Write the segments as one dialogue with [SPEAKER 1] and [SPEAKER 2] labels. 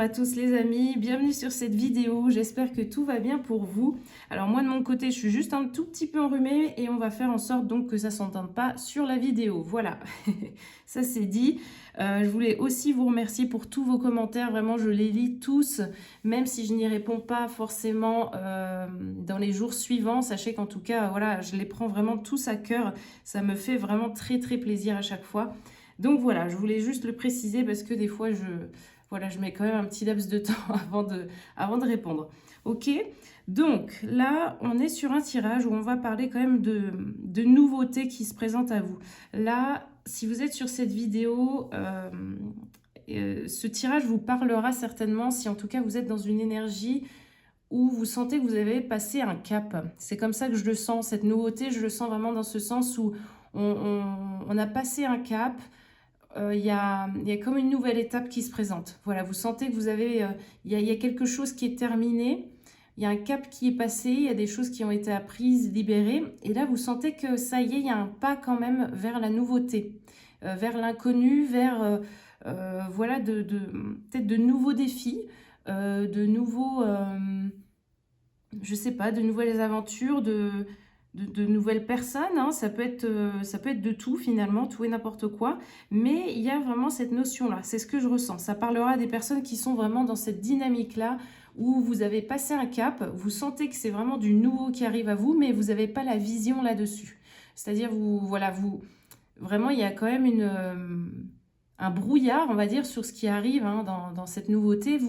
[SPEAKER 1] à tous les amis, bienvenue sur cette vidéo, j'espère que tout va bien pour vous. Alors moi de mon côté je suis juste un tout petit peu enrhumée et on va faire en sorte donc que ça ne s'entende pas sur la vidéo, voilà, ça c'est dit. Je voulais aussi vous remercier pour tous vos commentaires, vraiment je les lis tous, même si je n'y réponds pas forcément dans les jours suivants, sachez qu'en tout cas voilà, je les prends vraiment tous à cœur, ça me fait vraiment très plaisir à chaque fois. Donc voilà, je voulais juste le préciser parce que des fois, voilà, je mets quand même un petit laps de temps avant de répondre. Ok, donc là, on est sur un tirage où on va parler quand même de nouveautés qui se présentent à vous. Là, si vous êtes sur cette vidéo, ce tirage vous parlera certainement si en tout cas vous êtes dans une énergie où vous sentez que vous avez passé un cap. C'est comme ça que je le sens, cette nouveauté, je le sens vraiment dans ce sens où on a passé un cap. Il y a comme une nouvelle étape qui se présente. Voilà, vous sentez que vous avez, il y a quelque chose qui est terminé, il y a un cap qui est passé, il y a des choses qui ont été apprises, libérées, et là vous sentez que ça y est, il y a un pas quand même vers la nouveauté, vers l'inconnu, vers voilà, peut-être de nouveaux défis, de nouveaux, je sais pas, de nouvelles aventures, de nouvelles personnes, hein. Ça peut être de tout finalement, tout et n'importe quoi, mais il y a vraiment cette notion-là, c'est ce que je ressens. Ça parlera des personnes qui sont vraiment dans cette dynamique-là, où vous avez passé un cap, vous sentez que c'est vraiment du nouveau qui arrive à vous, mais vous n'avez pas la vision là-dessus. C'est-à-dire, voilà, vraiment, il y a quand même un brouillard, on va dire, sur ce qui arrive hein, dans cette nouveauté.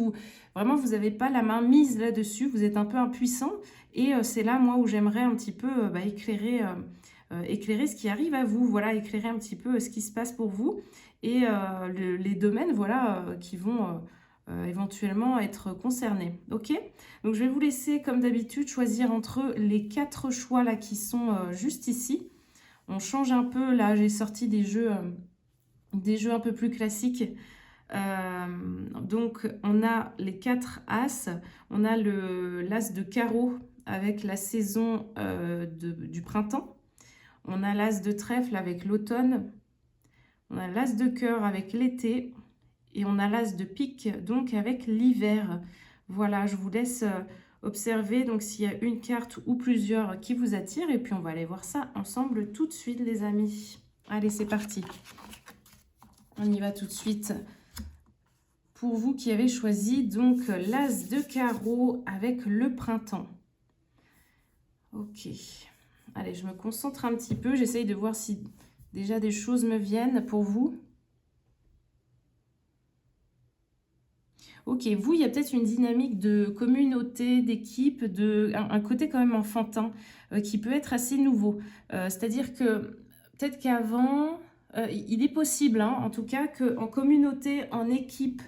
[SPEAKER 1] Vraiment, vous n'avez pas la main mise là-dessus, vous êtes un peu impuissant. Et c'est là, moi, où j'aimerais un petit peu éclairer ce qui arrive à vous. Voilà, éclairer un petit peu ce qui se passe pour vous. Et les domaines, voilà, qui vont éventuellement être concernés. Ok? Donc, je vais vous laisser, comme d'habitude, choisir entre les 4 choix là qui sont juste ici. On change un peu, là, j'ai sorti des jeux un peu plus classiques. Donc on a les 4 As, on a l'As de carreau avec la saison du printemps, on a l'As de trèfle avec l'automne, on a l'As de cœur avec l'été et on a l'As de pique donc avec l'hiver. Voilà, je vous laisse observer donc s'il y a une carte ou plusieurs qui vous attirent et puis on va aller voir ça ensemble tout de suite les amis. Allez, c'est parti. On y va tout de suite. Pour vous qui avez choisi donc l'As de carreau avec le printemps. Ok. Allez, je me concentre un petit peu. J'essaye de voir si déjà des choses me viennent pour vous. Ok, vous, il y a peut-être une dynamique de communauté, d'équipe, un côté quand même enfantin qui peut être assez nouveau. C'est-à-dire que peut-être qu'avant, il est possible, hein, en tout cas, qu'en communauté, en équipe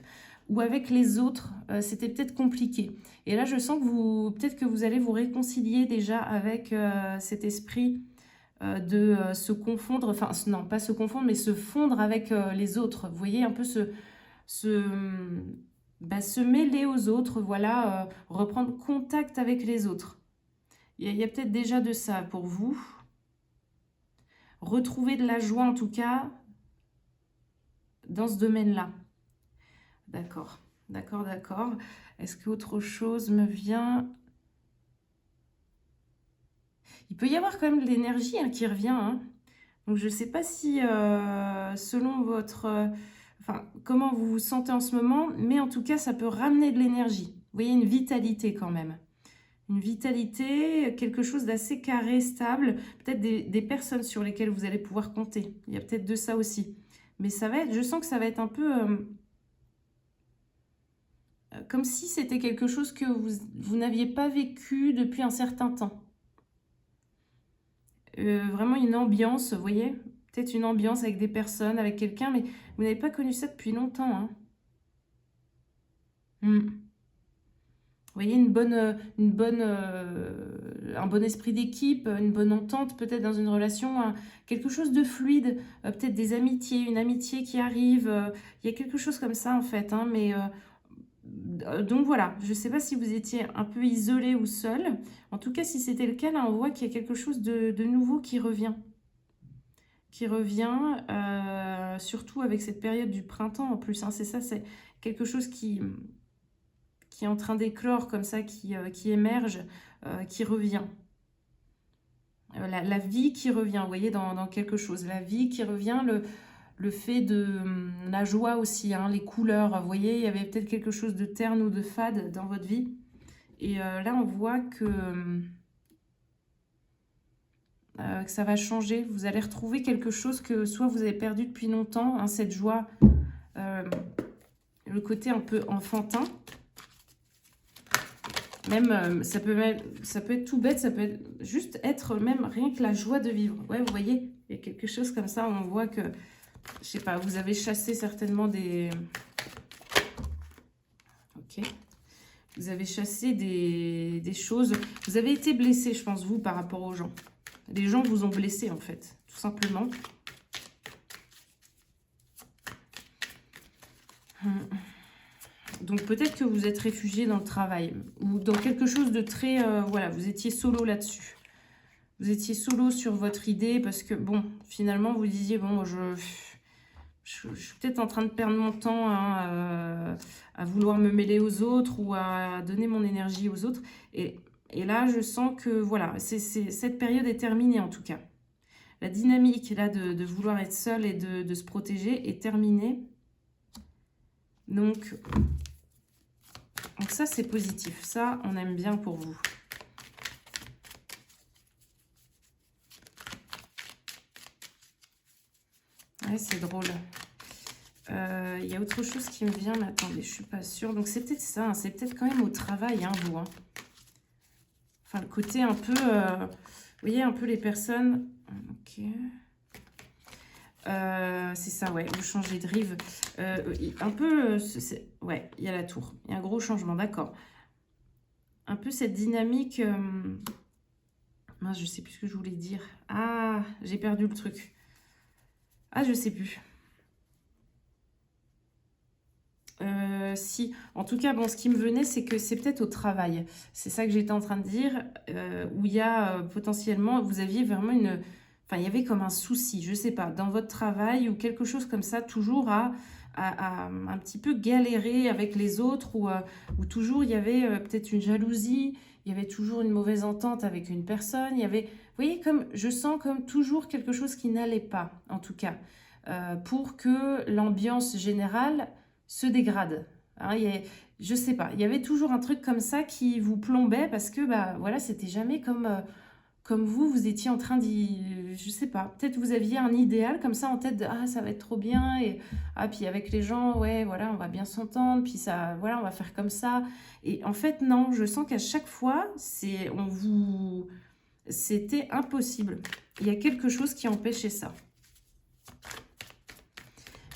[SPEAKER 1] ou avec les autres, c'était peut-être compliqué. Et là, je sens que peut-être que vous allez vous réconcilier déjà avec cet esprit de se confondre, enfin non, pas se confondre, mais se fondre avec les autres. Vous voyez, un peu se, se mêler aux autres, voilà, reprendre contact avec les autres. Il y a peut-être déjà de ça pour vous. Retrouver de la joie, en tout cas, dans ce domaine-là. D'accord, d'accord, d'accord. Est-ce qu'autre chose me vient? Il peut y avoir quand même de l'énergie hein, qui revient. Hein. Donc, je ne sais pas si, selon votre... enfin, comment vous vous sentez en ce moment, mais en tout cas, ça peut ramener de l'énergie. Vous voyez, une vitalité quand même. Une vitalité, quelque chose d'assez carré, stable. Peut-être des personnes sur lesquelles vous allez pouvoir compter. Il y a peut-être de ça aussi. Mais ça va être, je sens que ça va être un peu... comme si c'était quelque chose que vous n'aviez pas vécu depuis un certain temps. Vraiment une ambiance, vous voyez? Peut-être une ambiance avec des personnes, avec quelqu'un, mais vous n'avez pas connu ça depuis longtemps. Hein. Vous voyez, un bon esprit d'équipe, une bonne entente, peut-être dans une relation, quelque chose de fluide, peut-être des amitiés, une amitié qui arrive. Il y a quelque chose comme ça en fait, hein, mais... donc voilà, je ne sais pas si vous étiez un peu isolé ou seul. En tout cas, si c'était le cas, là, on voit qu'il y a quelque chose de nouveau qui revient. Surtout avec cette période du printemps en plus. Hein, c'est ça, c'est quelque chose qui est en train d'éclore comme ça, qui émerge, qui revient. La vie qui revient, vous voyez, dans quelque chose. La vie qui revient, le fait de la joie aussi, hein, les couleurs. Vous voyez, il y avait peut-être quelque chose de terne ou de fade dans votre vie. Et là, on voit que ça va changer. Vous allez retrouver quelque chose que soit vous avez perdu depuis longtemps, hein, cette joie, le côté un peu enfantin. Même, ça peut être tout bête, ça peut être juste être même rien que la joie de vivre. Ouais, vous voyez, il y a quelque chose comme ça, on voit que, je sais pas, vous avez chassé certainement des... Ok. Vous avez chassé des choses. Vous avez été blessé, je pense, vous, par rapport aux gens. Les gens vous ont blessé, en fait, tout simplement. Donc peut-être que vous êtes réfugié dans le travail ou dans quelque chose de très... voilà, vous étiez solo là-dessus. Vous étiez solo sur votre idée parce que, bon, finalement, vous disiez, bon, je suis peut-être en train de perdre mon temps, hein, à vouloir me mêler aux autres ou à donner mon énergie aux autres. Et là, je sens que, voilà, cette période est terminée en tout cas. La dynamique là de vouloir être seul et de se protéger est terminée. Donc ça, c'est positif. Ça, on aime bien pour vous. Ouais, c'est drôle. Il y a autre chose qui me vient, mais attendez, je suis pas sûre. Donc, c'est peut-être ça, hein, c'est peut-être quand même au travail, hein, vous. Hein. Enfin, le côté un peu... vous voyez, un peu les personnes... Ok. C'est ça, ouais, vous changez de rive. Un peu... ouais, il y a la tour. Il y a un gros changement, d'accord. Un peu cette dynamique... mince, je sais plus ce que je voulais dire. Ah, j'ai perdu le truc. Ah, je sais plus. Si, en tout cas, bon, ce qui me venait, c'est que c'est peut-être au travail. C'est ça que j'étais en train de dire, où il y a potentiellement, vous aviez vraiment une... Enfin, il y avait comme un souci, je sais pas, dans votre travail ou quelque chose comme ça, toujours à un petit peu galérer avec les autres, ou toujours il y avait peut-être une jalousie, il y avait toujours une mauvaise entente avec une personne, il y avait... Vous voyez, comme je sens comme toujours quelque chose qui n'allait pas, en tout cas, pour que l'ambiance générale se dégrade. Hein, je sais pas, il y avait toujours un truc comme ça qui vous plombait parce que bah voilà, c'était jamais comme vous étiez en train d'y... Je sais pas, peut-être vous aviez un idéal comme ça en tête de ah ça va être trop bien et ah puis avec les gens, ouais voilà, on va bien s'entendre, puis ça voilà, on va faire comme ça. Et en fait non, je sens qu'à chaque fois, c'était impossible. Il y a quelque chose qui empêchait ça.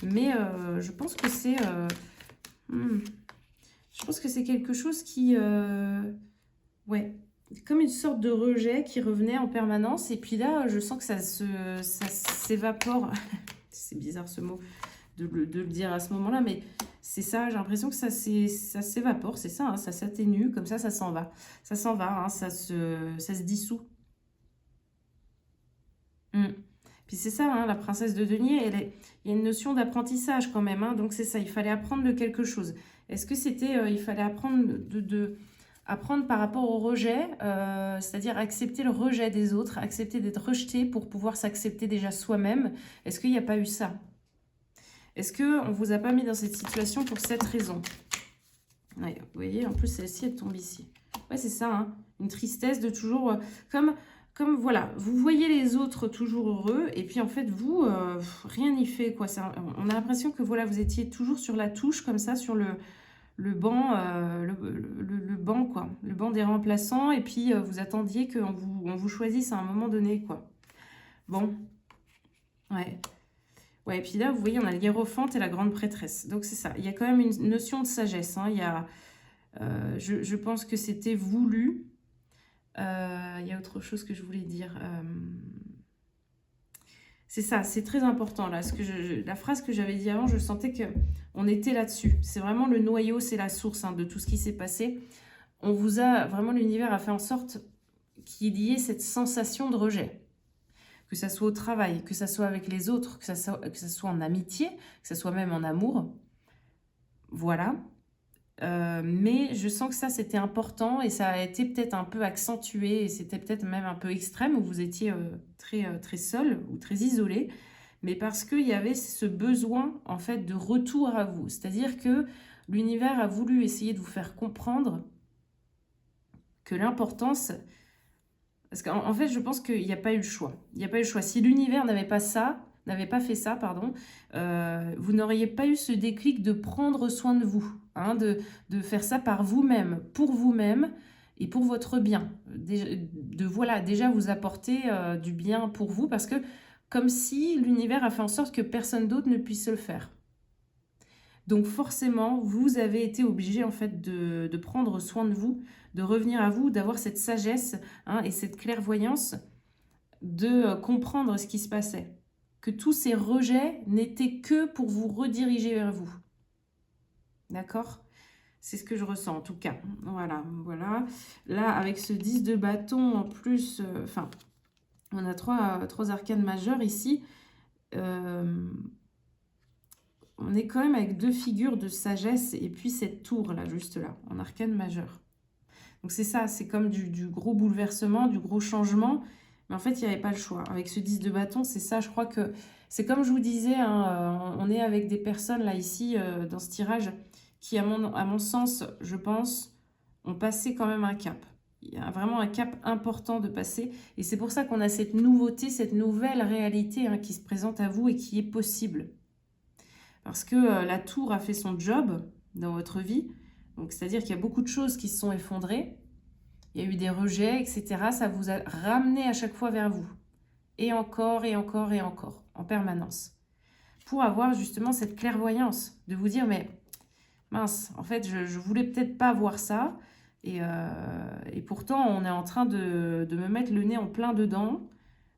[SPEAKER 1] Mais je pense que c'est... je pense que c'est quelque chose qui... ouais, comme une sorte de rejet qui revenait en permanence. Et puis là, je sens que ça s'évapore. C'est bizarre ce mot de le dire à ce moment-là, mais c'est ça, j'ai l'impression que ça s'évapore, c'est ça, hein, ça s'atténue, comme ça s'en va. Ça s'en va, hein, ça se dissout. Puis c'est ça, hein, la princesse de denier, il y a une notion d'apprentissage quand même, hein, donc c'est ça, il fallait apprendre de quelque chose. Est-ce que c'était, il fallait apprendre apprendre par rapport au rejet, c'est-à-dire accepter le rejet des autres, accepter d'être rejeté pour pouvoir s'accepter déjà soi-même? Est-ce qu'il n'y a pas eu ça? Est-ce qu'on ne vous a pas mis dans cette situation pour cette raison? Ouais, vous voyez, en plus celle-ci, elle tombe ici. Ouais, c'est ça, hein, une tristesse de toujours... Comme voilà, vous voyez les autres toujours heureux, et puis en fait, vous, rien n'y fait, quoi. On a l'impression que voilà, vous étiez toujours sur la touche, comme ça, sur le banc, le banc, quoi. Le banc des remplaçants, et puis vous attendiez qu'on vous choisisse à un moment donné, quoi. Bon, ouais. Ouais, et puis là, vous voyez, on a l'hiérophante et la grande prêtresse. Donc c'est ça, il y a quand même une notion de sagesse, hein. Il y a, je pense que c'était voulu. Il y a autre chose que je voulais dire. C'est ça, c'est très important là. La phrase que j'avais dit avant, je sentais qu'on était là-dessus. C'est vraiment le noyau, c'est la source, hein, de tout ce qui s'est passé. On vous a, vraiment l'univers a fait en sorte qu'il y ait cette sensation de rejet. Que ça soit au travail, que ça soit avec les autres, que ça soit en amitié, que ça soit même en amour. Voilà. Mais je sens que ça, c'était important et ça a été peut-être un peu accentué et c'était peut-être même un peu extrême où vous étiez très seul ou très isolé, mais parce qu'il y avait ce besoin en fait de retour à vous. C'est-à-dire que l'univers a voulu essayer de vous faire comprendre que l'importance... Parce qu'en fait, je pense qu'il n'y a pas eu le choix. Il n'y a pas eu le choix. Si l'univers n'avait pas fait ça, pardon, vous n'auriez pas eu ce déclic de prendre soin de vous, hein, de faire ça par vous-même, pour vous-même et pour votre bien. Voilà, déjà vous apporter du bien pour vous, parce que comme si l'univers a fait en sorte que personne d'autre ne puisse le faire. Donc forcément, vous avez été obligé en fait de prendre soin de vous, de revenir à vous, d'avoir cette sagesse, hein, et cette clairvoyance de comprendre ce qui se passait. Que tous ces rejets n'étaient que pour vous rediriger vers vous. D'accord? C'est ce que je ressens en tout cas. Voilà, voilà. Là, avec ce 10 de bâton en plus, enfin, on a trois arcanes majeures ici. On est quand même avec 2 figures de sagesse et puis cette tour là, juste là, en arcane majeur. Donc c'est ça, c'est comme du gros bouleversement, du gros changement. Mais en fait, il n'y avait pas le choix. Avec ce 10 de bâton, c'est ça, je crois que... C'est comme je vous disais, hein, on est avec des personnes là, ici, dans ce tirage, qui, à mon sens, je pense, ont passé quand même un cap. Il y a vraiment un cap important de passer. Et c'est pour ça qu'on a cette nouveauté, cette nouvelle réalité, hein, qui se présente à vous et qui est possible. Parce que la tour a fait son job dans votre vie. Donc, c'est-à-dire qu'il y a beaucoup de choses qui se sont effondrées. Il y a eu des rejets, etc. Ça vous a ramené à chaque fois vers vous. Et encore, et encore, et encore, en permanence. Pour avoir justement cette clairvoyance, de vous dire, mais mince, en fait, je voulais peut-être pas voir ça. Et pourtant, on est en train de me mettre le nez en plein dedans.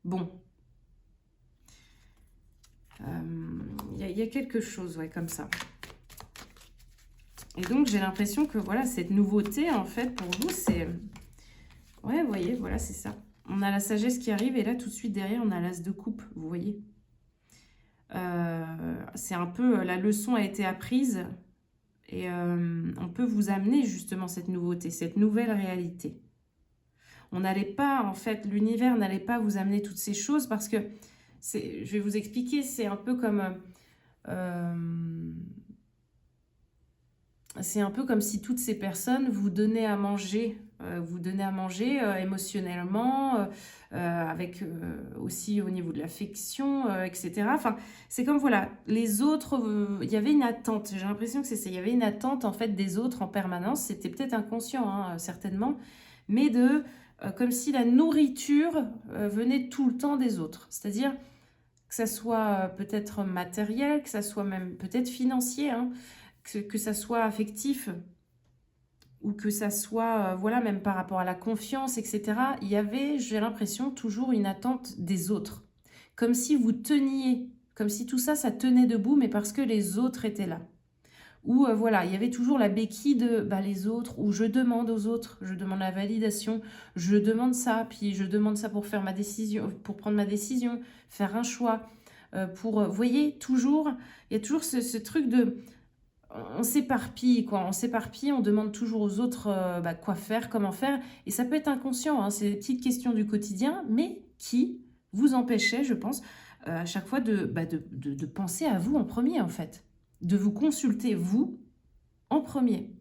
[SPEAKER 1] Bon. Il y a quelque chose, ouais, comme ça. Et donc, j'ai l'impression que, voilà, cette nouveauté, en fait, pour vous, c'est... Ouais, vous voyez, voilà, c'est ça. On a la sagesse qui arrive et là, tout de suite, derrière, on a l'as de coupe, vous voyez. C'est un peu... La leçon a été apprise et on peut vous amener, justement, cette nouveauté, cette nouvelle réalité. On n'allait pas, en fait, l'univers n'allait pas vous amener toutes ces choses parce que, je vais vous expliquer, c'est un peu comme... c'est un peu comme si toutes ces personnes vous donnaient à manger, émotionnellement, avec aussi au niveau de l'affection, etc. Enfin, c'est comme, voilà, les autres, il y avait une attente, j'ai l'impression que c'est ça, il y avait une attente en fait des autres en permanence, c'était peut-être inconscient, hein, certainement, mais comme si la nourriture venait tout le temps des autres, c'est-à-dire que ça soit peut-être matériel, que ça soit même peut-être financier, hein, que ça soit affectif ou que ça soit, voilà, même par rapport à la confiance, etc. Il y avait, j'ai l'impression, toujours une attente des autres. Comme si vous teniez, comme si tout ça, ça tenait debout, mais parce que les autres étaient là. Ou voilà, il y avait toujours la béquille de les autres, ou je demande aux autres, je demande la validation, je demande ça, puis je demande ça pour faire ma décision, pour prendre ma décision, faire un choix, vous voyez, toujours, il y a toujours ce truc de... On s'éparpille, quoi. On s'éparpille, on demande toujours aux autres quoi faire, comment faire. Et ça peut être inconscient, hein, c'est des petites questions du quotidien, mais qui vous empêchait, je pense, à chaque fois de penser à vous en premier, en fait. De vous consulter, vous, en premier.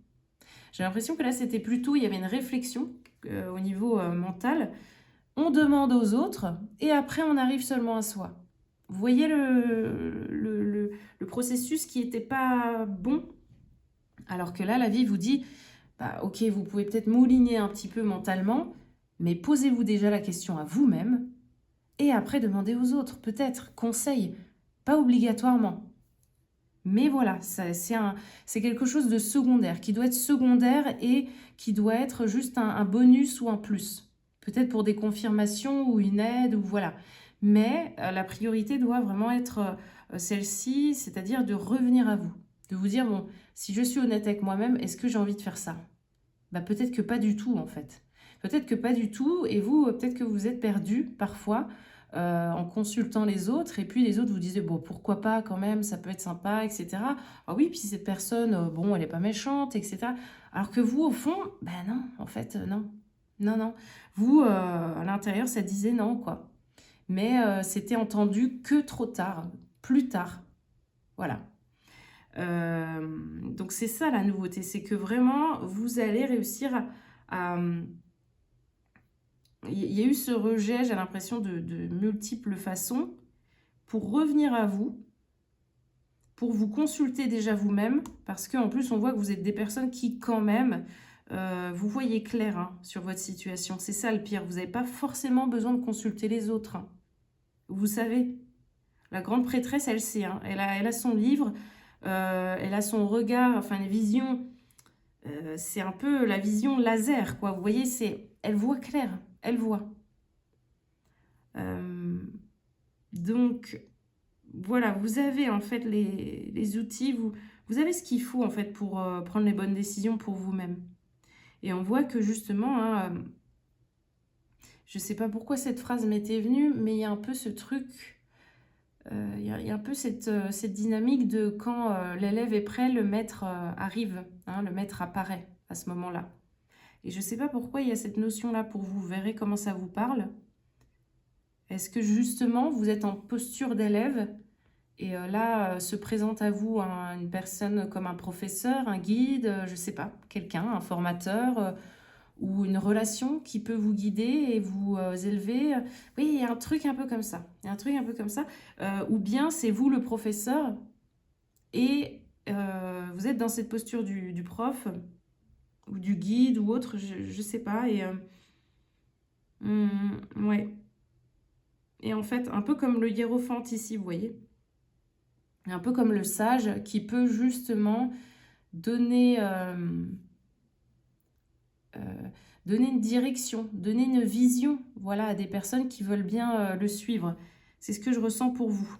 [SPEAKER 1] J'ai l'impression que là, c'était plutôt, il y avait une réflexion au niveau mental. On demande aux autres et après, on arrive seulement à soi. Vous voyez le processus qui n'était pas bon? Alors que là, la vie vous dit, ok, vous pouvez peut-être mouliner un petit peu mentalement, mais posez-vous déjà la question à vous-même et après demandez aux autres, peut-être, conseil, pas obligatoirement. Mais voilà, c'est quelque chose de secondaire, qui doit être secondaire et qui doit être juste un bonus ou un plus. Peut-être pour des confirmations ou une aide, ou voilà. Mais la priorité doit vraiment être celle-ci, c'est-à-dire de revenir à vous. De vous dire, bon, si je suis honnête avec moi-même, est-ce que j'ai envie de faire ça? Peut-être que pas du tout, en fait. Peut-être que pas du tout, et vous, peut-être que vous êtes perdu parfois en consultant les autres, et puis les autres vous disaient, bon, pourquoi pas quand même, ça peut être sympa, etc. Ah oui, puis cette personne, bon, elle n'est pas méchante, etc. Alors que vous, au fond, ben non, en fait, non. Non, non. Vous, à l'intérieur, ça disait non, quoi. Mais c'était entendu que trop tard, plus tard. Voilà. Donc c'est ça la nouveauté, c'est que vraiment, vous allez réussir à il y a eu ce rejet, j'ai l'impression, de multiples façons pour revenir à vous, pour vous consulter déjà vous-même, parce qu'en plus, on voit que vous êtes des personnes qui, quand même, vous voyez clair hein, sur votre situation. C'est ça le pire, vous n'avez pas forcément besoin de consulter les autres. Hein. Vous savez, la grande prêtresse, elle sait, hein, elle a son livre, elle a son regard, enfin, les visions, c'est un peu la vision laser, quoi. Vous voyez, elle voit clair, elle voit. Donc, voilà, vous avez en fait les outils, vous avez ce qu'il faut en fait pour prendre les bonnes décisions pour vous-même. Et on voit que justement, hein, je ne sais pas pourquoi cette phrase m'était venue, mais il y a un peu ce truc, il y a un peu cette dynamique de quand l'élève est prêt, le maître arrive, hein, le maître apparaît à ce moment-là. Et je ne sais pas pourquoi il y a cette notion-là pour vous, vous verrez comment ça vous parle. Est-ce que justement vous êtes en posture d'élève et là se présente à vous une personne comme un professeur, un guide, je ne sais pas, quelqu'un, un formateur ou une relation qui peut vous guider et vous élever. Oui, il y a un truc un peu comme ça. Il y a un truc un peu comme ça. Ou bien c'est vous le professeur et vous êtes dans cette posture du prof ou du guide ou autre, je ne sais pas. Et ouais. Et en fait, un peu comme le hiérophante ici, vous voyez. Un peu comme le sage qui peut justement donner, donner une direction, donner une vision, voilà, à des personnes qui veulent bien le suivre. C'est ce que je ressens pour vous.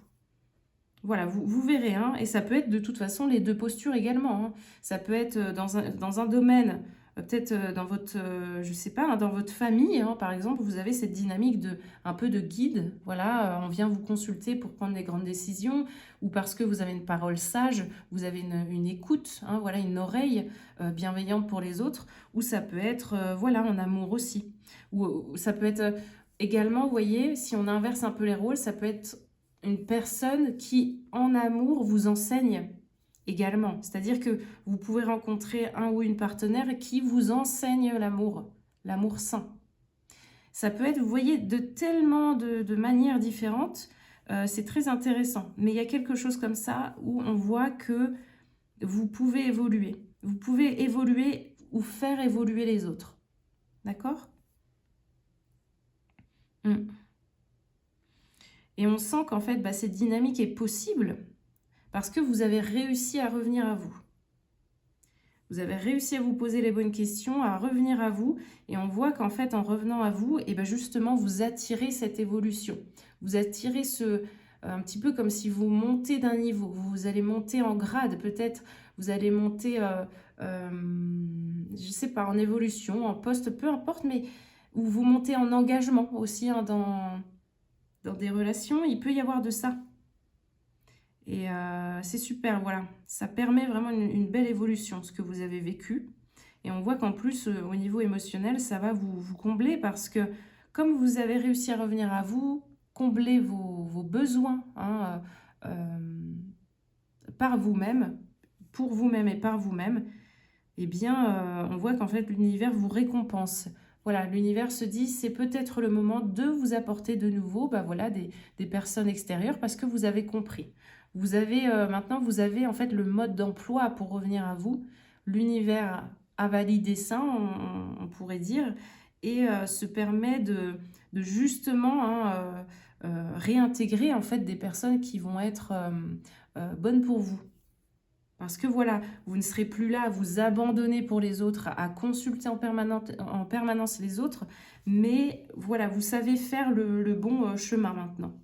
[SPEAKER 1] Voilà, vous verrez, hein, et ça peut être de toute façon les deux postures également. Hein. Ça peut être dans un domaine, peut-être dans votre, je sais pas, hein, dans votre famille, hein, par exemple, vous avez cette dynamique un peu de guide. Voilà, on vient vous consulter pour prendre des grandes décisions, ou parce que vous avez une parole sage, vous avez une écoute, hein, voilà, une oreille bienveillante pour les autres. Ou ça peut être, voilà, en amour aussi. Ou ça peut être également, vous voyez, si on inverse un peu les rôles, ça peut être une personne qui, en amour, vous enseigne également. C'est-à-dire que vous pouvez rencontrer un ou une partenaire qui vous enseigne l'amour sain. Ça peut être, vous voyez, de tellement de manières différentes, c'est très intéressant. Mais il y a quelque chose comme ça où on voit que vous pouvez évoluer. Vous pouvez évoluer ou faire évoluer les autres. D'accord ? Et on sent qu'en fait, cette dynamique est possible parce que vous avez réussi à revenir à vous. Vous avez réussi à vous poser les bonnes questions, à revenir à vous. Et on voit qu'en fait, en revenant à vous, et justement, vous attirez cette évolution. Vous attirez un petit peu comme si vous montez d'un niveau. Vous allez monter en grade peut-être. Vous allez monter, je ne sais pas, en évolution, en poste, peu importe. Mais où vous montez en engagement aussi hein, dans des relations. Il peut y avoir de ça. Et c'est super, voilà. Ça permet vraiment une belle évolution, ce que vous avez vécu. Et on voit qu'en plus, au niveau émotionnel, ça va vous combler parce que comme vous avez réussi à revenir à vous, combler vos besoins hein, par vous-même, pour vous-même et par vous-même, eh bien, on voit qu'en fait, l'univers vous récompense. Voilà, l'univers se dit, c'est peut-être le moment de vous apporter de nouveau voilà, des personnes extérieures parce que vous avez compris. Vous avez maintenant, vous avez en fait le mode d'emploi pour revenir à vous. L'univers a validé ça, on pourrait dire, et se permet de justement hein, réintégrer en fait des personnes qui vont être bonnes pour vous. Parce que voilà, vous ne serez plus là à vous abandonner pour les autres, à consulter en permanence les autres, mais voilà, vous savez faire le bon chemin maintenant.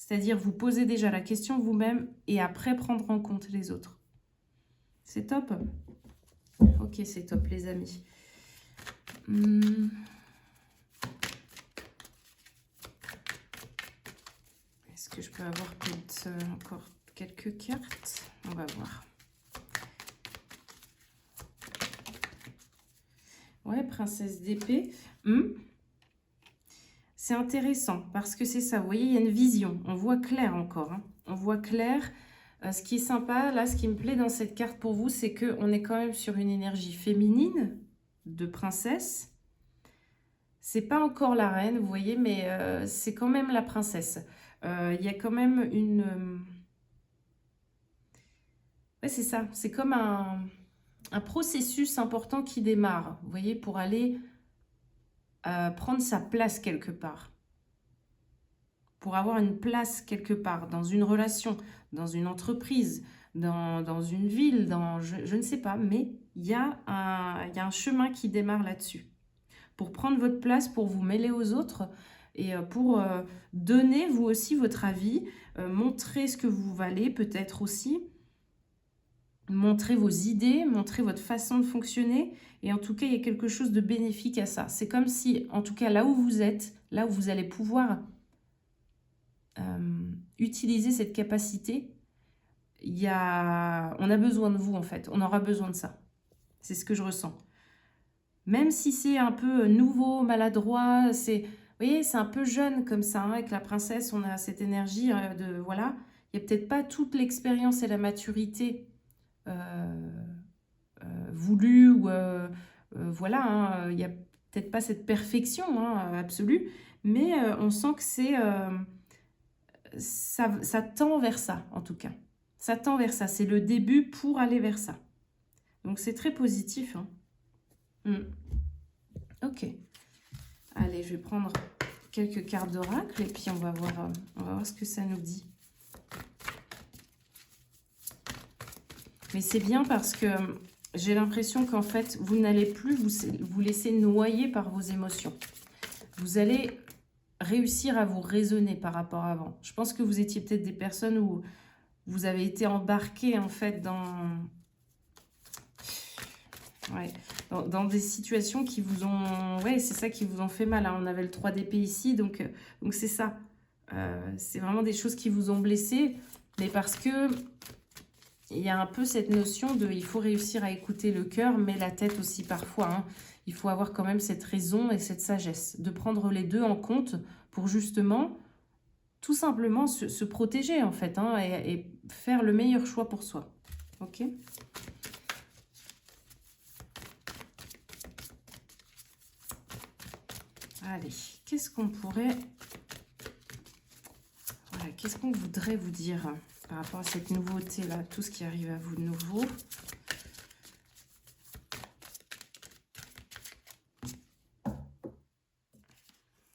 [SPEAKER 1] C'est-à-dire vous posez déjà la question vous-même et après prendre en compte les autres. C'est top? Ok, c'est top les amis. quelques cartes. On va voir. Ouais, princesse d'épée. C'est intéressant parce que c'est ça. Vous voyez, il y a une vision. On voit clair encore. Hein. On voit clair. Ce qui est sympa, là, ce qui me plaît dans cette carte pour vous, c'est qu'on est quand même sur une énergie féminine de princesse. C'est pas encore la reine, vous voyez, mais c'est quand même la princesse. Il y a quand même une... Ouais, c'est ça. C'est comme un processus important qui démarre, vous voyez, pour aller prendre sa place quelque part. Pour avoir une place quelque part, dans une relation, dans une entreprise, dans une ville, je ne sais pas, mais il y a un chemin qui démarre là-dessus. Pour prendre votre place, pour vous mêler aux autres et pour donner vous aussi votre avis, montrer ce que vous valez peut-être aussi, montrer vos idées, montrer votre façon de fonctionner et en tout cas il y a quelque chose de bénéfique à ça. C'est comme si, en tout cas là où vous êtes, là où vous allez pouvoir utiliser cette capacité, on a besoin de vous en fait, on aura besoin de ça. C'est ce que je ressens. Même si c'est un peu nouveau, maladroit, vous voyez, c'est un peu jeune comme ça, hein, avec la princesse, on a cette énergie de, voilà, il n'y a peut-être pas toute l'expérience et la maturité voulue, ou voilà, hein, il n'y a peut-être pas cette perfection absolue, mais on sent que ça tend vers ça, en tout cas. Ça tend vers ça, c'est le début pour aller vers ça. Donc c'est très positif, hein. Ok. Allez, je vais prendre quelques cartes d'oracle et puis on va voir ce que ça nous dit. Mais c'est bien parce que j'ai l'impression qu'en fait, vous n'allez plus vous laisser noyer par vos émotions. Vous allez réussir à vous raisonner par rapport à avant. Je pense que vous étiez peut-être des personnes où vous avez été embarqués en fait dans des situations qui vous ont... Ouais, c'est ça qui vous ont fait mal. Hein. On avait le 3 d'épée ici, donc c'est ça. C'est vraiment des choses qui vous ont blessé, mais parce que il y a un peu cette notion de... Il faut réussir à écouter le cœur, mais la tête aussi parfois. Hein. Il faut avoir quand même cette raison et cette sagesse, de prendre les deux en compte pour justement, tout simplement, se protéger en fait, hein, et faire le meilleur choix pour soi. Ok ? Allez, qu'est-ce qu'on pourrait... Voilà, qu'est-ce qu'on voudrait vous dire par rapport à cette nouveauté-là, tout ce qui arrive à vous de nouveau.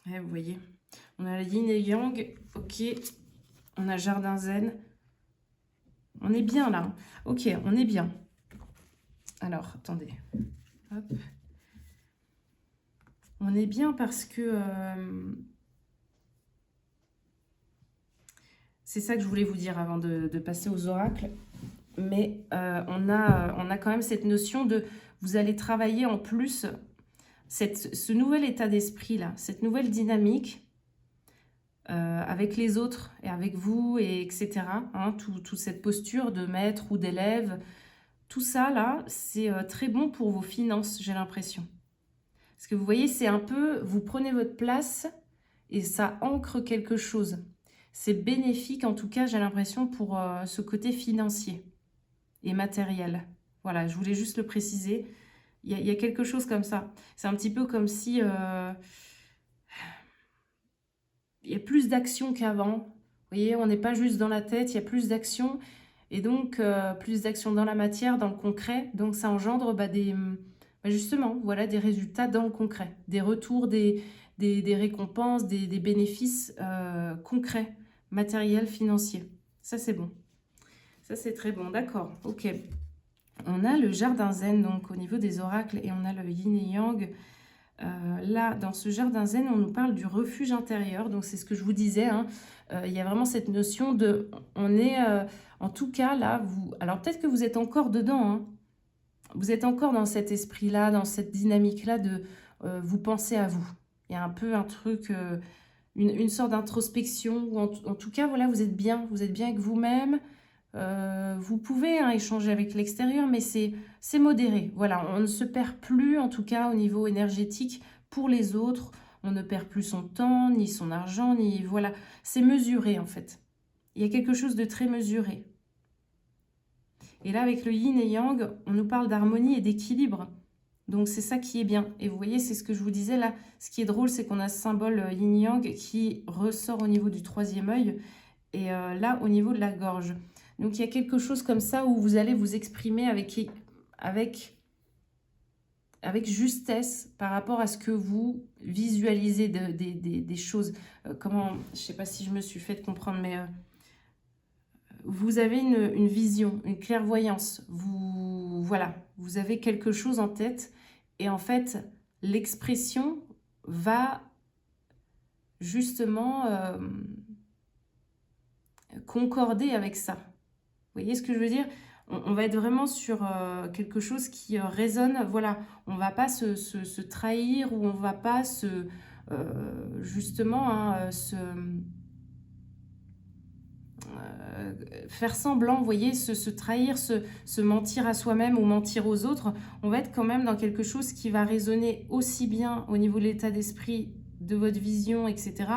[SPEAKER 1] Ouais, vous voyez, on a le yin et yang, ok, on a jardin zen. On est bien là, ok, on est bien. Alors, attendez, hop. On est bien parce que... c'est ça que je voulais vous dire avant de passer aux oracles. Mais on a quand même cette notion de... Vous allez travailler en plus ce nouvel état d'esprit-là, cette nouvelle dynamique avec les autres et avec vous, et etc. Hein, toute cette posture de maître ou d'élève. Tout ça, là, c'est très bon pour vos finances, j'ai l'impression. Parce que vous voyez, c'est un peu... Vous prenez votre place et ça ancre quelque chose. C'est bénéfique, en tout cas, j'ai l'impression, pour ce côté financier et matériel. Voilà, je voulais juste le préciser. Il y a quelque chose comme ça. C'est un petit peu comme si... il y a plus d'action qu'avant. Vous voyez, on n'est pas juste dans la tête, il y a plus d'action. Et donc, plus d'action dans la matière, dans le concret. Donc, ça engendre justement, voilà, des résultats dans le concret. Des retours, des récompenses, des bénéfices concrets, matériels, financiers. Ça, c'est bon. Ça, c'est très bon. D'accord, ok. On a le jardin zen, donc, au niveau des oracles, et on a le yin et yang. Là, dans ce jardin zen, on nous parle du refuge intérieur. Donc, c'est ce que je vous disais. Hein. Il y a vraiment cette notion de... On est, en tout cas, là, vous... Alors, peut-être que vous êtes encore dedans. Hein. Vous êtes encore dans cet esprit-là, dans cette dynamique-là de vous pensez à vous. Il y a un peu un truc, une sorte d'introspection. Ou en tout cas, voilà, vous êtes bien. Vous êtes bien avec vous-même. Vous pouvez hein, échanger avec l'extérieur, mais c'est modéré. Voilà, on ne se perd plus, en tout cas au niveau énergétique, pour les autres. On ne perd plus son temps, ni son argent, ni... Voilà, c'est mesuré en fait. Il y a quelque chose de très mesuré. Et là, avec le yin et yang, on nous parle d'harmonie et d'équilibre. Donc, c'est ça qui est bien. Et vous voyez, c'est ce que je vous disais là. Ce qui est drôle, c'est qu'on a ce symbole yin-yang qui ressort au niveau du 3e œil et là, au niveau de la gorge. Donc, il y a quelque chose comme ça où vous allez vous exprimer avec justesse par rapport à ce que vous visualisez des choses. Comment, je ne sais pas si je me suis fait comprendre, mais... vous avez une vision, une clairvoyance, voilà, vous avez quelque chose en tête et en fait, l'expression va justement concorder avec ça. Vous voyez ce que je veux dire? On va être vraiment sur quelque chose qui résonne, voilà, on ne va pas se trahir ou on ne va pas justement hein, faire semblant, vous voyez, se trahir, se mentir à soi-même ou mentir aux autres, on va être quand même dans quelque chose qui va résonner aussi bien au niveau de l'état d'esprit, de votre vision, etc.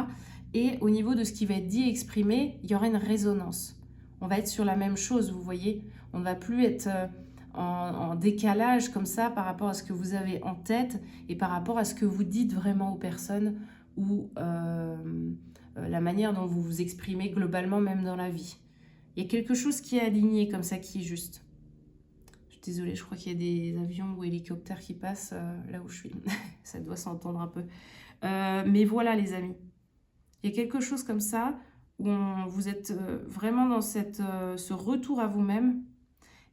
[SPEAKER 1] Et au niveau de ce qui va être dit et exprimé, il y aura une résonance. On va être sur la même chose, vous voyez. On ne va plus être en décalage comme ça par rapport à ce que vous avez en tête et par rapport à ce que vous dites vraiment aux personnes ou... la manière dont vous vous exprimez globalement, même dans la vie. Il y a quelque chose qui est aligné comme ça, qui est juste. Je suis désolée, je crois qu'il y a des avions ou hélicoptères qui passent là où je suis. Ça doit s'entendre un peu. Mais voilà, les amis. Il y a quelque chose comme ça où vous êtes vraiment dans ce retour à vous-même.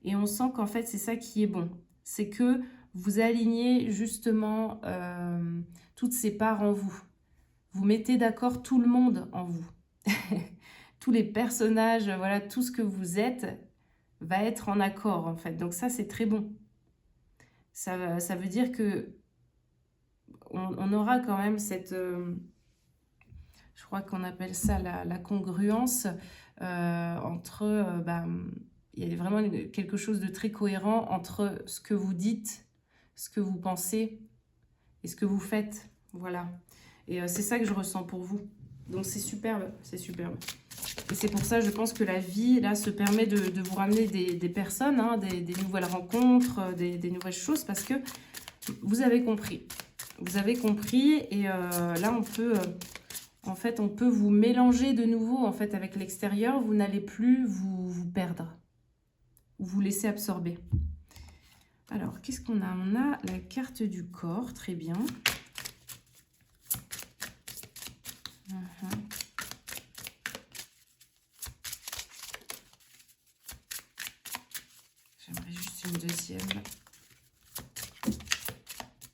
[SPEAKER 1] Et on sent qu'en fait, c'est ça qui est bon. C'est que vous alignez justement toutes ces parts en vous. Vous mettez d'accord tout le monde en vous. Tous les personnages, voilà, tout ce que vous êtes va être en accord, en fait. Donc ça, c'est très bon. Ça veut dire que on aura quand même cette... je crois qu'on appelle ça la congruence entre... il y a vraiment quelque chose de très cohérent entre ce que vous dites, ce que vous pensez et ce que vous faites. Voilà. Et c'est ça que je ressens pour vous. Donc c'est superbe, c'est superbe. Et c'est pour ça, je pense que la vie, là, se permet de vous ramener des personnes, hein, des nouvelles rencontres, des nouvelles choses, parce que vous avez compris. Vous avez compris, et là, on peut... en fait, on peut vous mélanger de nouveau, en fait, avec l'extérieur. Vous n'allez plus vous perdre. Ou vous laisser absorber. Alors, qu'est-ce qu'on a? On a la carte du corps, très bien. J'aimerais juste une deuxième.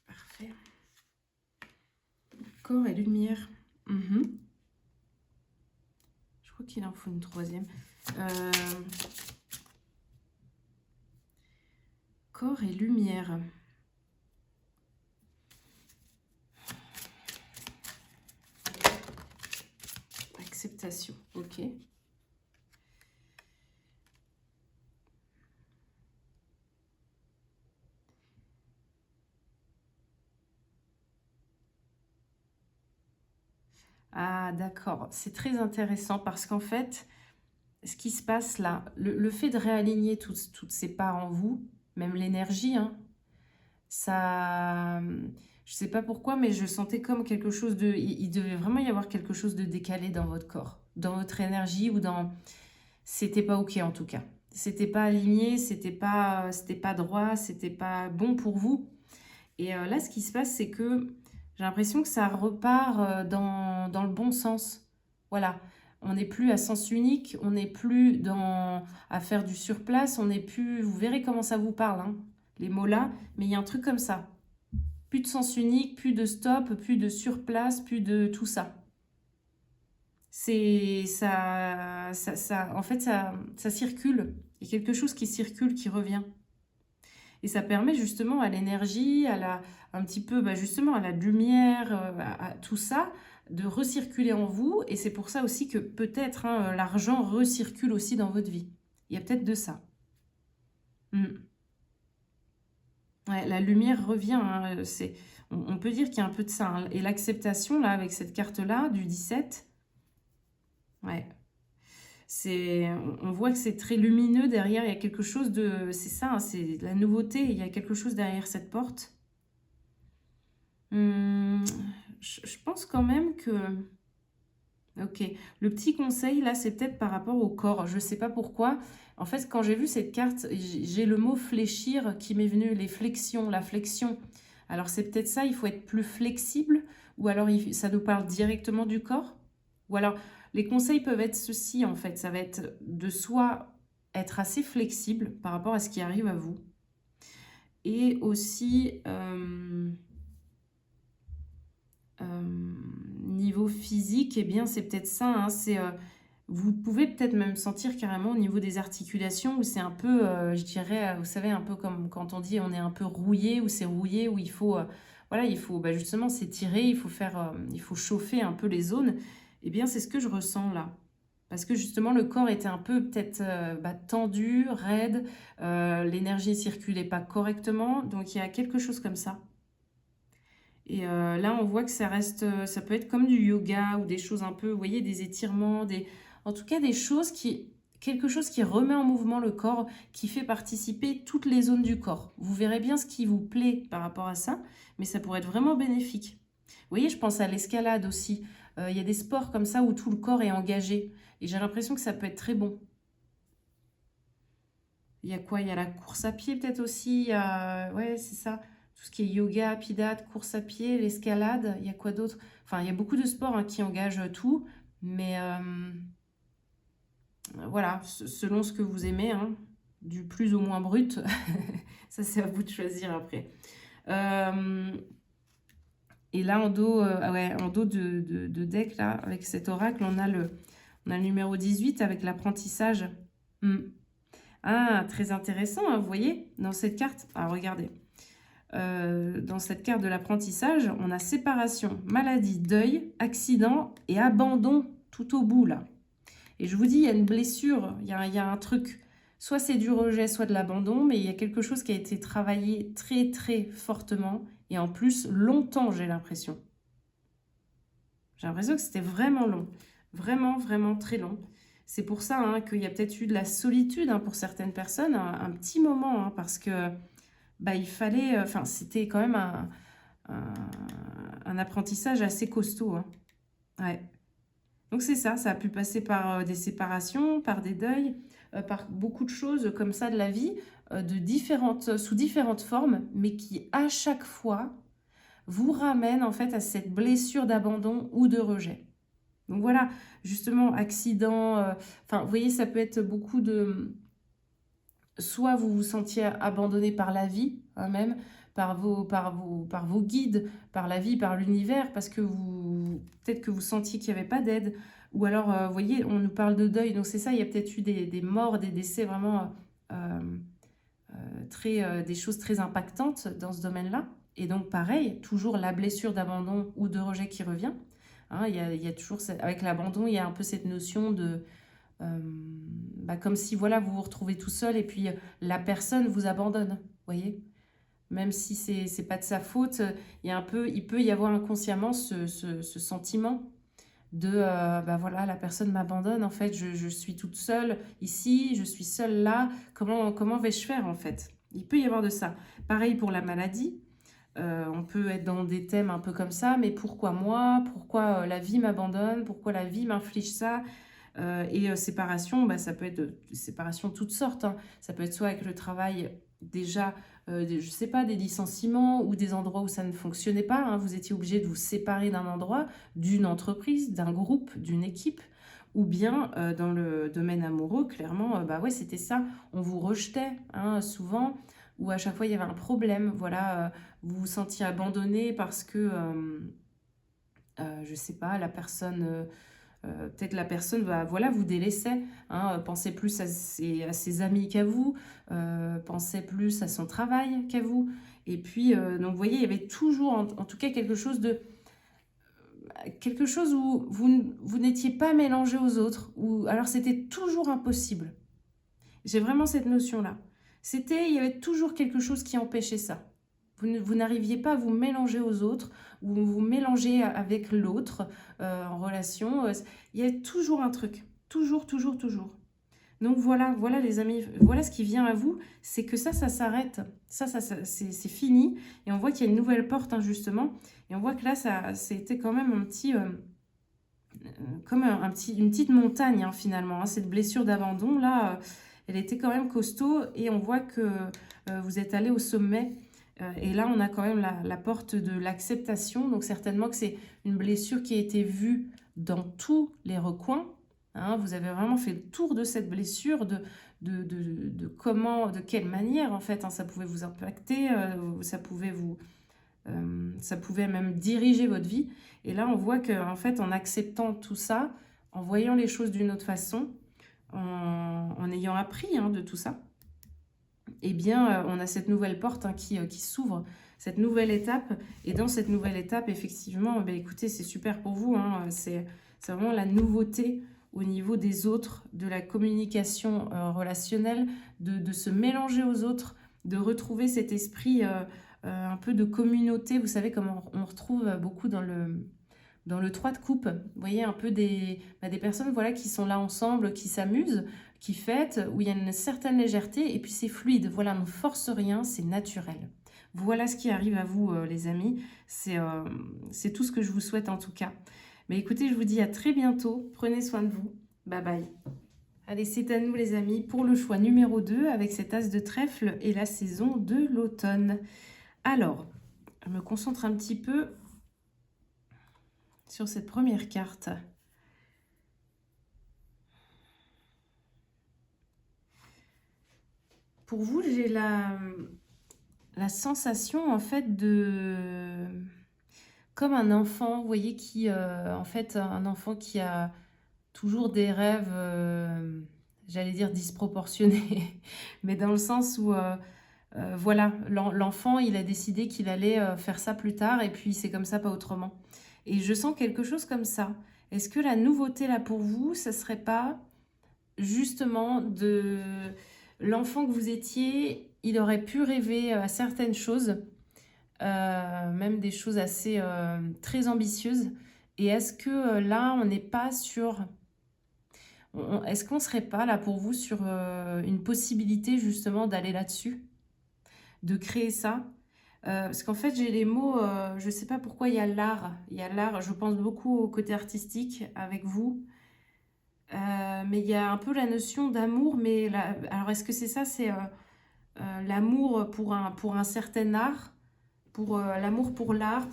[SPEAKER 1] Parfait. Corps et lumière. Je crois qu'il en faut une troisième. Corps et lumière. Acceptation, ok. Ah, d'accord. C'est très intéressant parce qu'en fait, ce qui se passe là, le fait de réaligner toutes ces parts en vous, même l'énergie, hein, ça... Je sais pas pourquoi, mais je sentais comme quelque chose de... Il devait vraiment y avoir quelque chose de décalé dans votre corps, dans votre énergie ou dans... C'était pas ok en tout cas. C'était pas aligné, c'était pas droit, c'était pas bon pour vous. Et là, ce qui se passe, c'est que j'ai l'impression que ça repart dans le bon sens. Voilà. On n'est plus à sens unique, on n'est plus à faire du surplace, on n'est plus... Vous verrez comment ça vous parle, hein, les mots là, mais il y a un truc comme ça. Plus de sens unique, plus de stop, plus de surplace, plus de tout ça. C'est ça, en fait, ça circule. Il y a quelque chose qui circule, qui revient. Et ça permet justement à l'énergie, un petit peu, justement, à la lumière, à tout ça, de recirculer en vous. Et c'est pour ça aussi que peut-être hein, l'argent recircule aussi dans votre vie. Il y a peut-être de ça. Ouais, la lumière revient, hein, on peut dire qu'il y a un peu de ça, hein. Et l'acceptation, là, avec cette carte-là, du 17, ouais, on voit que c'est très lumineux derrière, il y a quelque chose de... C'est ça, hein, c'est de la nouveauté, il y a quelque chose derrière cette porte. Hum, je pense quand même que... Ok, le petit conseil, là, c'est peut-être par rapport au corps. Je ne sais pas pourquoi. En fait, quand j'ai vu cette carte, j'ai le mot fléchir qui m'est venu, les flexions, la flexion. Alors, c'est peut-être ça, il faut être plus flexible, ou alors ça nous parle directement du corps. Ou alors, les conseils peuvent être ceci, en fait. Ça va être de soit être assez flexible par rapport à ce qui arrive à vous, et aussi... niveau physique, eh bien, c'est peut-être ça, hein, vous pouvez peut-être même sentir carrément au niveau des articulations où c'est un peu, je dirais, vous savez, un peu comme quand on dit on est un peu rouillé, ou c'est rouillé, où il faut, voilà, il faut bah, justement s'étirer, il faut chauffer un peu les zones. Eh bien, c'est ce que je ressens là. Parce que justement, le corps était un peu peut-être bah, tendu, raide, l'énergie ne circulait pas correctement, donc il y a quelque chose comme ça. Et là, on voit que ça reste, ça peut être comme du yoga ou des choses un peu, vous voyez, des étirements, en tout cas des choses quelque chose qui remet en mouvement le corps, qui fait participer toutes les zones du corps. Vous verrez bien ce qui vous plaît par rapport à ça, mais ça pourrait être vraiment bénéfique. Vous voyez, je pense à l'escalade aussi. Il y a des sports comme ça où tout le corps est engagé. Et j'ai l'impression que ça peut être très bon. Il y a quoi? Il y a la course à pied peut-être aussi. Ouais, c'est ça. Tout ce qui est yoga, pilates, course à pied, l'escalade. Il y a quoi d'autre? Enfin, il y a beaucoup de sports hein, qui engagent tout. Mais voilà, selon ce que vous aimez, hein, du plus ou moins brut. Ça, c'est à vous de choisir après. Euh, et là, en dos, ouais, en dos de deck, là, avec cet oracle, on a le numéro 18 avec l'apprentissage. Hmm. Ah, très intéressant, hein, vous voyez, dans cette carte. Ah, regardez. Dans cette carte de l'apprentissage, on a séparation, maladie, deuil, accident et abandon tout au bout, là. Et je vous dis, il y a une blessure, il y a un truc. Soit c'est du rejet, soit de l'abandon, mais il y a quelque chose qui a été travaillé très, très fortement. Et en plus, longtemps, j'ai l'impression. J'ai l'impression que c'était vraiment long. Vraiment, vraiment très long. C'est pour ça hein, qu'il y a peut-être eu de la solitude hein, pour certaines personnes, un petit moment, hein, parce que bah, il fallait... Enfin, c'était quand même un apprentissage assez costaud. Hein. Ouais. Donc c'est ça, ça a pu passer par des séparations, par des deuils, par beaucoup de choses comme ça de la vie, sous différentes formes, mais qui à chaque fois vous ramènent en fait à cette blessure d'abandon ou de rejet. Donc voilà, justement, accident, enfin, vous voyez, ça peut être beaucoup de... Soit vous vous sentiez abandonné par la vie, hein, même, par vos guides, par la vie, par l'univers, parce que peut-être que vous sentiez qu'il n'y avait pas d'aide. Ou alors, vous voyez, on nous parle de deuil, donc c'est ça, il y a peut-être eu des morts, des décès vraiment, des choses très impactantes dans ce domaine-là. Et donc, pareil, toujours la blessure d'abandon ou de rejet qui revient. Hein, il y a toujours, avec l'abandon, il y a un peu cette notion de... bah, comme si voilà, vous vous retrouvez tout seul et puis la personne vous abandonne, vous voyez. Même si c'est pas de sa faute, il peut y avoir inconsciemment ce sentiment de bah voilà, la personne m'abandonne, en fait, je suis toute seule ici, je suis seule là, comment vais-je faire en fait? Il peut y avoir de ça. Pareil pour la maladie. On peut être dans des thèmes un peu comme ça, mais pourquoi moi? Pourquoi la vie m'abandonne? Pourquoi la vie m'inflige ça? Séparation, bah, ça peut être des séparations de toutes sortes. Hein. Ça peut être soit avec le travail, déjà, je sais pas, des licenciements ou des endroits où ça ne fonctionnait pas. Hein. Vous étiez obligé de vous séparer d'un endroit, d'une entreprise, d'un groupe, d'une équipe. Ou bien dans le domaine amoureux, clairement, bah ouais, c'était ça. On vous rejetait hein, souvent, ou à chaque fois il y avait un problème. Voilà, vous vous sentiez abandonné parce que, je sais pas, la personne peut-être la personne va, voilà, vous délaissait, hein, pensez plus à ses amis qu'à vous, pensez plus à son travail qu'à vous. Et puis, donc vous voyez, il y avait toujours, en tout cas, quelque chose où vous n'étiez pas mélangé aux autres, ou alors c'était toujours impossible. J'ai vraiment cette notion-là. Il y avait toujours quelque chose qui empêchait ça. Vous n'arriviez pas à vous mélanger aux autres, ou vous mélanger avec l'autre en relation. Il y a toujours un truc. Toujours, toujours, toujours. Donc voilà, voilà les amis, voilà ce qui vient à vous, c'est que ça s'arrête. C'est fini. Et on voit qu'il y a une nouvelle porte, hein, justement. Et on voit que là, c'était quand même un petit... comme une petite montagne, hein, finalement. Hein. Cette blessure d'abandon, là, elle était quand même costaud. Et on voit que vous êtes allé au sommet. Et là, on a quand même la porte de l'acceptation. Donc certainement que c'est une blessure qui a été vue dans tous les recoins. Hein. Vous avez vraiment fait le tour de cette blessure, de comment, de quelle manière, en fait, hein, ça pouvait vous impacter, ça pouvait même diriger votre vie. Et là, on voit qu'en fait, en acceptant tout ça, en voyant les choses d'une autre façon, en ayant appris, hein, de tout ça, eh bien, on a cette nouvelle porte, hein, qui s'ouvre, cette nouvelle étape. Et dans cette nouvelle étape, effectivement, ben, écoutez, c'est super pour vous. Hein, c'est vraiment la nouveauté au niveau des autres, de la communication relationnelle, de se mélanger aux autres, de retrouver cet esprit un peu de communauté. Vous savez, comme on retrouve beaucoup dans le 3 de coupe, vous voyez, un peu des personnes, voilà, qui sont là ensemble, qui s'amusent, qui fêtent, où il y a une certaine légèreté, et puis c'est fluide, voilà, on ne force rien, c'est naturel. Voilà ce qui arrive à vous, les amis, c'est tout ce que je vous souhaite en tout cas. Mais écoutez, je vous dis à très bientôt, prenez soin de vous, bye bye. Allez, c'est à nous les amis, pour le choix numéro 2, avec cet as de trèfle et la saison de l'automne. Alors, je me concentre un petit peu sur cette première carte. Pour vous, j'ai la sensation, en fait, comme un enfant, vous voyez, en fait, un enfant qui a toujours des rêves, j'allais dire disproportionnés, mais dans le sens où, voilà, l'enfant, il a décidé qu'il allait faire ça plus tard, et puis c'est comme ça, pas autrement. Et je sens quelque chose comme ça. Est-ce que la nouveauté, là, pour vous, ça serait pas justement de l'enfant que vous étiez, il aurait pu rêver à certaines choses, même des choses assez très ambitieuses. Et est-ce que là, on n'est pas sur... Est-ce qu'on ne serait pas là pour vous sur une possibilité justement d'aller là-dessus, de créer ça? Parce qu'en fait, j'ai les mots, je ne sais pas pourquoi il y a l'art. Il y a l'art, je pense beaucoup au côté artistique avec vous. Mais il y a un peu la notion d'amour, mais alors est-ce que c'est ça, c'est l'amour pour un certain art, pour l'amour pour l'art,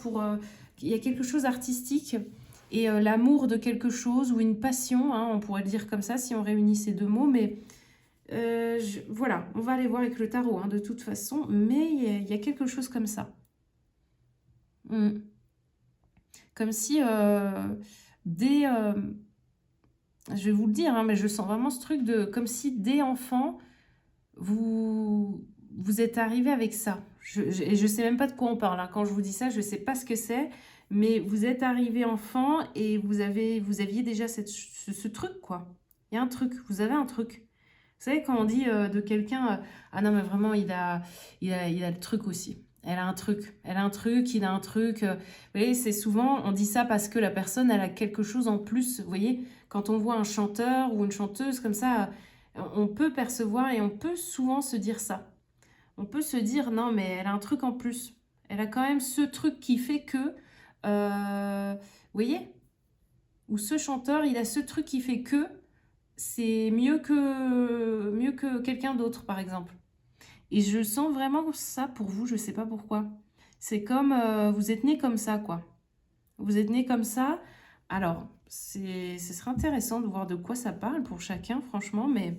[SPEAKER 1] il y a quelque chose artistique et l'amour de quelque chose ou une passion, hein, on pourrait le dire comme ça si on réunit ces deux mots, mais voilà, on va aller voir avec le tarot, hein, de toute façon, mais il y a quelque chose comme ça. Comme si dès... je vais vous le dire, hein, mais je sens vraiment ce truc de... Comme si dès enfant, vous êtes arrivé avec ça. Et je sais même pas de quoi on parle. Hein. Quand je vous dis ça, je sais pas ce que c'est. Mais vous êtes arrivé enfant et vous aviez déjà ce truc, quoi. Il y a un truc. Vous avez un truc. Vous savez, quand on dit de quelqu'un, ah non, mais vraiment, il a le truc aussi. Elle a un truc. Elle a un truc, il a un truc. Vous voyez, c'est souvent, on dit ça parce que la personne, elle a quelque chose en plus. Vous voyez, quand on voit un chanteur ou une chanteuse comme ça, on peut percevoir et on peut souvent se dire ça. On peut se dire, non, mais elle a un truc en plus. Elle a quand même ce truc qui fait que, vous voyez, ou ce chanteur, il a ce truc qui fait que c'est mieux que quelqu'un d'autre, par exemple. Et je sens vraiment ça pour vous, je sais pas pourquoi. C'est comme, vous êtes né comme ça, quoi. Vous êtes né comme ça. Alors, ce serait intéressant de voir de quoi ça parle pour chacun, franchement, mais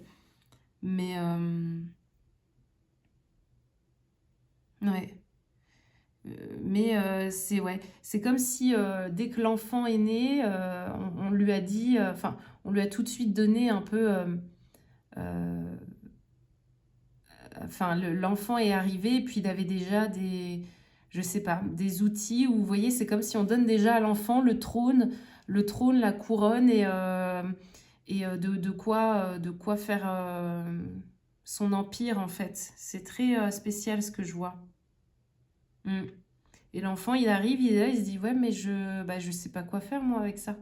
[SPEAKER 1] ouais. C'est ouais, c'est comme si dès que l'enfant est né, on lui a dit, enfin, on lui a tout de suite donné un peu, euh, enfin, l'enfant est arrivé et puis il avait déjà je sais pas, des outils où vous voyez, c'est comme si on donne déjà à l'enfant le trône, la couronne et de quoi faire. son empire, en fait. C'est très spécial ce que je vois. Et l'enfant, il arrive, il est là, il se dit, ouais, mais je sais pas quoi faire, moi, avec ça.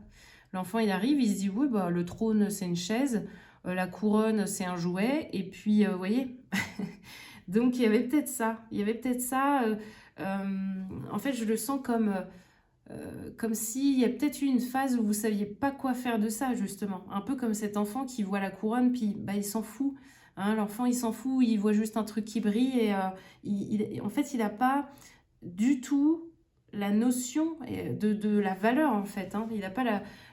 [SPEAKER 1] L'enfant, il arrive, il se dit, oui, bah, le trône, c'est une chaise, la couronne, c'est un jouet, et puis, vous voyez. Donc, il y avait peut-être ça. Il y avait peut-être ça. En fait, je le sens comme s'il y a peut-être eu une phase où vous saviez pas quoi faire de ça, justement. Un peu comme cet enfant qui voit la couronne, puis bah, il s'en fout. Hein, l'enfant, il s'en fout, il voit juste un truc qui brille, et en fait, il n'a pas du tout la notion de la valeur, en fait. Hein. Il n'a pas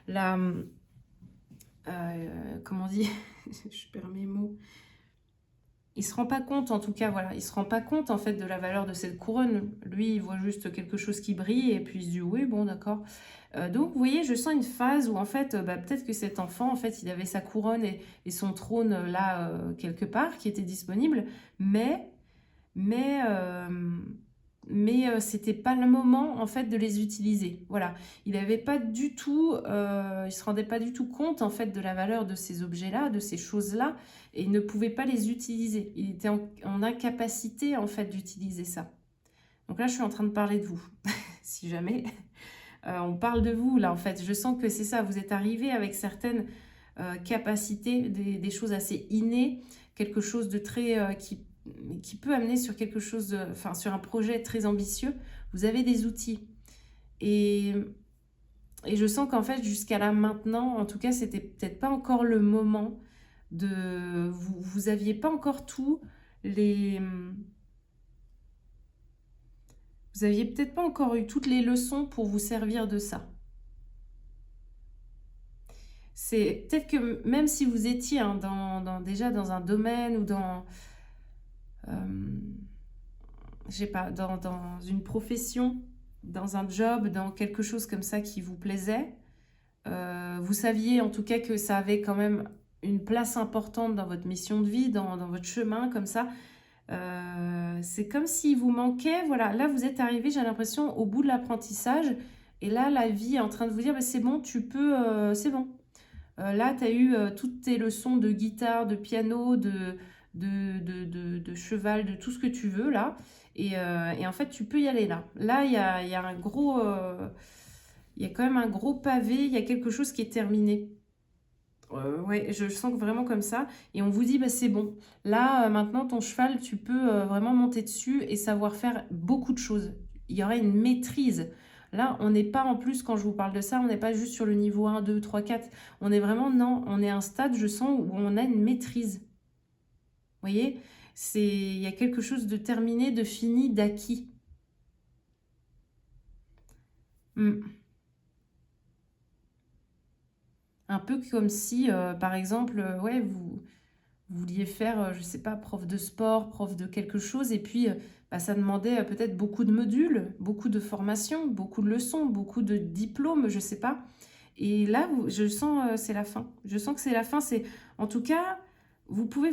[SPEAKER 1] la comment on dit je perds mes mots. Il se rend pas compte, en tout cas, voilà. Il se rend pas compte, en fait, de la valeur de cette couronne. Lui, il voit juste quelque chose qui brille, et puis il se dit, oui, bon, d'accord. Donc, vous voyez, je sens une phase où, en fait, bah, peut-être que cet enfant, en fait, il avait sa couronne et son trône, là, quelque part, qui était disponible, mais c'était pas le moment en fait de les utiliser. Voilà, il avait pas du tout, il se rendait pas du tout compte en fait de la valeur de ces objets-là, de ces choses-là, et il ne pouvait pas les utiliser. Il était en incapacité en fait d'utiliser ça. Donc là, je suis en train de parler de vous, si jamais on parle de vous là. En fait, je sens que c'est ça. Vous êtes arrivé avec certaines capacités, des choses assez innées, quelque chose de très qui peut amener sur quelque chose, enfin sur un projet très ambitieux. Vous avez des outils et, et je sens qu'en fait jusqu'à là maintenant, en tout cas, c'était peut-être pas encore le moment de vous aviez pas encore tout les vous aviez peut-être pas encore eu toutes les leçons pour vous servir de ça. C'est peut-être que même si vous étiez hein, déjà dans un domaine ou je sais pas, dans une profession, dans un job, dans quelque chose comme ça qui vous plaisait, vous saviez en tout cas que ça avait quand même une place importante dans votre mission de vie, dans votre chemin comme ça. C'est comme s'il vous manquait, voilà, là vous êtes arrivé, j'ai l'impression, au bout de l'apprentissage, et là la vie est en train de vous dire, bah, c'est bon, tu peux, c'est bon. Là, tu as eu toutes tes leçons de guitare, de piano, de cheval, de tout ce que tu veux, là. Et en fait, tu peux y aller, là. Là, il y a un gros... il y a quand même un gros pavé, il y a quelque chose qui est terminé. Ouais, je le sens vraiment comme ça. Et on vous dit, bah, c'est bon. Là, maintenant, ton cheval, tu peux vraiment monter dessus et savoir faire beaucoup de choses. Il y aurait une maîtrise. Là, on n'est pas en plus, quand je vous parle de ça, on n'est pas juste sur le niveau 1, 2, 3, 4. On est vraiment, non, on est à un stade, je sens, où on a une maîtrise. Vous voyez, il y a quelque chose de terminé, de fini, d'acquis. Un peu comme si, par exemple, ouais, vous vouliez faire, je sais pas, prof de sport, prof de quelque chose, et puis bah, ça demandait peut-être beaucoup de modules, beaucoup de formations, beaucoup de leçons, beaucoup de diplômes, je sais pas. Et là, je sens c'est la fin. Je sens que c'est la fin. C'est, en tout cas, vous pouvez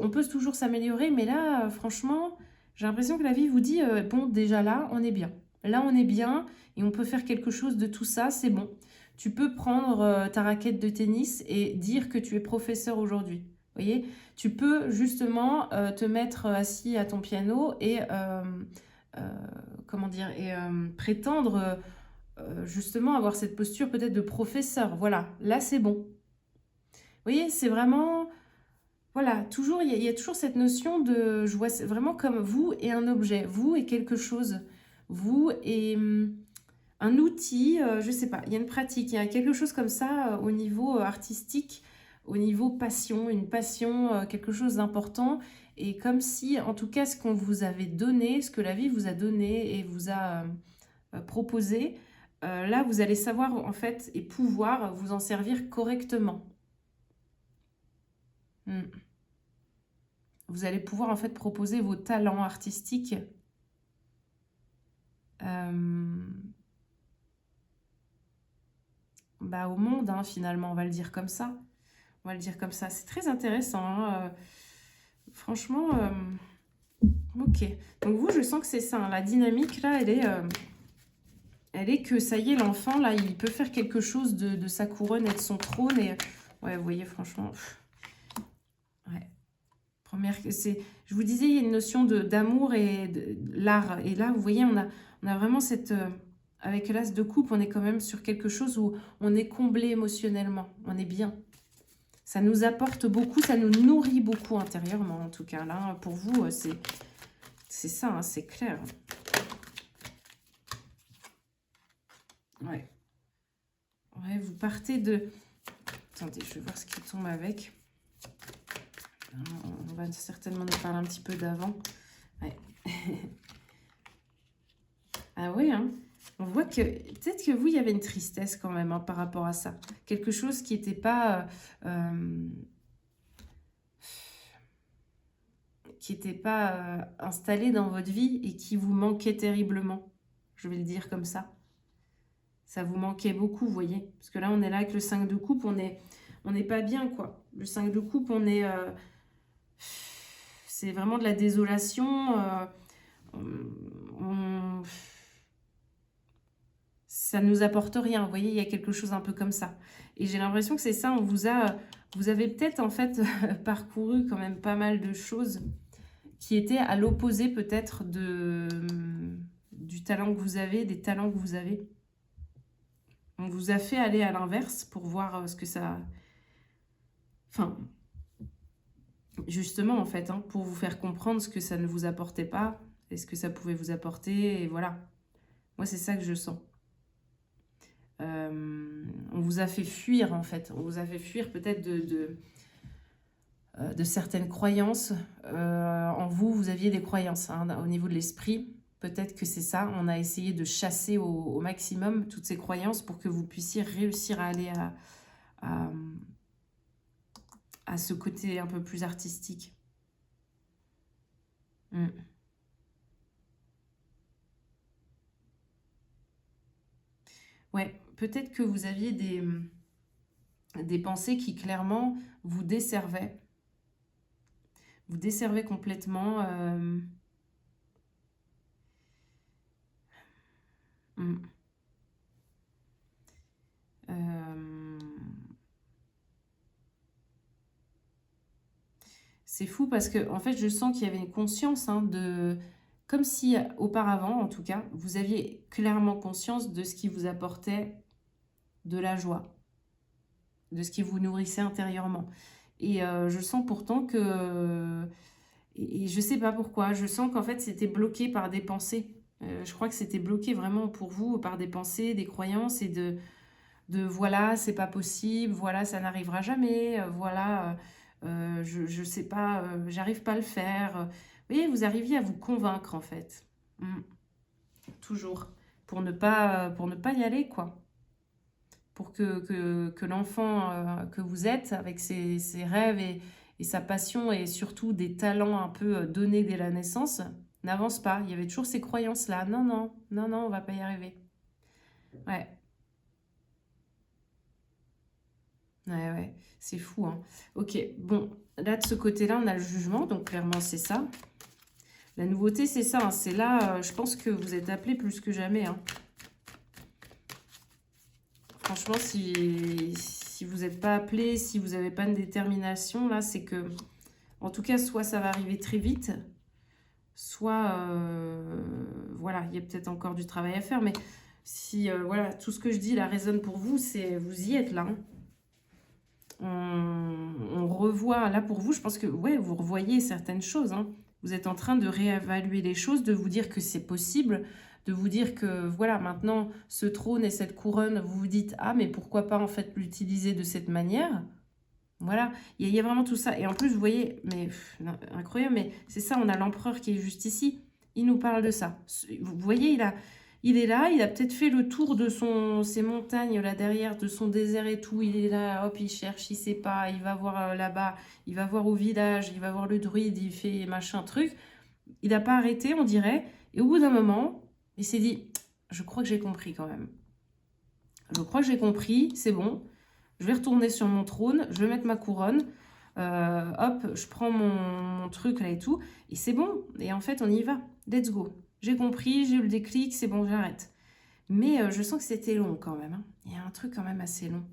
[SPEAKER 1] on peut toujours s'améliorer, mais là, franchement, j'ai l'impression que la vie vous dit, bon, déjà là, on est bien. Là, on est bien et on peut faire quelque chose de tout ça, c'est bon. Tu peux prendre ta raquette de tennis et dire que tu es professeur aujourd'hui. Vous voyez, tu peux justement te mettre assis à ton piano et comment dire et prétendre justement avoir cette posture peut-être de professeur. Voilà, là c'est bon. Vous voyez, c'est vraiment voilà, toujours il y a toujours cette notion de je vois vraiment comme vous et un objet, vous et quelque chose, vous et un outil, je sais pas, il y a une pratique, il y a quelque chose comme ça au niveau artistique, au niveau passion, une passion, quelque chose d'important. Et comme si, en tout cas, ce qu'on vous avait donné, ce que la vie vous a donné et vous a proposé, là, vous allez savoir en fait et pouvoir vous en servir correctement. Vous allez pouvoir en fait proposer vos talents artistiques bah, au monde, hein, finalement, on va le dire comme ça. On va le dire comme ça. C'est très intéressant. Hein, franchement, ok. Donc vous, je sens que c'est ça. Hein, la dynamique, là, elle est que ça y est, l'enfant, là, il peut faire quelque chose de sa couronne et de son trône. Et ouais, vous voyez, franchement, ouais. Je vous disais, il y a une notion d'amour et de l'art. Et là, vous voyez, on a vraiment cette... avec l'as de coupe, on est quand même sur quelque chose où on est comblé émotionnellement. On est bien. Ça nous apporte beaucoup, ça nous nourrit beaucoup intérieurement, en tout cas. Là, pour vous, c'est ça, hein, c'est clair. Ouais. Ouais, vous partez de... Attendez, je vais voir ce qui tombe avec. On va certainement nous parler un petit peu d'avant. Ouais. Ah oui, hein. On voit que peut-être que vous, il y avait une tristesse quand même, hein, par rapport à ça. Quelque chose qui n'était pas... installé dans votre vie et qui vous manquait terriblement. Je vais le dire comme ça. Ça vous manquait beaucoup, vous voyez. Parce que là, on est là avec le 5 de coupe, on n'est pas bien, quoi. Le 5 de coupe, c'est vraiment de la désolation. Ça ne nous apporte rien. Vous voyez, il y a quelque chose un peu comme ça. Et j'ai l'impression que c'est ça, vous avez peut-être, en fait, parcouru quand même pas mal de choses qui étaient à l'opposé, peut-être, du talent que vous avez, des talents que vous avez. On vous a fait aller à l'inverse pour voir ce que ça... Enfin, justement, en fait, hein, pour vous faire comprendre ce que ça ne vous apportait pas et ce que ça pouvait vous apporter, et voilà. Moi, c'est ça que je sens. On vous a fait fuir, en fait. On vous a fait fuir peut-être de certaines croyances. En vous, vous aviez des croyances, hein, au niveau de l'esprit. Peut-être que c'est ça. On a essayé de chasser au maximum toutes ces croyances pour que vous puissiez réussir à aller à ce côté un peu plus artistique. Ouais, peut-être que vous aviez des pensées qui clairement vous desservaient. Vous desservaient complètement. C'est fou parce que, en fait, je sens qu'il y avait une conscience, hein, comme si auparavant, en tout cas, vous aviez clairement conscience de ce qui vous apportait de la joie, de ce qui vous nourrissait intérieurement. Et je sens pourtant que... Et je sais pas pourquoi, je sens qu'en fait, c'était bloqué par des pensées. Je crois que c'était bloqué vraiment pour vous par des pensées, des croyances et voilà, c'est pas possible, voilà, ça n'arrivera jamais, voilà, je sais pas, j'arrive pas à le faire. Vous voyez, vous arriviez à vous convaincre en fait. Toujours. Pour ne pas y aller, quoi. Pour que l'enfant que vous êtes, avec ses rêves et sa passion et surtout des talents un peu donnés dès la naissance, n'avance pas. Il y avait toujours ces croyances-là. Non, non, non, non, on va pas y arriver. Ouais. Ouais, ouais, c'est fou, hein. Ok, bon, là, de ce côté-là, on a le jugement, donc clairement, c'est ça. La nouveauté, c'est ça, hein, c'est là, je pense que vous êtes appelé plus que jamais, hein. Franchement, si vous n'êtes pas appelé, si vous n'avez pas une détermination, là, c'est que, en tout cas, soit ça va arriver très vite, soit, voilà, il y a peut-être encore du travail à faire, mais si, voilà, tout ce que je dis, là, résonne pour vous, c'est, vous y êtes, là, hein. On revoit, là pour vous, je pense que ouais, vous revoyez certaines choses, hein. Vous êtes en train de réévaluer les choses, de vous dire que c'est possible, de vous dire que voilà, maintenant, ce trône et cette couronne, vous vous dites, ah, mais pourquoi pas en fait l'utiliser de cette manière? Voilà, il y a vraiment tout ça. Et en plus, vous voyez, mais incroyable, mais c'est ça, on a l'empereur qui est juste ici. Il nous parle de ça. Vous voyez, il est là, il a peut-être fait le tour de ses montagnes là derrière, de son désert et tout. Il est là, hop, il cherche, il sait pas, il va voir là-bas, il va voir au village, il va voir le druide, il fait machin truc. Il n'a pas arrêté, on dirait. Et au bout d'un moment, il s'est dit, je crois que j'ai compris quand même. Je crois que j'ai compris, c'est bon. Je vais retourner sur mon trône, je vais mettre ma couronne. Hop, je prends mon truc là et tout. Et c'est bon. Et en fait, on y va. Let's go. J'ai compris, j'ai eu le déclic, c'est bon, j'arrête. Mais je sens que c'était long quand même, hein. Il y a un truc quand même assez long.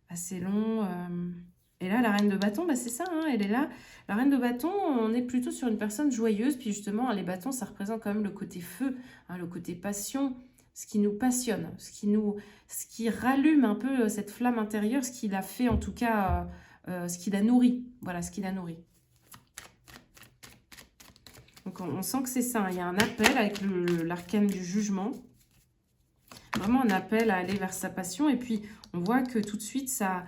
[SPEAKER 1] Assez long. Et là, la reine de bâton, bah, c'est ça, hein, elle est là. La reine de bâton, on est plutôt sur une personne joyeuse. Puis justement, les bâtons, ça représente quand même le côté feu, hein, le côté passion, ce qui nous passionne, ce qui rallume un peu cette flamme intérieure, ce qui l'a fait en tout cas, ce qui la nourrit. Voilà, ce qui la nourrit. Donc on sent que c'est ça, hein. Il y a un appel avec l'arcane du jugement. Vraiment un appel à aller vers sa passion. Et puis on voit que tout de suite, ça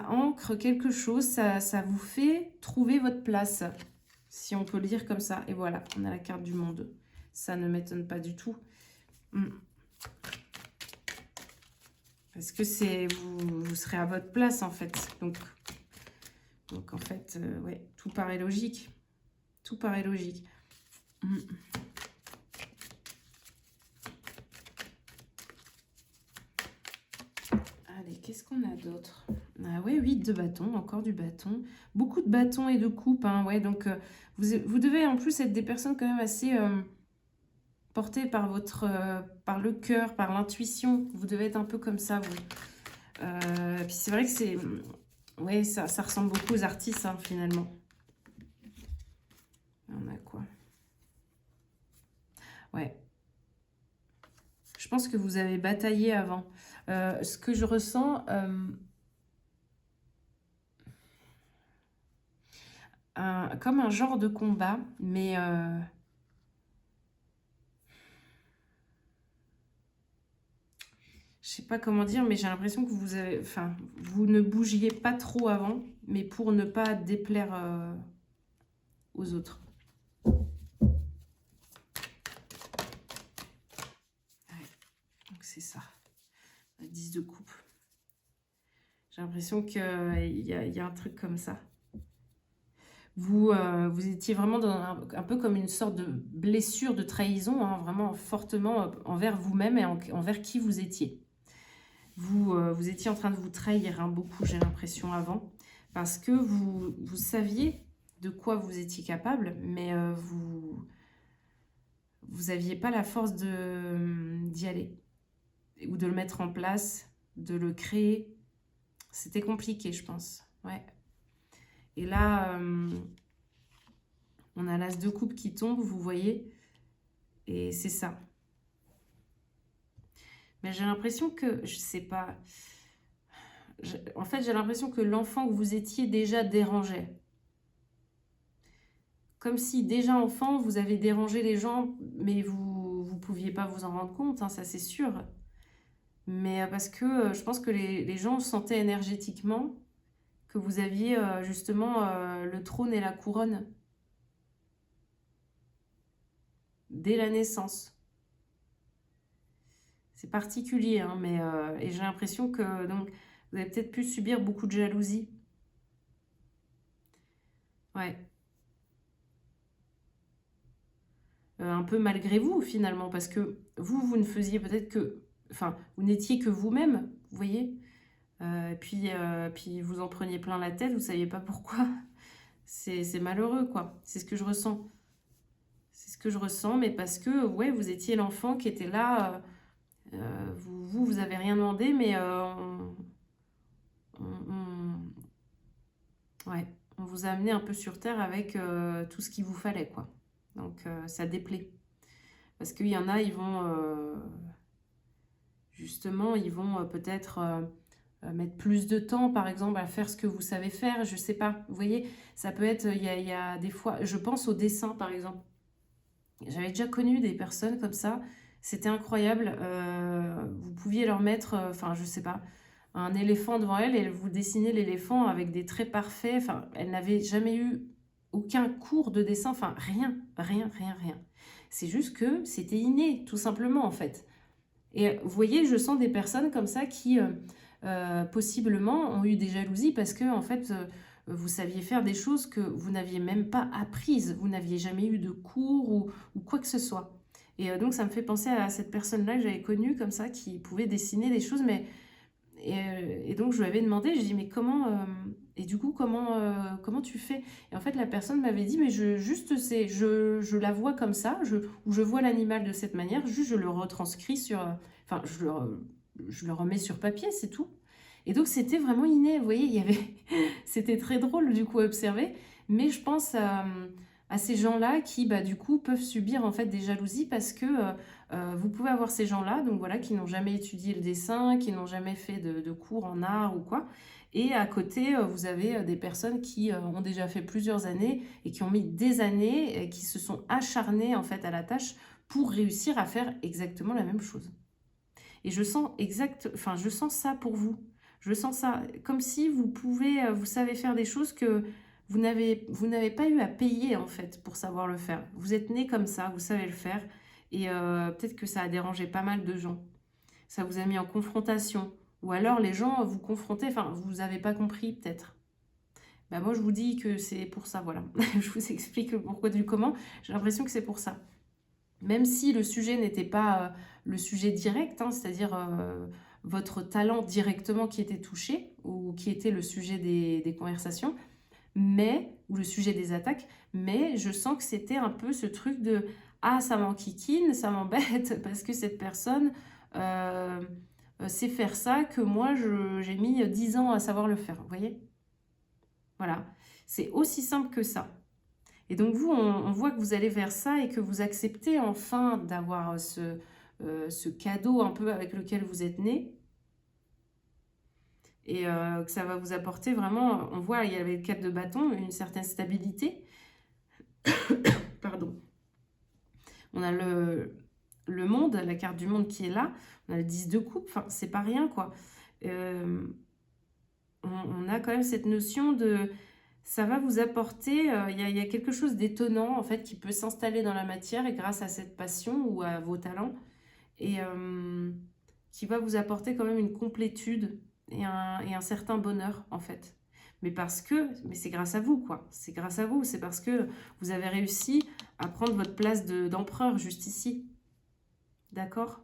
[SPEAKER 1] ancre quelque chose, ça vous fait trouver votre place, si on peut le dire comme ça. Et voilà, on a la carte du monde. Ça ne m'étonne pas du tout. Parce que vous serez à votre place, en fait. Donc en fait, ouais, tout paraît logique. Tout paraît logique. Allez, qu'est-ce qu'on a d'autre? Ah ouais, 8 de bâton, encore du bâton. Beaucoup de bâtons et de coupes, hein, ouais, donc vous devez en plus être des personnes quand même assez portées par par le cœur, par l'intuition. Vous devez être un peu comme ça, vous. Puis c'est vrai que c'est... Ouais, ça ressemble beaucoup aux artistes, hein, finalement. On a quoi? Ouais. Je pense que vous avez bataillé avant. Ce que je ressens... comme un genre de combat, mais... je sais pas comment dire, mais j'ai l'impression que vous ne bougiez pas trop avant, mais pour ne pas déplaire aux autres. Ouais. Donc c'est ça. La 10 de coupe. J'ai l'impression qu'il y a un truc comme ça. Vous étiez vraiment dans un peu comme une sorte de blessure, de trahison, hein, vraiment fortement envers vous-même et envers qui vous étiez. Vous étiez en train de vous trahir, hein, beaucoup, j'ai l'impression, avant, parce que vous saviez de quoi vous étiez capable, mais vous n'aviez pas la force d'y aller, ou de le mettre en place, de le créer. C'était compliqué, je pense. Ouais. Et là, on a l'as de coupe qui tombe, vous voyez, et c'est ça. Mais j'ai l'impression que, je sais pas, en fait, j'ai l'impression que l'enfant que vous étiez déjà dérangeait. Comme si déjà enfant, vous avez dérangé les gens, mais vous ne pouviez pas vous en rendre compte, hein, ça c'est sûr. Mais parce que je pense que les gens sentaient énergétiquement que vous aviez justement le trône et la couronne dès la naissance. C'est particulier, hein, mais et j'ai l'impression que donc, vous avez peut-être pu subir beaucoup de jalousie. Ouais. Un peu malgré vous, finalement, parce que vous ne faisiez peut-être que... Enfin, vous n'étiez que vous-même, vous voyez. Puis vous en preniez plein la tête, vous ne saviez pas pourquoi. C'est malheureux, quoi. C'est ce que je ressens. C'est ce que je ressens, mais parce que, ouais, vous étiez l'enfant qui était là... vous avez rien demandé, mais ouais, on vous a amené un peu sur Terre avec tout ce qu'il vous fallait, quoi. Donc, ça déplaît. Parce qu'il y en a, ils vont... justement, ils vont peut-être mettre plus de temps, par exemple, à faire ce que vous savez faire. Je sais pas. Vous voyez, ça peut être... Il y a des fois... Je pense au dessin, par exemple. J'avais déjà connu des personnes comme ça. C'était incroyable. Vous pouviez leur mettre, enfin, je sais pas, un éléphant devant elle et vous dessinez l'éléphant avec des traits parfaits. Enfin, elle n'avait jamais eu aucun cours de dessin. Enfin, rien, rien, rien, rien. C'est juste que c'était inné, tout simplement, en fait. Et vous voyez, je sens des personnes comme ça qui, possiblement, ont eu des jalousies parce que, en fait, vous saviez faire des choses que vous n'aviez même pas apprises. Vous n'aviez jamais eu de cours ou quoi que ce soit. Et donc, ça me fait penser à cette personne-là que j'avais connue comme ça, qui pouvait dessiner des choses. Et donc, je lui avais demandé, je lui ai dit, mais comment... et du coup, comment tu fais? Et en fait, la personne m'avait dit, mais je la vois comme ça, ou je vois l'animal de cette manière, juste je le retranscris sur... Enfin, je le remets sur papier, c'est tout. Et donc, c'était vraiment inné. Vous voyez, il y avait... c'était très drôle, du coup, à observer. Mais je pense à ces gens-là qui, bah, du coup, peuvent subir, en fait, des jalousies parce que vous pouvez avoir ces gens-là, donc voilà, qui n'ont jamais étudié le dessin, qui n'ont jamais fait de cours en art ou quoi. Et à côté, vous avez des personnes qui ont déjà fait plusieurs années et qui ont mis des années et qui se sont acharnées, en fait, à la tâche pour réussir à faire exactement la même chose. Et je sens enfin, je sens ça pour vous. Je sens ça comme si vous pouvez, vous savez faire des choses que vous n'avez pas eu à payer en fait pour savoir le faire. Vous êtes né comme ça, vous savez le faire. Et peut-être que ça a dérangé pas mal de gens. Ça vous a mis en confrontation. Ou alors les gens vous confrontaient, enfin, vous n'avez pas compris peut-être. Ben moi, je vous dis que c'est pour ça, voilà. Je vous explique le pourquoi du comment. J'ai l'impression que c'est pour ça. Même si le sujet n'était pas le sujet direct, hein, c'est-à-dire votre talent directement qui était touché, ou qui était le sujet des conversations, ou le sujet des attaques, mais je sens que c'était un peu ce truc de «Ah, ça m'enquiquine, ça m'embête, parce que cette personne euh, sait faire ça, que moi, j'ai mis 10 ans à savoir le faire», vous voyez? Voilà, c'est aussi simple que ça. Et donc vous, on voit que vous allez vers ça et que vous acceptez enfin d'avoir ce cadeau un peu avec lequel vous êtes né. Et que ça va vous apporter vraiment, on voit, il y avait le 4 de bâton, une certaine stabilité. Pardon. On a le monde, la carte du monde qui est là. On a le 10 de coupe, enfin, c'est pas rien, quoi. On a quand même cette notion de... Ça va vous apporter, y a quelque chose d'étonnant, en fait, qui peut s'installer dans la matière et grâce à cette passion ou à vos talents, et qui va vous apporter quand même une complétude et un certain bonheur, en fait. Mais c'est grâce à vous, quoi. C'est grâce à vous, c'est parce que vous avez réussi à prendre votre place d'empereur juste ici. D'accord?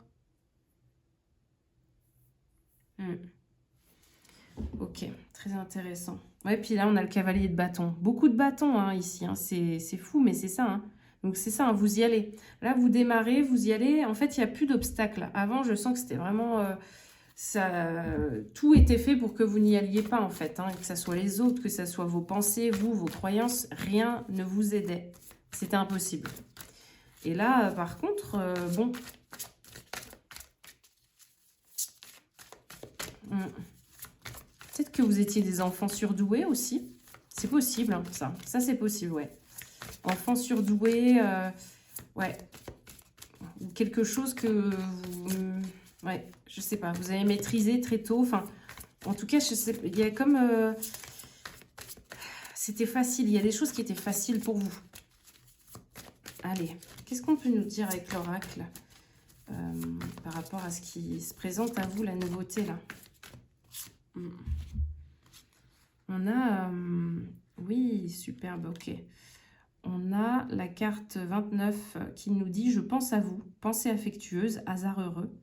[SPEAKER 1] Ok, très intéressant. Ouais, puis là, on a le cavalier de bâton. Beaucoup de bâtons hein, ici, hein. C'est fou, mais c'est ça. Hein. Donc c'est ça, hein, vous y allez. Là, vous démarrez, vous y allez. En fait, il n'y a plus d'obstacles. Avant, je sens que c'était vraiment... tout était fait pour que vous n'y alliez pas, en fait. Hein. Que ce soit les autres, que ce soit vos pensées, vous, vos croyances, rien ne vous aidait. C'était impossible. Et là, par contre, bon... Peut-être que vous étiez des enfants surdoués aussi. C'est possible, hein, ça. Ça, c'est possible, ouais. Enfants surdoués, ouais. Ou quelque chose que vous... Ouais, je sais pas. Vous avez maîtrisé très tôt. Enfin, en tout cas, je sais, il y a comme... C'était facile. Il y a des choses qui étaient faciles pour vous. Allez, qu'est-ce qu'on peut nous dire avec l'oracle par rapport à ce qui se présente à vous, la nouveauté, là? On a... oui, superbe, ok. On a la carte 29 qui nous dit « Je pense à vous, pensée affectueuse, hasard heureux ».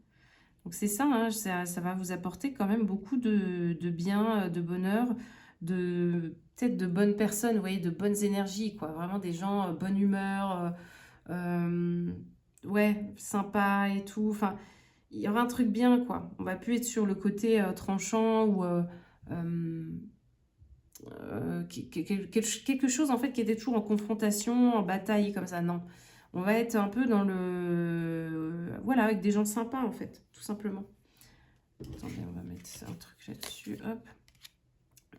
[SPEAKER 1] Donc c'est ça, hein, ça va vous apporter quand même beaucoup de bien, de bonheur, peut-être de bonnes personnes, vous voyez, de bonnes énergies, quoi. Vraiment des gens, bonne humeur, ouais, sympa et tout. Enfin, il y aura un truc bien, quoi. On va plus être sur le côté tranchant ou... quelque chose en fait qui était toujours en confrontation, en bataille comme ça, non. On va être un peu dans le... Voilà, avec des gens sympas en fait, tout simplement. Attendez, on va mettre un truc là-dessus, hop.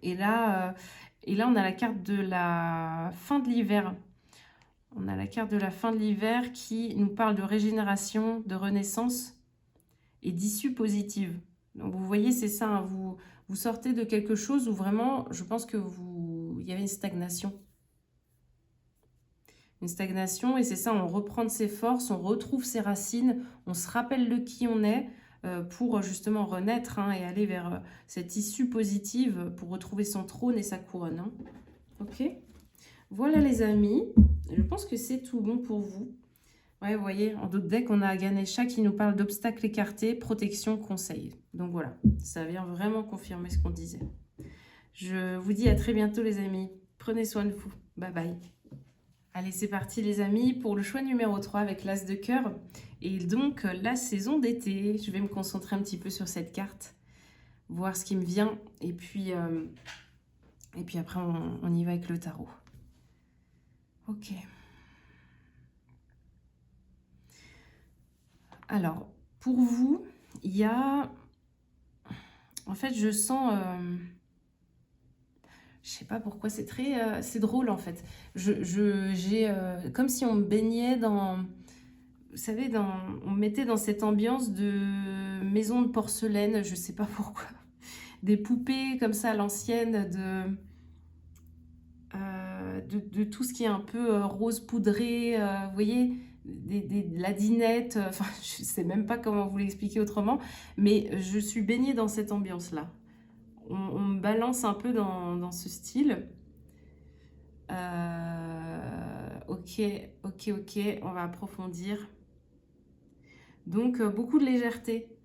[SPEAKER 1] Et là, on a la carte de la fin de l'hiver. On a la carte de la fin de l'hiver qui nous parle de régénération, de renaissance et d'issue positive. Donc vous voyez, c'est ça, hein, vous sortez de quelque chose où vraiment, je pense que il y avait une stagnation. Une stagnation, et c'est ça, on reprend de ses forces, on retrouve ses racines, on se rappelle de qui on est pour justement renaître hein, et aller vers cette issue positive pour retrouver son trône et sa couronne. Hein. Ok, voilà les amis, je pense que c'est tout bon pour vous. Ouais, vous voyez, en d'autres decks, on a Ganesha qui nous parle d'obstacles écartés, protection, conseil. Donc voilà, ça vient vraiment confirmer ce qu'on disait. Je vous dis à très bientôt les amis. Prenez soin de vous. Bye bye. Allez, c'est parti les amis pour le choix numéro 3 avec l'As de cœur. Et donc la saison d'été. Je vais me concentrer un petit peu sur cette carte. voir ce qui me vient. Et puis après, on y va avec le tarot. Ok. Alors, pour vous, il y a... En fait, je sens... Je sais pas pourquoi, c'est drôle en fait. J'ai comme si on me baignait dans... Vous savez, on me mettait dans cette ambiance de maison de porcelaine, je sais pas pourquoi. Des poupées comme ça à l'ancienne, de tout ce qui est un peu rose poudré, vous voyez, la dinette, enfin, je sais même pas comment vous l'expliquer autrement, mais je suis baignée dans cette ambiance-là. On me balance un peu dans ce style. Ok, on va approfondir. Donc, beaucoup de légèreté,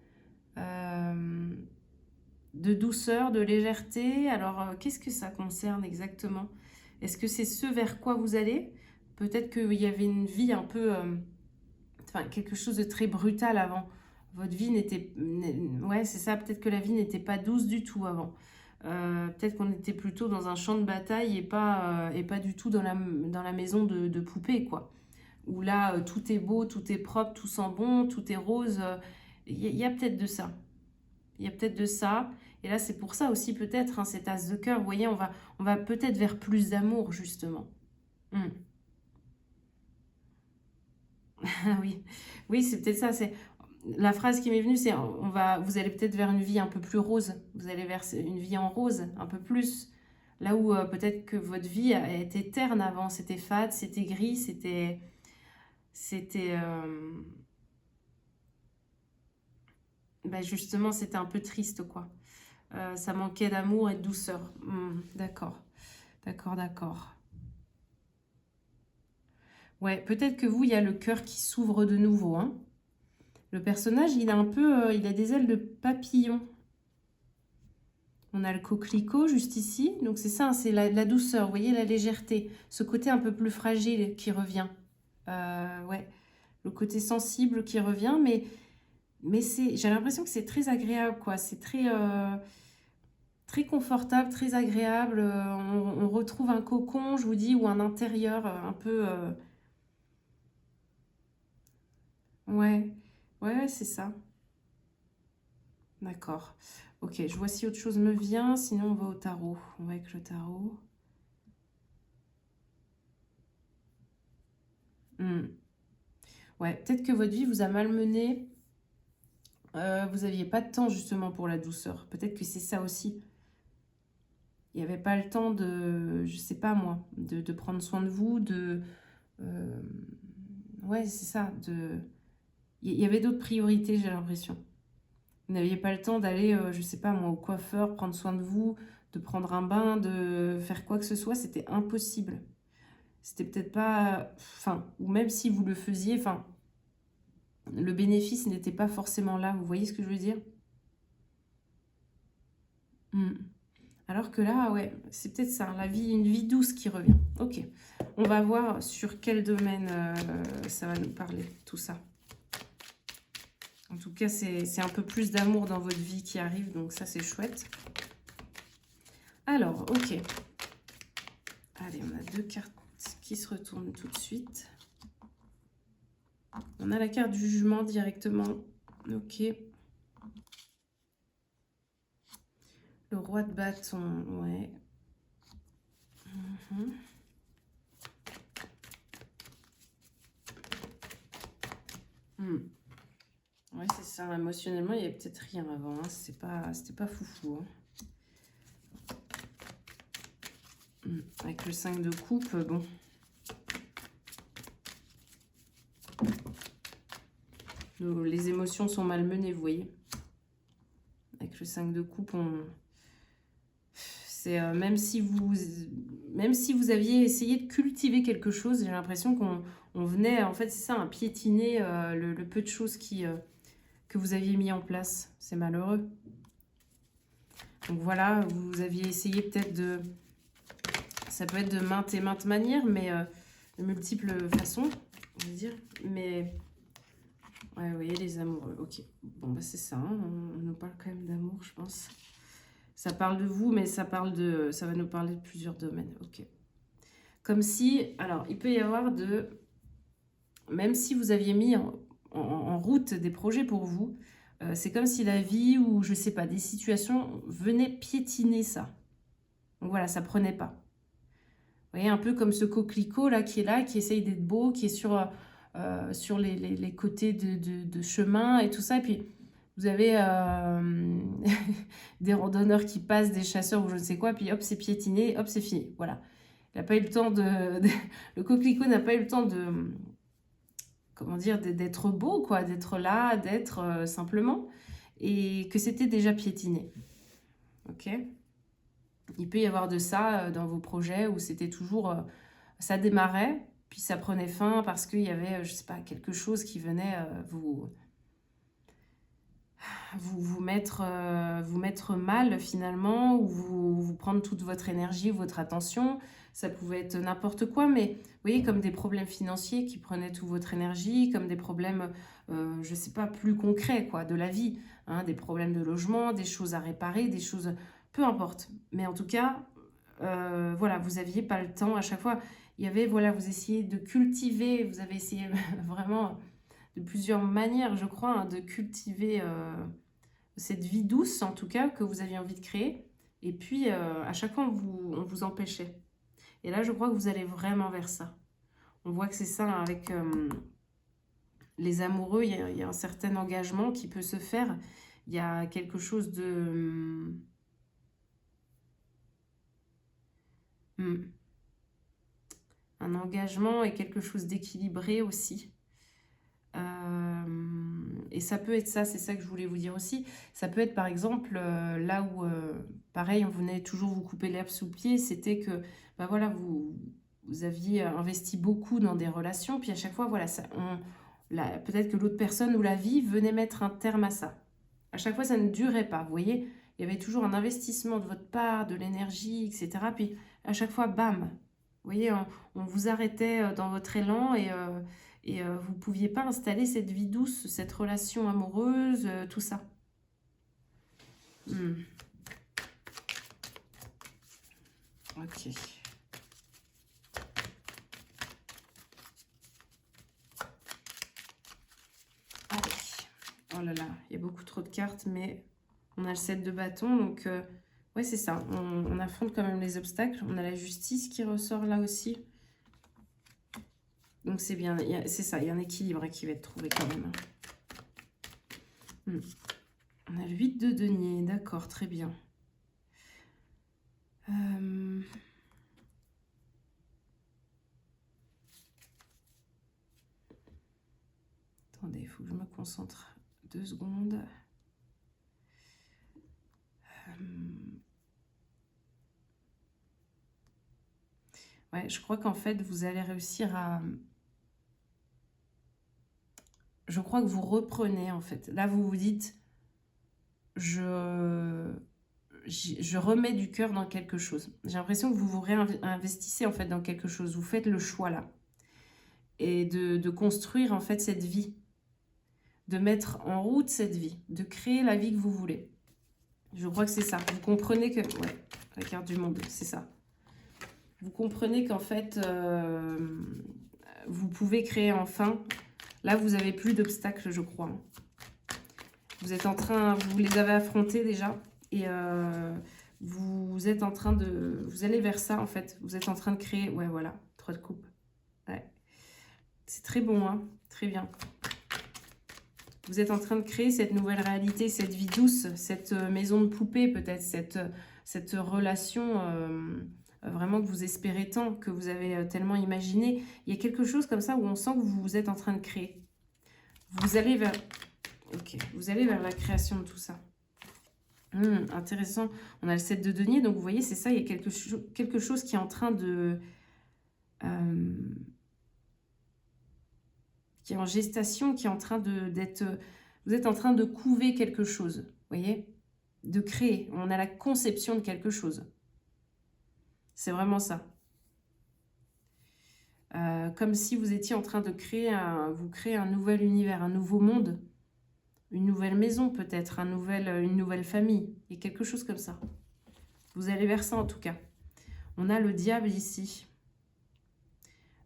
[SPEAKER 1] de douceur, de légèreté. Alors, qu'est-ce que ça concerne exactement? Est-ce que c'est ce vers quoi vous allez? Peut-être qu'il y avait une vie un peu... enfin, quelque chose de très brutal avant. Votre vie n'était... Ouais, c'est ça, peut-être que la vie n'était pas douce du tout avant. Peut-être qu'on était plutôt dans un champ de bataille et pas du tout dans la maison de poupée, quoi. Où là, tout est beau, tout est propre, tout sent bon, tout est rose. Y a peut-être de ça. Il y a peut-être de ça. Et là, c'est pour ça aussi, peut-être, hein, cet as de cœur. Vous voyez, on va peut-être vers plus d'amour, justement. Ah oui, oui, c'est peut-être ça. C'est la phrase qui m'est venue, c'est vous allez peut-être vers une vie un peu plus rose. Vous allez vers une vie en rose, un peu plus. Là où peut-être que votre vie était terne avant, c'était fade, c'était gris, c'était, justement, c'était un peu triste, quoi. Ça manquait d'amour et de douceur. D'accord, d'accord. Ouais, peut-être que vous, il y a le cœur qui s'ouvre de nouveau, hein. Le personnage, il a un peu, il a des ailes de papillon. On a le coquelicot juste ici. Donc c'est ça, c'est la douceur, vous voyez, la légèreté. Ce côté un peu plus fragile qui revient. Ouais, le côté sensible qui revient. Mais j'ai l'impression que c'est très agréable, quoi. C'est très confortable, très agréable. On retrouve un cocon, je vous dis, ou un intérieur un peu... Ouais, ouais, c'est ça. D'accord. Ok, je vois si autre chose me vient. Sinon, on va au tarot. On va avec le tarot. Ouais, peut-être que votre vie vous a malmené. Vous n'aviez pas de temps justement pour la douceur. Peut-être que c'est ça aussi. Il n'y avait pas le temps de, je sais pas moi, de prendre soin de vous, euh, ouais, c'est ça. Il y avait d'autres priorités, j'ai l'impression. Vous n'aviez pas le temps d'aller, je sais pas moi, au coiffeur, prendre soin de vous, de prendre un bain, de faire quoi que ce soit. C'était impossible. C'était peut-être pas... Enfin, ou même si vous le faisiez, enfin, le bénéfice n'était pas forcément là. Vous voyez ce que je veux dire? Hmm. Alors que là, ouais, c'est peut-être ça, une vie douce qui revient. Ok, on va voir sur quel domaine ça va nous parler, tout ça. En tout cas, c'est un peu plus d'amour dans votre vie qui arrive, donc ça, c'est chouette. Alors, ok. Allez, on a deux cartes qui se retournent tout de suite. On a la carte du jugement directement. Ok. Le roi de bâton, ouais. Ouais, c'est ça. Émotionnellement, il n'y avait peut-être rien avant. Hein. C'était pas foufou. Hein. Avec le 5 de coupe, bon. Les émotions sont malmenées, vous voyez. Avec le 5 de coupe, c'est même si vous aviez essayé de cultiver quelque chose, j'ai l'impression qu'on venait, en fait, c'est ça, à piétiner le peu de choses que vous aviez mis en place. C'est malheureux. Donc voilà, vous aviez essayé peut-être de... Ça peut être de maintes et maintes manières, mais de multiples façons, on va dire. Mais... Ouais, vous voyez, les amoureux. Ok. Bon, bah c'est ça. Hein. On nous parle quand même d'amour, je pense. Ça parle de vous, mais ça va nous parler de plusieurs domaines. Ok. Comme si, alors, il peut y avoir même si vous aviez mis en route des projets pour vous, c'est comme si la vie ou, je sais pas, des situations venaient piétiner ça. Donc voilà, ça prenait pas. Vous voyez, un peu comme ce coquelicot là, qui essaye d'être beau, qui est sur les côtés de chemin et tout ça. Et puis, vous avez des randonneurs qui passent, des chasseurs ou je ne sais quoi, puis hop, c'est piétiné, hop, c'est fini. Voilà. Il n'a pas eu le temps le coquelicot n'a pas eu le temps comment dire, d'être beau, quoi, d'être là, d'être simplement, et que c'était déjà piétiné. Ok. Il peut y avoir de ça dans vos projets où c'était toujours, ça démarrait, puis ça prenait fin parce qu'il y avait, je sais pas, quelque chose qui venait vous mettre mal finalement, ou vous prendre toute votre énergie, votre attention. Ça pouvait être n'importe quoi, mais vous voyez, comme des problèmes financiers qui prenaient toute votre énergie, comme des problèmes, je sais pas, plus concrets, quoi, de la vie, hein, des problèmes de logement, des choses à réparer, des choses, peu importe. Mais en tout cas, voilà, vous n'aviez pas le temps à chaque fois. Il y avait, voilà, vous essayez de cultiver, vous avez essayé vraiment de plusieurs manières, je crois, hein, de cultiver cette vie douce, en tout cas, que vous aviez envie de créer. Et puis, à chaque fois, on vous empêchait. Et là, je crois que vous allez vraiment vers ça. On voit que c'est ça, hein, avec les amoureux, il y a un certain engagement qui peut se faire. Il y a quelque chose de... un engagement et quelque chose d'équilibré aussi. Et ça peut être ça, c'est ça que je voulais vous dire aussi. Ça peut être par exemple là où, pareil, on venait toujours vous couper l'herbe sous le pied, c'était que bah voilà, vous aviez investi beaucoup dans des relations, puis à chaque fois, voilà, peut-être que l'autre personne ou la vie venait mettre un terme à ça. À chaque fois, ça ne durait pas, vous voyez. Il y avait toujours un investissement de votre part, de l'énergie, etc. Puis à chaque fois, bam, vous voyez, on vous arrêtait dans votre élan et vous ne pouviez pas installer cette vie douce, cette relation amoureuse, tout ça. Ok. Allez. Oh là là, il y a beaucoup trop de cartes, mais on a le 7 de bâton, donc ouais, c'est ça. On affronte quand même les obstacles. On a la justice qui ressort là aussi. Donc c'est bien, c'est ça, il y a un équilibre qui va être trouvé quand même. On a le 8 de denier, d'accord, très bien. Attendez, il faut que je me concentre 2 secondes. Ouais, je crois qu'en fait, vous allez réussir à... Je crois que vous reprenez, en fait. Là, vous vous dites, je remets du cœur dans quelque chose. J'ai l'impression que vous vous réinvestissez, en fait, dans quelque chose. Vous faites le choix, là. Et de construire, en fait, cette vie. De mettre en route cette vie. De créer la vie que vous voulez. Je crois que c'est ça. Vous comprenez que... Ouais, la carte du monde, c'est ça. Vous comprenez qu'en fait, vous pouvez créer enfin... Là, vous n'avez plus d'obstacles, je crois. Vous êtes en train... Vous les avez affrontés déjà. Et vous êtes en train de... Vous allez vers ça, en fait. Vous êtes en train de créer... Ouais, voilà. 3 de coupe. Ouais. C'est très bon, hein. Très bien. Vous êtes en train de créer cette nouvelle réalité, cette vie douce, cette maison de poupée, peut-être. Cette relation... vraiment que vous espérez tant, que vous avez tellement imaginé. Il y a quelque chose comme ça où on sent que vous êtes en train de créer. Vous allez vers... Ok, vous allez vers la création de tout ça. Intéressant. On a le 7 de denier, donc vous voyez, c'est ça, il y a quelque chose qui est en train de... qui est en gestation, qui est en train d'être... Vous êtes en train de couver quelque chose, vous voyez, de créer. On a la conception de quelque chose. C'est vraiment ça. Comme si vous étiez en train de créer vous créez un nouvel univers, un nouveau monde, une nouvelle maison peut-être, une nouvelle famille, et quelque chose comme ça. Vous allez vers ça en tout cas. On a le diable ici.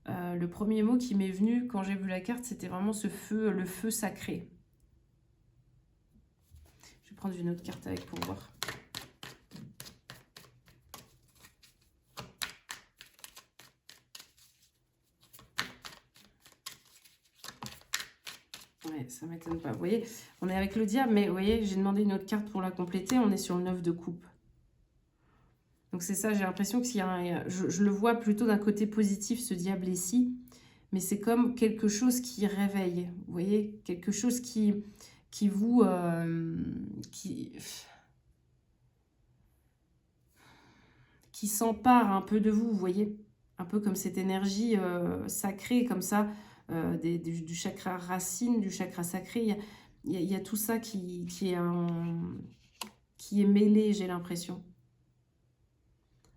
[SPEAKER 1] Le premier mot qui m'est venu quand j'ai vu la carte, c'était vraiment ce feu, le feu sacré. Je vais prendre une autre carte avec pour voir. Ouais, ça m'étonne pas. Vous voyez, on est avec le diable, mais vous voyez, j'ai demandé une autre carte pour la compléter. On est sur le 9 de coupe. Donc c'est ça, j'ai l'impression qu'il y a je le vois plutôt d'un côté positif, ce diable ici. Mais c'est comme quelque chose qui réveille. Vous voyez, quelque chose qui vous... qui s'empare un peu de vous, vous voyez. Un peu comme cette énergie sacrée, comme ça, du chakra racine, du chakra sacré. Il y a tout ça qui est mêlé, j'ai l'impression.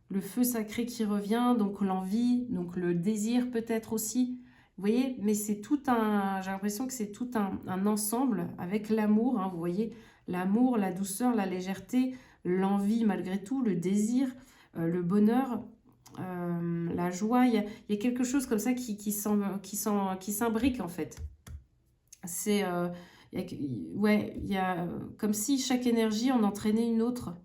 [SPEAKER 1] Le feu sacré qui revient, donc l'envie, donc le désir peut-être aussi. Vous voyez, mais c'est tout un... J'ai l'impression que c'est tout un ensemble avec l'amour, hein, vous voyez. L'amour, la douceur, la légèreté, l'envie malgré tout, le désir, le bonheur, la joie. Il y a quelque chose comme ça qui s'imbrique en fait. C'est... ouais, il y a comme si chaque énergie en entraînait une autre.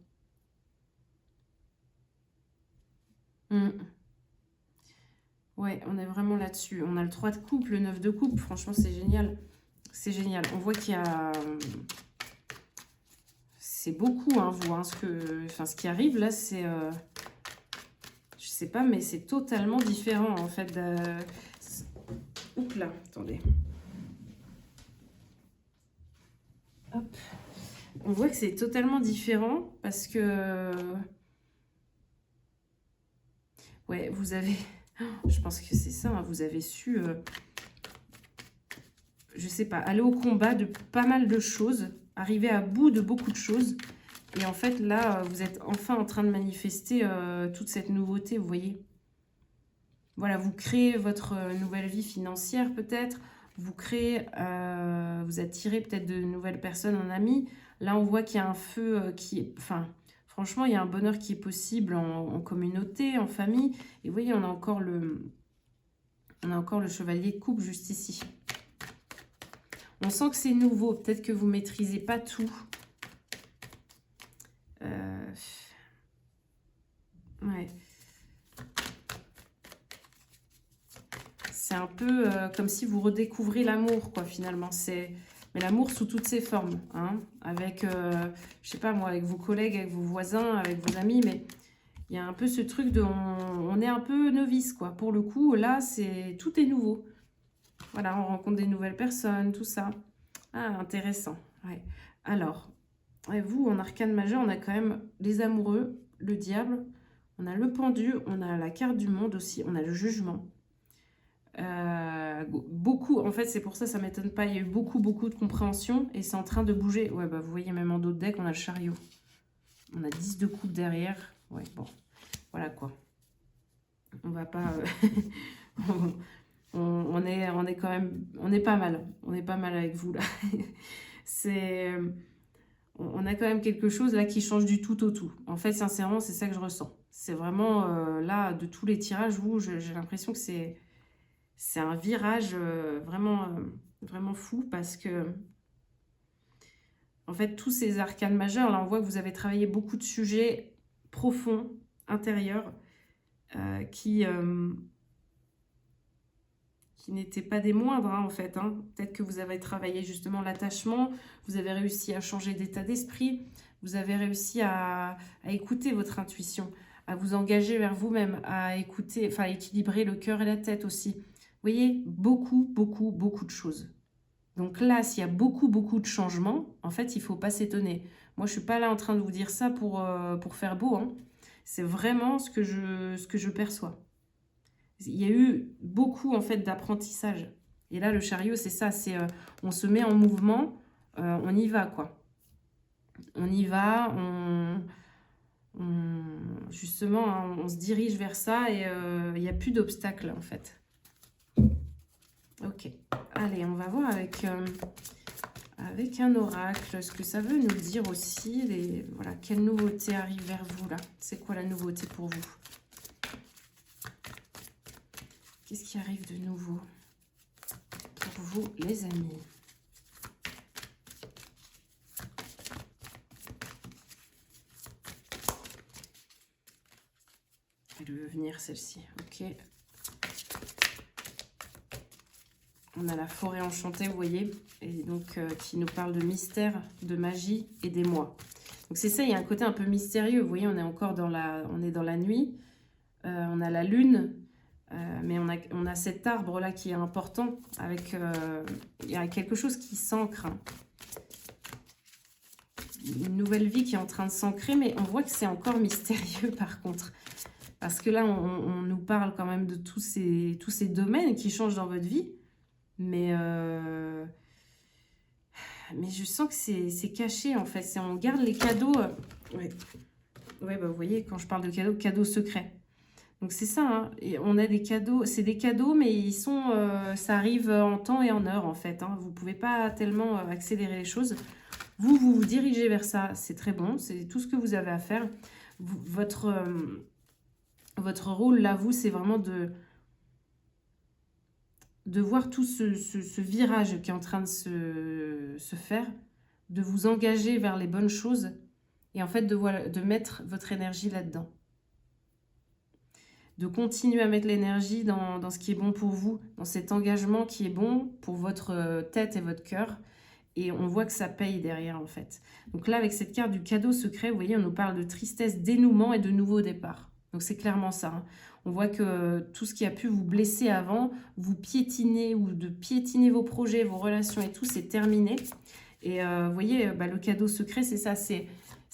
[SPEAKER 1] Ouais, on est vraiment là-dessus. On a le 3 de coupe, le 9 de coupe. Franchement, c'est génial. C'est génial. On voit qu'il y a... C'est beaucoup, hein, vous. Hein, ce qui arrive, là, c'est... Je sais pas, mais c'est totalement différent, en fait. Oups là, attendez. Hop. On voit que c'est totalement différent parce que... Ouais, vous avez... Je pense que c'est ça, hein, vous avez su... je sais pas, aller au combat de pas mal de choses, arriver à bout de beaucoup de choses. Et en fait, là, vous êtes enfin en train de manifester toute cette nouveauté, vous voyez. Voilà, vous créez votre nouvelle vie financière peut-être. Vous créez, vous attirez peut-être de nouvelles personnes en amis. Là, on voit qu'il y a un feu qui est... Enfin, franchement, il y a un bonheur qui est possible en communauté, en famille. Et vous voyez, on a encore le chevalier de coupe juste ici. On sent que c'est nouveau. Peut-être que vous ne maîtrisez pas tout. Ouais. C'est un peu comme si vous redécouvrez l'amour, quoi, finalement. Mais l'amour sous toutes ses formes. Hein, avec, je sais pas moi, avec vos collègues, avec vos voisins, avec vos amis. Mais il y a un peu ce truc de... On est un peu novice, quoi. Pour le coup, là, tout est nouveau. Voilà, on rencontre des nouvelles personnes, tout ça. Ah, intéressant. Ouais. Alors, vous, en arcane majeur, on a quand même les amoureux, le diable, on a le pendu, on a la carte du monde aussi, on a le jugement. Beaucoup, en fait, c'est pour ça, ça m'étonne pas. Il y a eu beaucoup de compréhension et c'est en train de bouger. Ouais, bah, vous voyez, même en dos de deck, on a le chariot. On a 10 de coupe derrière. Ouais, bon, voilà quoi. On va pas... on est quand même... On est pas mal. On est pas mal avec vous, là. On a quand même quelque chose là qui change du tout au tout. En fait, sincèrement, c'est ça que je ressens. C'est vraiment là, de tous les tirages, vous, j'ai l'impression que c'est un virage vraiment fou parce que, en fait, tous ces arcanes majeurs, là, on voit que vous avez travaillé beaucoup de sujets profonds, intérieurs, qui n'étaient pas des moindres, hein, en fait. Hein. Peut-être que vous avez travaillé justement l'attachement, vous avez réussi à changer d'état d'esprit, vous avez réussi à écouter votre intuition, à vous engager vers vous-même, à écouter, enfin, à équilibrer le cœur et la tête aussi. Vous voyez, beaucoup de choses. Donc là, s'il y a beaucoup de changements, en fait, il ne faut pas s'étonner. Moi, je ne suis pas là en train de vous dire ça pour faire beau. Hein. C'est vraiment ce que je perçois. Il y a eu beaucoup, en fait, d'apprentissage. Et là, le chariot, c'est ça. C'est on se met en mouvement, on y va, quoi. On y va, justement, hein, on se dirige vers ça et il n'y a plus d'obstacles, en fait. Ok. Allez, on va voir avec avec un oracle, ce que ça veut nous dire aussi, voilà, quelle nouveauté arrive vers vous là? C'est quoi la nouveauté pour vous? Qu'est-ce qui arrive de nouveau pour vous, les amis? Elle veut venir celle-ci, ok. On a la forêt enchantée, vous voyez, et donc qui nous parle de mystère, de magie et des mois. Donc c'est ça, il y a un côté un peu mystérieux. Vous voyez, on est encore dans la nuit, on a la lune, mais on a cet arbre-là qui est important, avec il y a quelque chose qui s'ancre. Hein. Une nouvelle vie qui est en train de s'ancrer, mais on voit que c'est encore mystérieux par contre. Parce que là, on nous parle quand même de tous ces domaines qui changent dans votre vie. Mais je sens que c'est caché en fait. On garde les cadeaux. Ouais. Ouais, bah, vous voyez, quand je parle de cadeaux secrets. Donc c'est ça, hein. Et on a des cadeaux, c'est des cadeaux, mais ils sont, ça arrive en temps et en heure en fait. Hein. Vous ne pouvez pas tellement accélérer les choses. Vous dirigez vers ça, c'est très bon, c'est tout ce que vous avez à faire. Votre rôle là, vous, c'est vraiment de voir tout ce virage qui est en train de se faire, de vous engager vers les bonnes choses et en fait de mettre votre énergie là-dedans. De continuer à mettre l'énergie dans ce qui est bon pour vous, dans cet engagement qui est bon pour votre tête et votre cœur. Et on voit que ça paye derrière en fait. Donc là, avec cette carte du cadeau secret, vous voyez, on nous parle de tristesse, dénouement et de nouveau départ. Donc c'est clairement ça. Hein. On voit que tout ce qui a pu vous blesser avant, vous piétiner ou de piétiner vos projets, vos relations et tout, c'est terminé. Et vous voyez, bah, le cadeau secret, c'est ça, c'est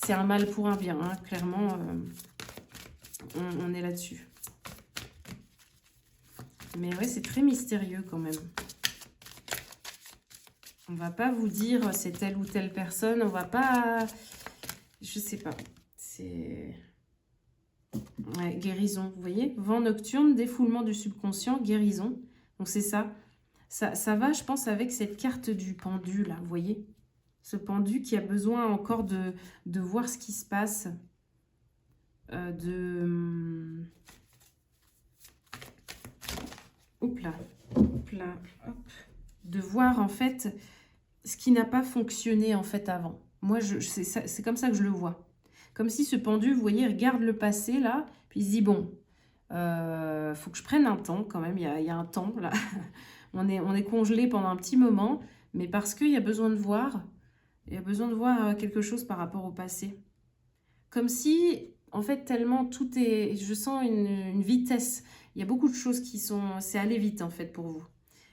[SPEAKER 1] un mal pour un bien. Hein. Clairement, on est là-dessus. Mais ouais, c'est très mystérieux quand même. On va pas vous dire c'est telle ou telle personne. On va pas... Je sais pas. C'est... Ouais, guérison, vous voyez. Vent nocturne, défoulement du subconscient, guérison. Donc c'est ça. Ça va, je pense, avec cette carte du pendu, là, vous voyez. Ce pendu qui a besoin encore de voir ce qui se passe. Hop là, hop. De voir en fait ce qui n'a pas fonctionné en fait avant. Moi, c'est comme ça que je le vois. Comme si ce pendu, vous voyez, regarde le passé là, puis il se dit bon, faut que je prenne un temps quand même. Il y a un temps là. on est congelé pendant un petit moment, mais parce qu'il y a besoin de voir, quelque chose par rapport au passé. Comme si, en fait, tellement tout est... Je sens une vitesse. Il y a beaucoup de choses qui sont... C'est aller vite, en fait, pour vous.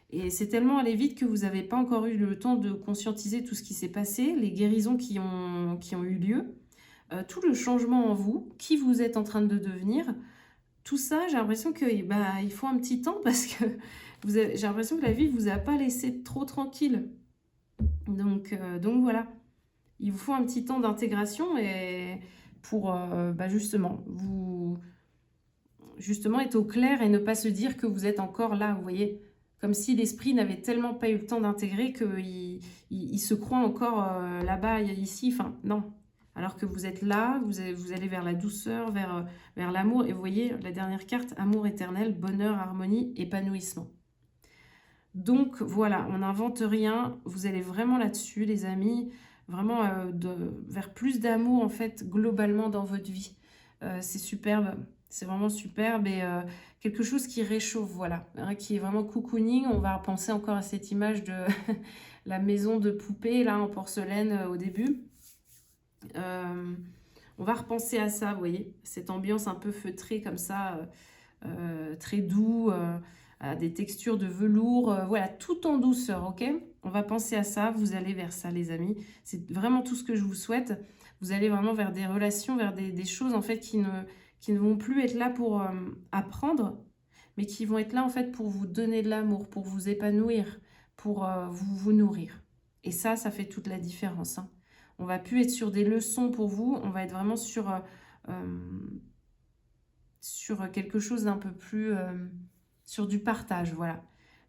[SPEAKER 1] Et c'est tellement aller vite que vous n'avez pas encore eu le temps de conscientiser tout ce qui s'est passé, les guérisons qui ont eu lieu, tout le changement en vous, qui vous êtes en train de devenir. Tout ça, j'ai l'impression qu'il il faut un petit temps parce que j'ai l'impression que la vie ne vous a pas laissé trop tranquille. Donc voilà. Il vous faut un petit temps d'intégration et pour justement être au clair et ne pas se dire que vous êtes encore là, vous voyez, comme si l'esprit n'avait tellement pas eu le temps d'intégrer qu'il se croit encore là-bas, ici, enfin non. Alors que vous êtes là, vous allez vers la douceur, vers l'amour, et vous voyez la dernière carte, amour éternel, bonheur, harmonie, épanouissement. Donc voilà, on n'invente rien, vous allez vraiment là-dessus les amis, vraiment vers plus d'amour en fait globalement dans votre vie. C'est superbe, c'est vraiment superbe et quelque chose qui réchauffe, voilà, hein, qui est vraiment cocooning. On va penser encore à cette image de la maison de poupée là en porcelaine au début. On va repenser à ça, vous voyez, cette ambiance un peu feutrée comme ça, très doux, à des textures de velours, voilà, tout en douceur, ok? On va penser à ça, vous allez vers ça, les amis. C'est vraiment tout ce que je vous souhaite. Vous allez vraiment vers des relations, vers des choses, en fait, qui ne vont plus être là pour apprendre, mais qui vont être là, en fait, pour vous donner de l'amour, pour vous épanouir, pour vous nourrir. Et ça fait toute la différence, hein. On va plus être sur des leçons pour vous, on va être vraiment sur quelque chose d'un peu plus... sur du partage, voilà.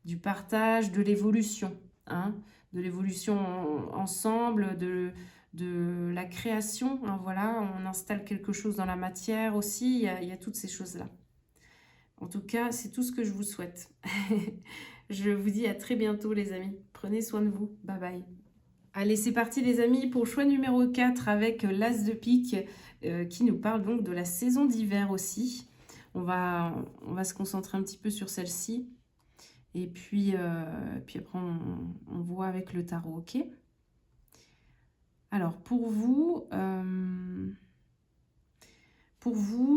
[SPEAKER 1] Du partage, de l'évolution, hein. de l'évolution ensemble, de la création, hein, voilà, on installe quelque chose dans la matière aussi, il y a toutes ces choses-là. En tout cas, c'est tout ce que je vous souhaite. Je vous dis à très bientôt les amis. Prenez soin de vous. Bye bye. Allez, c'est parti les amis pour choix numéro 4 avec l'As de pique qui nous parle donc de la saison d'hiver aussi. On va se concentrer un petit peu sur celle-ci. Et puis après, on voit avec le tarot, ok? Alors, pour vous,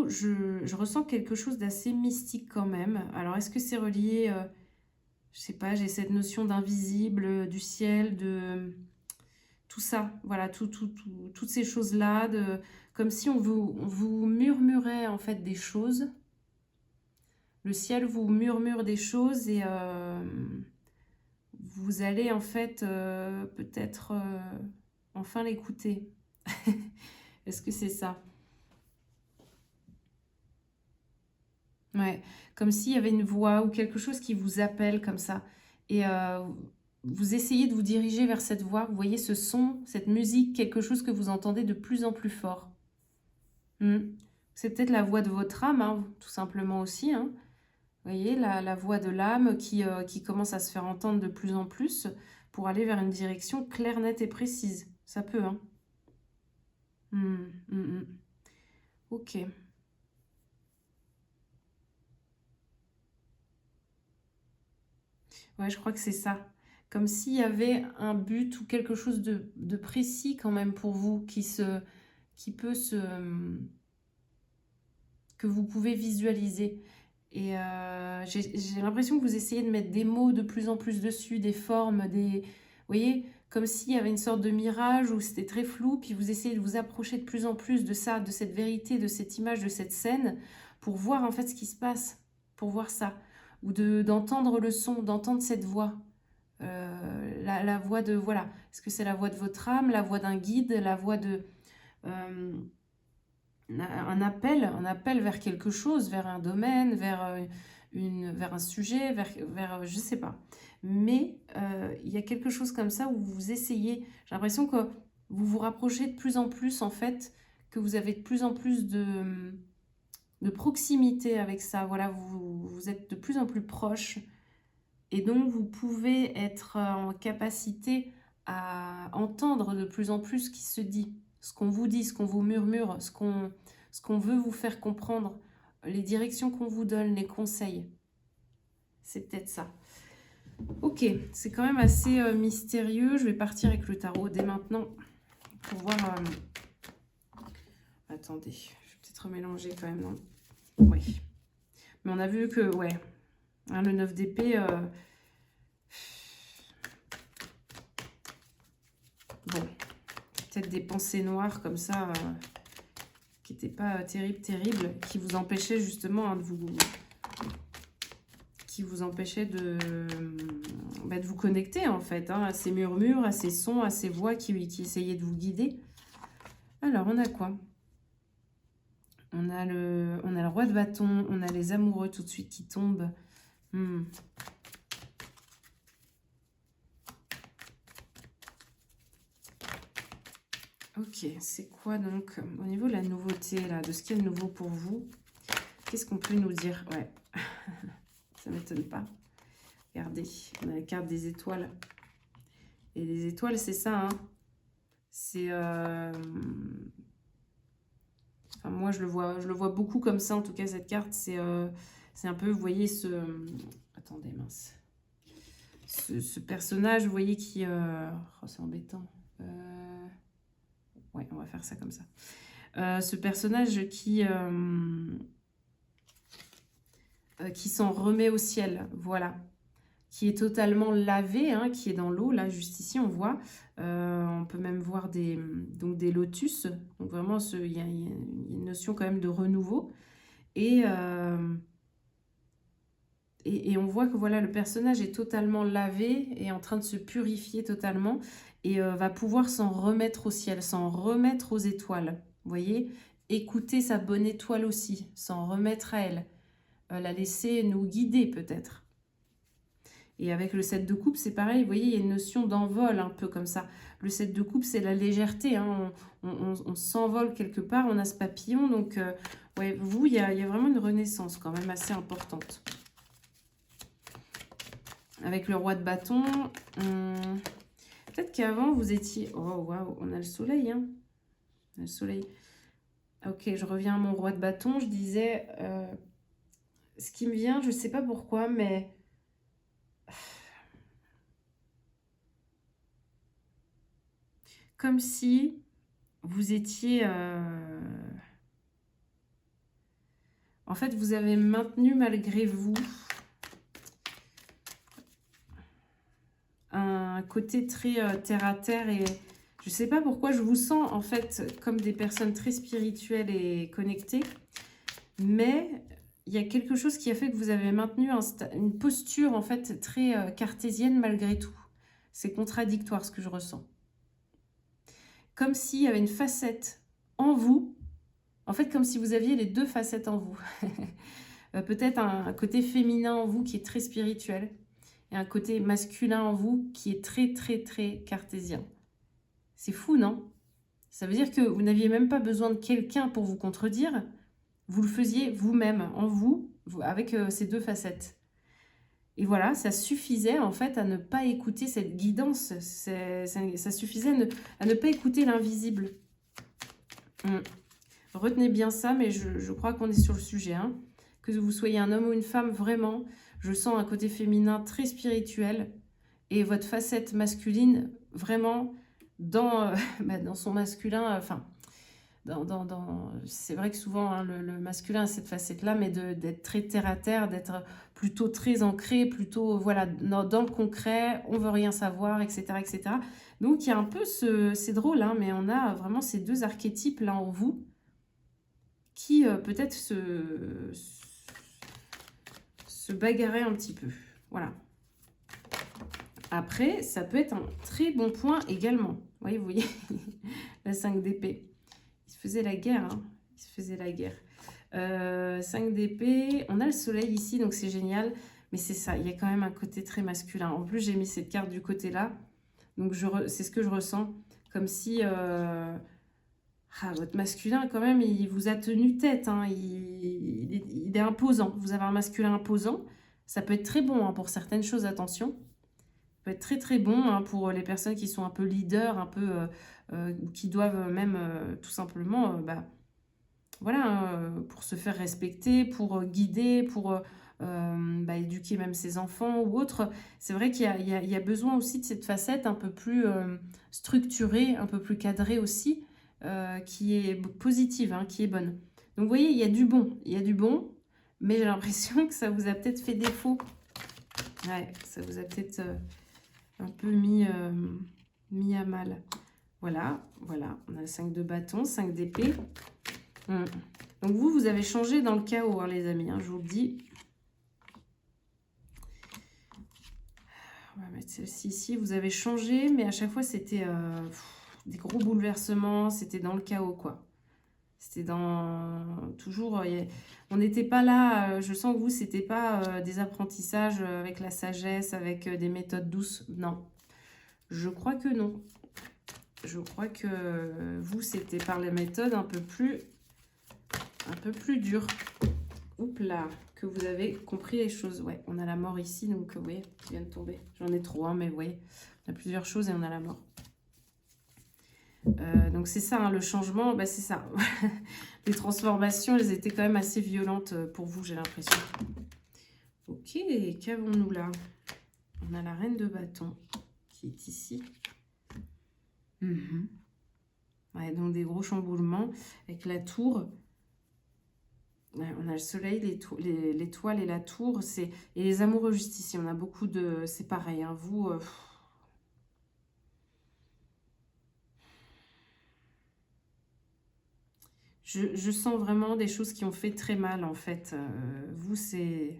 [SPEAKER 1] je ressens quelque chose d'assez mystique quand même. Alors, est-ce que c'est relié, je sais pas, j'ai cette notion d'invisible, du ciel, de tout ça, voilà, toutes ces choses-là, comme si on vous murmurait en fait des choses. Le ciel vous murmure des choses et vous allez en fait peut-être enfin l'écouter. Est-ce que c'est ça? Ouais, comme s'il y avait une voix ou quelque chose qui vous appelle comme ça. Et vous essayez de vous diriger vers cette voix. Vous voyez ce son, cette musique, quelque chose que vous entendez de plus en plus fort. C'est peut-être la voix de votre âme, hein, tout simplement aussi. Hein. Vous voyez, la voix de l'âme qui commence à se faire entendre de plus en plus pour aller vers une direction claire, nette et précise. Ça peut, hein. Ok. Ouais, je crois que c'est ça. Comme s'il y avait un but ou quelque chose de précis quand même pour vous que vous pouvez visualiser. Et j'ai l'impression que vous essayez de mettre des mots de plus en plus dessus, des formes, vous voyez, comme s'il y avait une sorte de mirage où c'était très flou, puis vous essayez de vous approcher de plus en plus de ça, de cette vérité, de cette image, de cette scène, pour voir en fait ce qui se passe, pour voir ça, ou d'entendre le son, d'entendre cette voix. La voix de, voilà, est-ce que c'est la voix de votre âme, la voix d'un guide, la voix de... un appel vers quelque chose, vers un domaine, vers un sujet, vers je sais pas. Mais il y a quelque chose comme ça où vous essayez, j'ai l'impression que vous vous rapprochez de plus en plus en fait, que vous avez de plus en plus de proximité avec ça. Voilà, vous êtes de plus en plus proche et donc vous pouvez être en capacité à entendre de plus en plus ce qui se dit, ce qu'on vous dit, ce qu'on vous murmure, ce qu'on veut vous faire comprendre, les directions qu'on vous donne, les conseils. C'est peut-être ça. Ok, c'est quand même assez mystérieux. Je vais partir avec le tarot dès maintenant pour voir... Attendez, je vais peut-être mélanger quand même, non? Oui. Mais on a vu que, ouais, hein, le 9 d'épée... Bon, peut-être des pensées noires comme ça, qui n'étaient pas terribles, qui vous empêchaient justement hein, de vous... qui vous empêchaient de vous connecter en fait, hein, à ces murmures, à ces sons, à ces voix qui essayaient de vous guider. Alors, on a quoi? On a le roi de bâton, on a les amoureux tout de suite qui tombent. Ok, c'est quoi donc au niveau de la nouveauté, là, de ce qui est nouveau pour vous? Qu'est-ce qu'on peut nous dire? Ouais, ça ne m'étonne pas. Regardez, on a la carte des étoiles. Et les étoiles, c'est ça, hein. C'est... Enfin, moi, je le vois beaucoup comme ça, en tout cas, cette carte. C'est un peu, vous voyez, Attendez, mince. Ce personnage, vous voyez, qui... Oh, c'est embêtant. Ouais, on va faire ça comme ça. Ce personnage qui s'en remet au ciel, voilà. Qui est totalement lavé, hein, qui est dans l'eau, là, juste ici, on voit. On peut même voir des lotus. Donc vraiment, il y a une notion quand même de renouveau. Et on voit que voilà, le personnage est totalement lavé, est en train de se purifier totalement et va pouvoir s'en remettre au ciel, s'en remettre aux étoiles. Vous voyez, écouter sa bonne étoile aussi, s'en remettre à elle, la laisser nous guider peut-être. Et avec le 7 de coupe, c'est pareil, vous voyez, il y a une notion d'envol un peu comme ça. Le 7 de coupe, c'est la légèreté, hein. On s'envole quelque part, on a ce papillon. Donc, ouais, vous, il y a vraiment une renaissance quand même assez importante. Avec le roi de bâton, peut-être qu'avant, vous étiez... Oh, waouh, on a le soleil, hein. On a le soleil. Ok, je reviens à mon roi de bâton. Je disais, ce qui me vient, je ne sais pas pourquoi, mais... Comme si vous étiez... En fait, vous avez maintenu malgré vous un côté très terre à terre. Et je ne sais pas pourquoi je vous sens en fait comme des personnes très spirituelles et connectées. Mais il y a quelque chose qui a fait que vous avez maintenu une posture en fait très cartésienne malgré tout. C'est contradictoire ce que je ressens. Comme s'il y avait une facette en vous, en fait comme si vous aviez les deux facettes en vous. Peut-être un côté féminin en vous qui est très spirituel et un côté masculin en vous qui est très cartésien. C'est fou, non? Ça veut dire que vous n'aviez même pas besoin de quelqu'un pour vous contredire. Vous le faisiez vous-même, en vous, avec ces deux facettes. Et voilà, ça suffisait en fait à ne pas écouter cette guidance. Ça suffisait à ne pas écouter l'invisible. Retenez bien ça, mais je crois qu'on est sur le sujet. Hein. Que vous soyez un homme ou une femme, vraiment, je sens un côté féminin très spirituel. Et votre facette masculine, vraiment, dans son masculin, enfin... c'est vrai que souvent hein, le masculin a cette facette-là, mais d'être très terre-à-terre, d'être plutôt très ancré, plutôt voilà, dans le concret, on veut rien savoir, etc. etc. Donc il y a un peu c'est drôle, hein, mais on a vraiment ces deux archétypes là en vous qui peut-être se bagarraient un petit peu. Voilà. Après, ça peut être un très bon point également. Vous voyez la 5 d'épée. Il se faisait la guerre, hein. Il se faisait la guerre. 5 d'épée, on a le soleil ici, donc c'est génial. Mais c'est ça, il y a quand même un côté très masculin. En plus, j'ai mis cette carte du côté-là. Donc, c'est ce que je ressens. Comme si votre masculin, quand même, il vous a tenu tête. Hein. Il est imposant. Vous avez un masculin imposant. Ça peut être très bon hein, pour certaines choses, attention. Ça peut être très bon hein, pour les personnes qui sont un peu leaders, un peu... qui doivent même tout simplement, voilà, pour se faire respecter, pour guider, pour éduquer même ses enfants ou autres. C'est vrai qu'il y a besoin aussi de cette facette un peu plus structurée, un peu plus cadrée aussi, qui est positive, hein, qui est bonne. Donc vous voyez, il y a du bon, mais j'ai l'impression que ça vous a peut-être fait défaut. Ouais, ça vous a peut-être un peu mis à mal. Voilà, on a le 5 de bâton, 5 d'épée. Donc vous avez changé dans le chaos, hein, les amis, hein, je vous le dis. On va mettre celle-ci ici. Vous avez changé, mais à chaque fois, c'était des gros bouleversements, c'était dans le chaos, quoi. C'était dans... Toujours... on n'était pas là, je sens que vous, c'était pas des apprentissages avec la sagesse, avec des méthodes douces. Non, je crois que non. Je crois que vous, c'était par la méthode un peu plus dure. Oups là, que vous avez compris les choses. Ouais, on a la mort ici, donc vous voyez, qui vient de tomber. J'en ai trop, hein, mais vous voyez, on a plusieurs choses et on a la mort. Donc c'est ça, hein, le changement, c'est ça. Les transformations, elles étaient quand même assez violentes pour vous, j'ai l'impression. Ok, qu'avons-nous là? On a la reine de bâton qui est ici. Ouais, donc des gros chamboulements avec la tour. Ouais, on a le soleil, l'étoile et la tour. Et les amoureux juste ici. On a beaucoup de... C'est pareil, hein, vous... Je sens vraiment des choses qui ont fait très mal, en fait. Vous, c'est...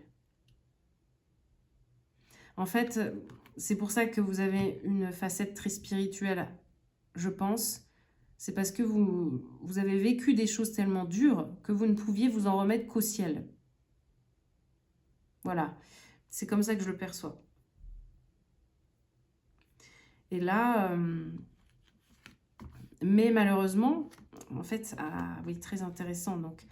[SPEAKER 1] En fait, c'est pour ça que vous avez une facette très spirituelle, je pense. C'est parce que vous avez vécu des choses tellement dures que vous ne pouviez vous en remettre qu'au ciel. Voilà. C'est comme ça que je le perçois. Et là, mais malheureusement, en fait, ah oui, très intéressant. Donc,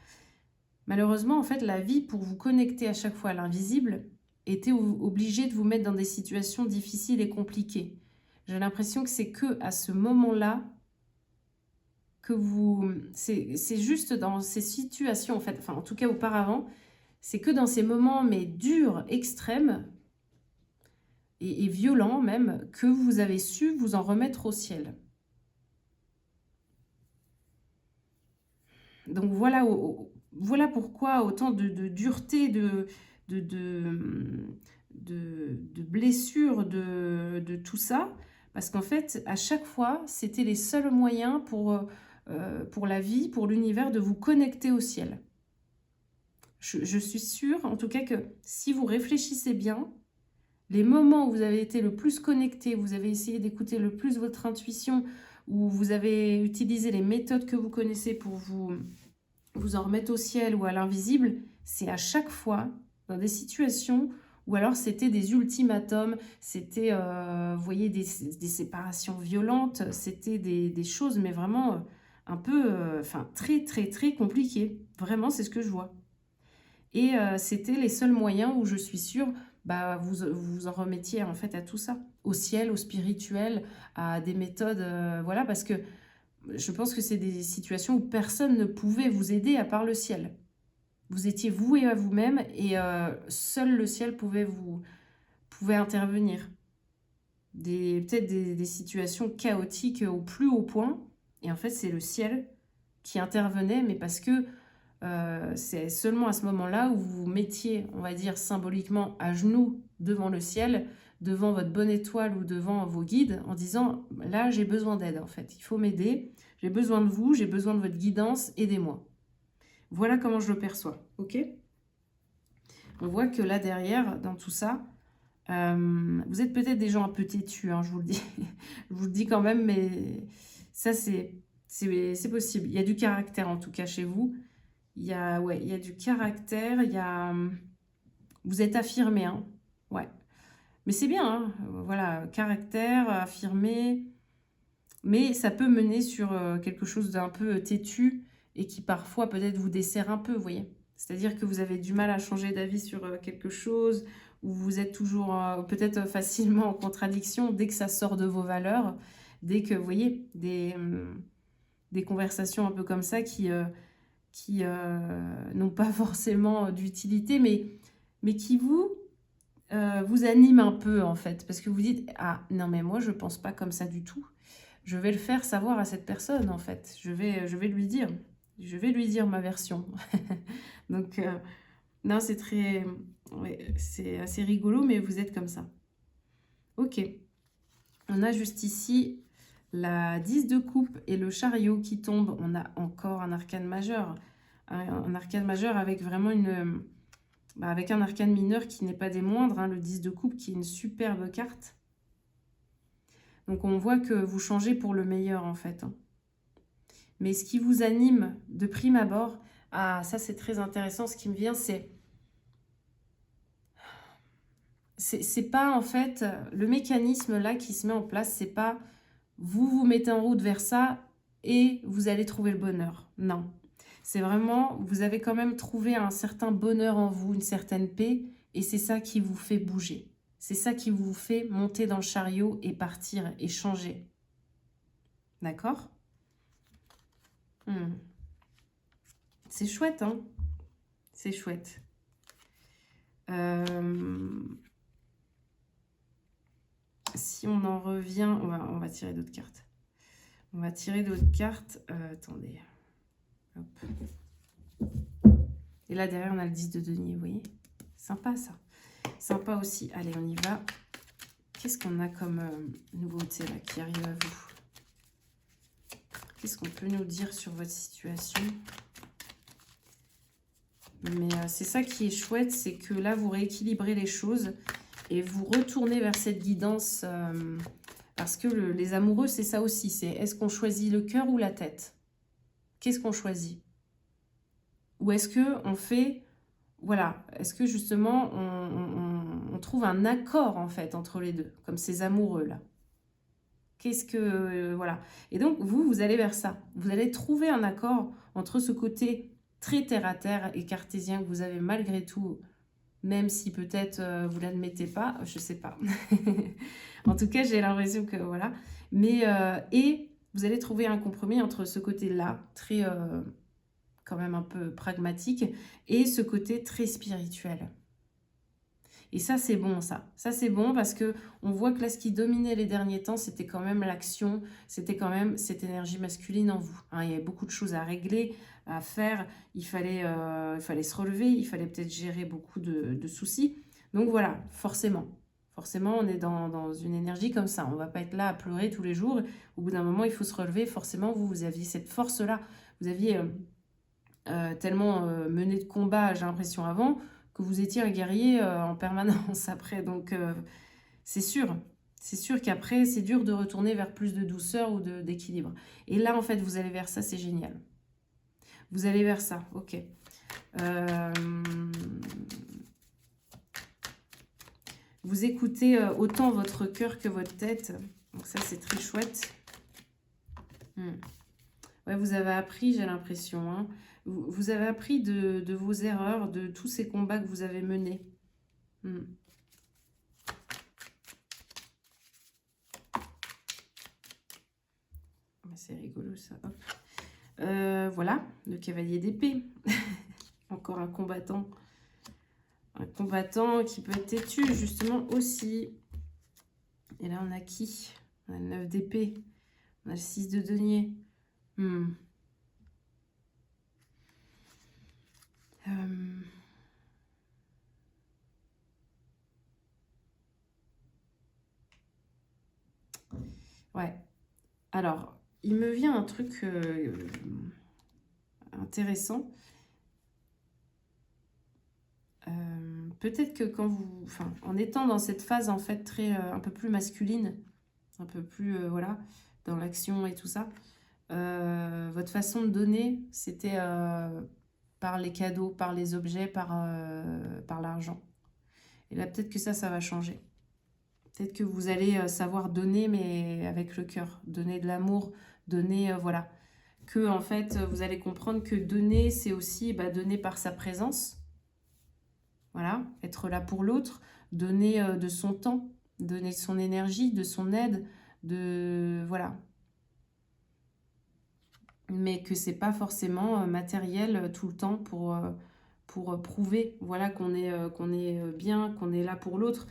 [SPEAKER 1] malheureusement, en fait, la vie, pour vous connecter à chaque fois à l'invisible, était obligée de vous mettre dans des situations difficiles et compliquées. J'ai l'impression que c'est que à ce moment-là que vous... C'est juste dans ces situations, en fait, enfin, en tout cas auparavant, c'est que dans ces moments, mais durs, extrêmes, et violents même, que vous avez su vous en remettre au ciel. Donc voilà, voilà pourquoi autant de dureté, de, de, de blessures, de tout ça. Parce qu'en fait, à chaque fois, c'était les seuls moyens pour la vie, pour l'univers, de vous connecter au ciel. Je suis sûre, en tout cas, que si vous réfléchissez bien, les moments où vous avez été le plus connecté, vous avez essayé d'écouter le plus votre intuition, où vous avez utilisé les méthodes que vous connaissez pour vous en remettre au ciel ou à l'invisible, c'est à chaque fois dans des situations où alors c'était des ultimatums, c'était, vous voyez, des séparations violentes, c'était des choses, mais vraiment un peu, enfin très très très compliquées. Vraiment, c'est ce que je vois. Et c'était les seuls moyens où je suis sûre, bah, vous en remettiez en fait à tout ça, au ciel, au spirituel, à des méthodes, voilà, parce que je pense que c'est des situations où personne ne pouvait vous aider à part le ciel. Vous étiez voué à vous-même et seul le ciel pouvait intervenir. Peut-être des situations chaotiques au plus haut point. Et en fait, c'est le ciel qui intervenait, mais parce que c'est seulement à ce moment-là où vous vous mettiez, on va dire symboliquement, à genoux devant le ciel, devant votre bonne étoile ou devant vos guides, en disant, là, j'ai besoin d'aide, en fait. Il faut m'aider, j'ai besoin de vous, j'ai besoin de votre guidance, aidez-moi. Voilà comment je le perçois, ok? On voit que là, derrière, dans tout ça, vous êtes peut-être des gens un peu têtus, hein, je vous le dis. Je vous le dis quand même, mais ça, c'est possible. Il y a du caractère, en tout cas, chez vous. Ouais, il y a du caractère, vous êtes affirmé, hein. Ouais. Mais c'est bien, hein. Voilà, caractère, affirmé. Mais ça peut mener sur quelque chose d'un peu têtu et qui parfois peut-être vous dessert un peu, vous voyez. C'est-à-dire que vous avez du mal à changer d'avis sur quelque chose, ou vous êtes toujours peut-être facilement en contradiction dès que ça sort de vos valeurs, dès que, vous voyez, des conversations un peu comme ça qui n'ont pas forcément d'utilité, mais qui vous animent un peu, en fait. Parce que vous dites, ah non, mais moi, je ne pense pas comme ça du tout. Je vais le faire savoir à cette personne, en fait. Je vais lui dire. Je vais lui dire ma version. Donc, non, c'est très... Ouais, c'est assez rigolo, mais vous êtes comme ça. Ok. On a juste ici la 10 de coupe et le chariot qui tombe. On a encore un arcane majeur. Un arcane majeur avec vraiment avec un arcane mineur qui n'est pas des moindres, hein, le 10 de coupe qui est une superbe carte. Donc on voit que vous changez pour le meilleur en fait. Hein. Mais ce qui vous anime de prime abord, ah ça c'est très intéressant, ce qui me vient c'est pas en fait le mécanisme là qui se met en place, c'est pas vous vous mettez en route vers ça et vous allez trouver le bonheur. Non. C'est vraiment, vous avez quand même trouvé un certain bonheur en vous, une certaine paix, et c'est ça qui vous fait bouger. C'est ça qui vous fait monter dans le chariot et partir et changer. D'accord? C'est chouette, hein? C'est chouette. Si on en revient, on va tirer d'autres cartes. On va tirer d'autres cartes. Attendez. Hop. Et là, derrière, on a le 10 de denier, vous voyez? Sympa, ça. Sympa aussi. Allez, on y va. Qu'est-ce qu'on a comme nouveauté là qui arrive à vous? Qu'est-ce qu'on peut nous dire sur votre situation? Mais c'est ça qui est chouette, c'est que là, vous rééquilibrez les choses et vous retournez vers cette guidance. Parce que les amoureux, c'est ça aussi. C'est est-ce qu'on choisit le cœur ou la tête? Qu'est-ce qu'on choisit? Ou est-ce qu'on fait... Voilà, est-ce que justement on trouve un accord en fait entre les deux, comme ces amoureux là? Qu'est-ce que... voilà. Et donc, vous allez vers ça. Vous allez trouver un accord entre ce côté très terre-à-terre et cartésien que vous avez malgré tout, même si peut-être vous ne l'admettez pas, je ne sais pas. En tout cas, j'ai l'impression que voilà. Mais, et vous allez trouver un compromis entre ce côté-là, très quand même un peu pragmatique, et ce côté très spirituel. Et ça, c'est bon, ça. Ça, c'est bon parce que on voit que là, ce qui dominait les derniers temps, c'était quand même l'action, c'était quand même cette énergie masculine en vous. Hein, il y avait beaucoup de choses à régler, à faire. Il fallait se relever, il fallait peut-être gérer beaucoup de soucis. Donc voilà, forcément. Forcément, on est dans une énergie comme ça. On ne va pas être là à pleurer tous les jours. Au bout d'un moment, il faut se relever. Forcément, vous aviez cette force-là. Vous aviez tellement mené de combat, j'ai l'impression, avant, que vous étiez un guerrier en permanence après. Donc, c'est sûr qu'après, c'est dur de retourner vers plus de douceur ou d'équilibre. Et là, en fait, vous allez vers ça, c'est génial. Vous allez vers ça, ok. Vous écoutez autant votre cœur que votre tête. Donc ça, c'est très chouette. Ouais, vous avez appris, j'ai l'impression. Hein. Vous avez appris de vos erreurs, de tous ces combats que vous avez menés. C'est rigolo ça. Voilà, le cavalier d'épée. Encore un combattant. Un combattant qui peut être têtu, justement, aussi. Et là, on a qui? On a le 9 d'épée. On a le 6 de denier. Ouais. Alors, il me vient un truc intéressant. Peut-être que quand vous... Enfin, en étant dans cette phase, en fait, très un peu plus masculine, un peu plus, voilà, dans l'action et tout ça, votre façon de donner, c'était par les cadeaux, par les objets, par l'argent. Et là, peut-être que ça va changer. Peut-être que vous allez savoir donner, mais avec le cœur. Donner de l'amour, donner, voilà. Que, en fait, vous allez comprendre que donner, c'est aussi donner par sa présence. Voilà, être là pour l'autre. Donner de son temps, donner de son énergie, de son aide, de... Voilà. Mais que c'est pas forcément matériel tout le temps pour prouver, voilà, qu'on est bien, qu'on est là pour l'autre.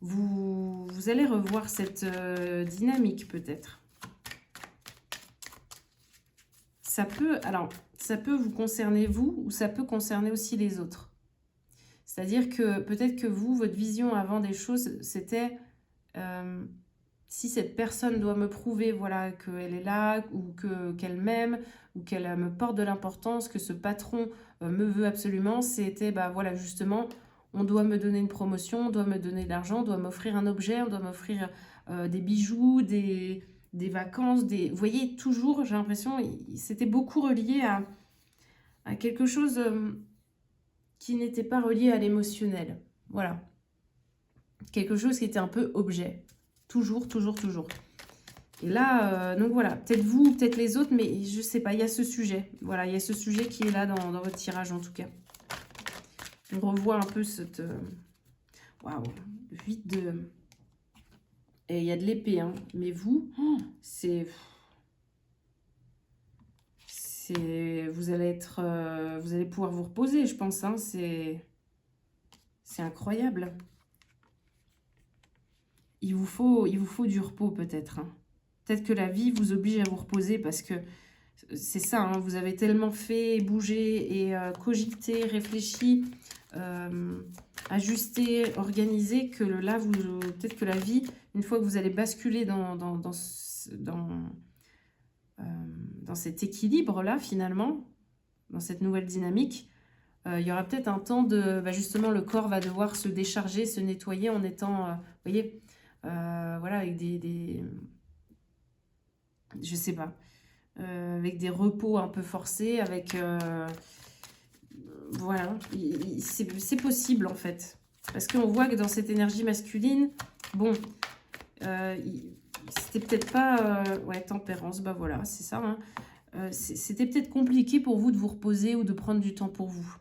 [SPEAKER 1] Vous allez revoir cette dynamique peut-être. Ça peut vous concerner vous ou ça peut concerner aussi les autres. C'est-à-dire que peut-être que vous, votre vision avant des choses, c'était si cette personne doit me prouver voilà, qu'elle est là ou qu'elle m'aime ou qu'elle me porte de l'importance, que ce patron me veut absolument, c'était voilà, justement... On doit me donner une promotion, on doit me donner de l'argent, on doit m'offrir un objet, on doit m'offrir des bijoux, des vacances. Vous voyez, toujours, j'ai l'impression, c'était beaucoup relié à quelque chose qui n'était pas relié à l'émotionnel. Voilà. Quelque chose qui était un peu objet. Toujours, toujours, toujours. Et là, donc voilà, peut-être vous, peut-être les autres, mais je sais pas, il y a ce sujet. Voilà, il y a ce sujet qui est là dans votre tirage en tout cas. On revoit un peu cette... Waouh, 8 de... Et il y a de l'épée, hein. Mais vous, c'est... Vous allez être... vous allez pouvoir vous reposer, je pense, hein. C'est incroyable. Il vous faut du repos, peut-être. Hein. Peut-être que la vie vous oblige à vous reposer parce que c'est ça, hein, vous avez tellement fait, bougé et cogité, réfléchi... ajusté, organisé, que là, peut-être que la vie, une fois que vous allez basculer dans cet équilibre-là, finalement, dans cette nouvelle dynamique, il y aura peut-être un temps de... justement, le corps va devoir se décharger, se nettoyer en étant, vous voyez, voilà, avec des je sais pas, avec des repos un peu forcés, avec... voilà, c'est possible en fait. Parce qu'on voit que dans cette énergie masculine, bon, c'était peut-être pas... ouais, tempérance, bah voilà, c'est ça. Hein. C'était peut-être compliqué pour vous de vous reposer ou de prendre du temps pour vous.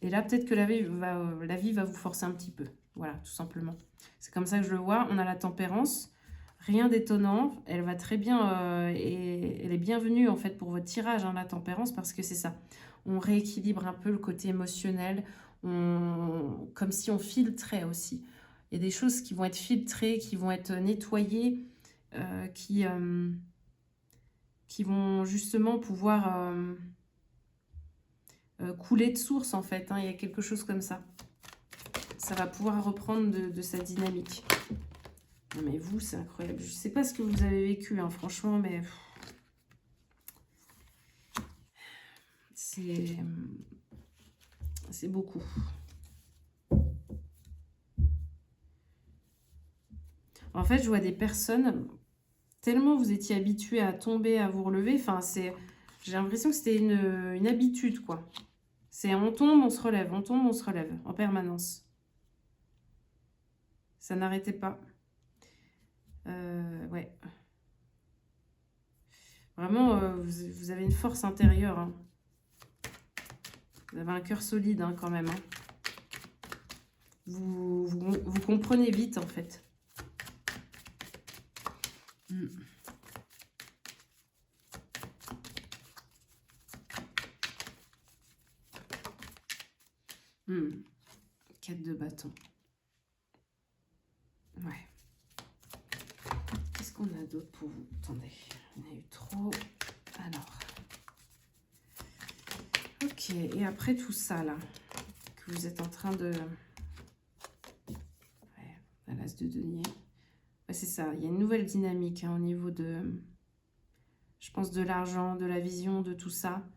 [SPEAKER 1] Et là, peut-être que la vie va vous forcer un petit peu. Voilà, tout simplement. C'est comme ça que je le vois. On a la tempérance. Rien d'étonnant. Elle va très bien et elle est bienvenue en fait pour votre tirage, hein, la tempérance, parce que c'est ça. On rééquilibre un peu le côté émotionnel. Comme si on filtrait aussi. Il y a des choses qui vont être filtrées, qui vont être nettoyées, qui vont justement pouvoir couler de source en fait. Hein. Il y a quelque chose comme ça. Ça va pouvoir reprendre de sa dynamique. Non mais vous, c'est incroyable. Je ne sais pas ce que vous avez vécu, hein, franchement, mais c'est beaucoup. En fait, je vois des personnes, tellement vous étiez habitués à tomber, à vous relever, enfin, j'ai l'impression que c'était une habitude, quoi. C'est on tombe, on se relève, on tombe, on se relève, en permanence. Ça n'arrêtait pas. Ouais. Vraiment, vous avez une force intérieure. Hein. Vous avez un cœur solide, hein, quand même. Hein. Vous comprenez vite, en fait. Mm. Mm. 4 de bâton. Ouais. Qu'est-ce qu'on a d'autre pour vous? Attendez, on a eu trop. Alors. Ok, et après tout ça, là, que vous êtes en train de... Ouais, l'as de denier. Ouais, c'est ça, il y a une nouvelle dynamique, hein, au niveau de... Je pense de l'argent, de la vision, de tout ça.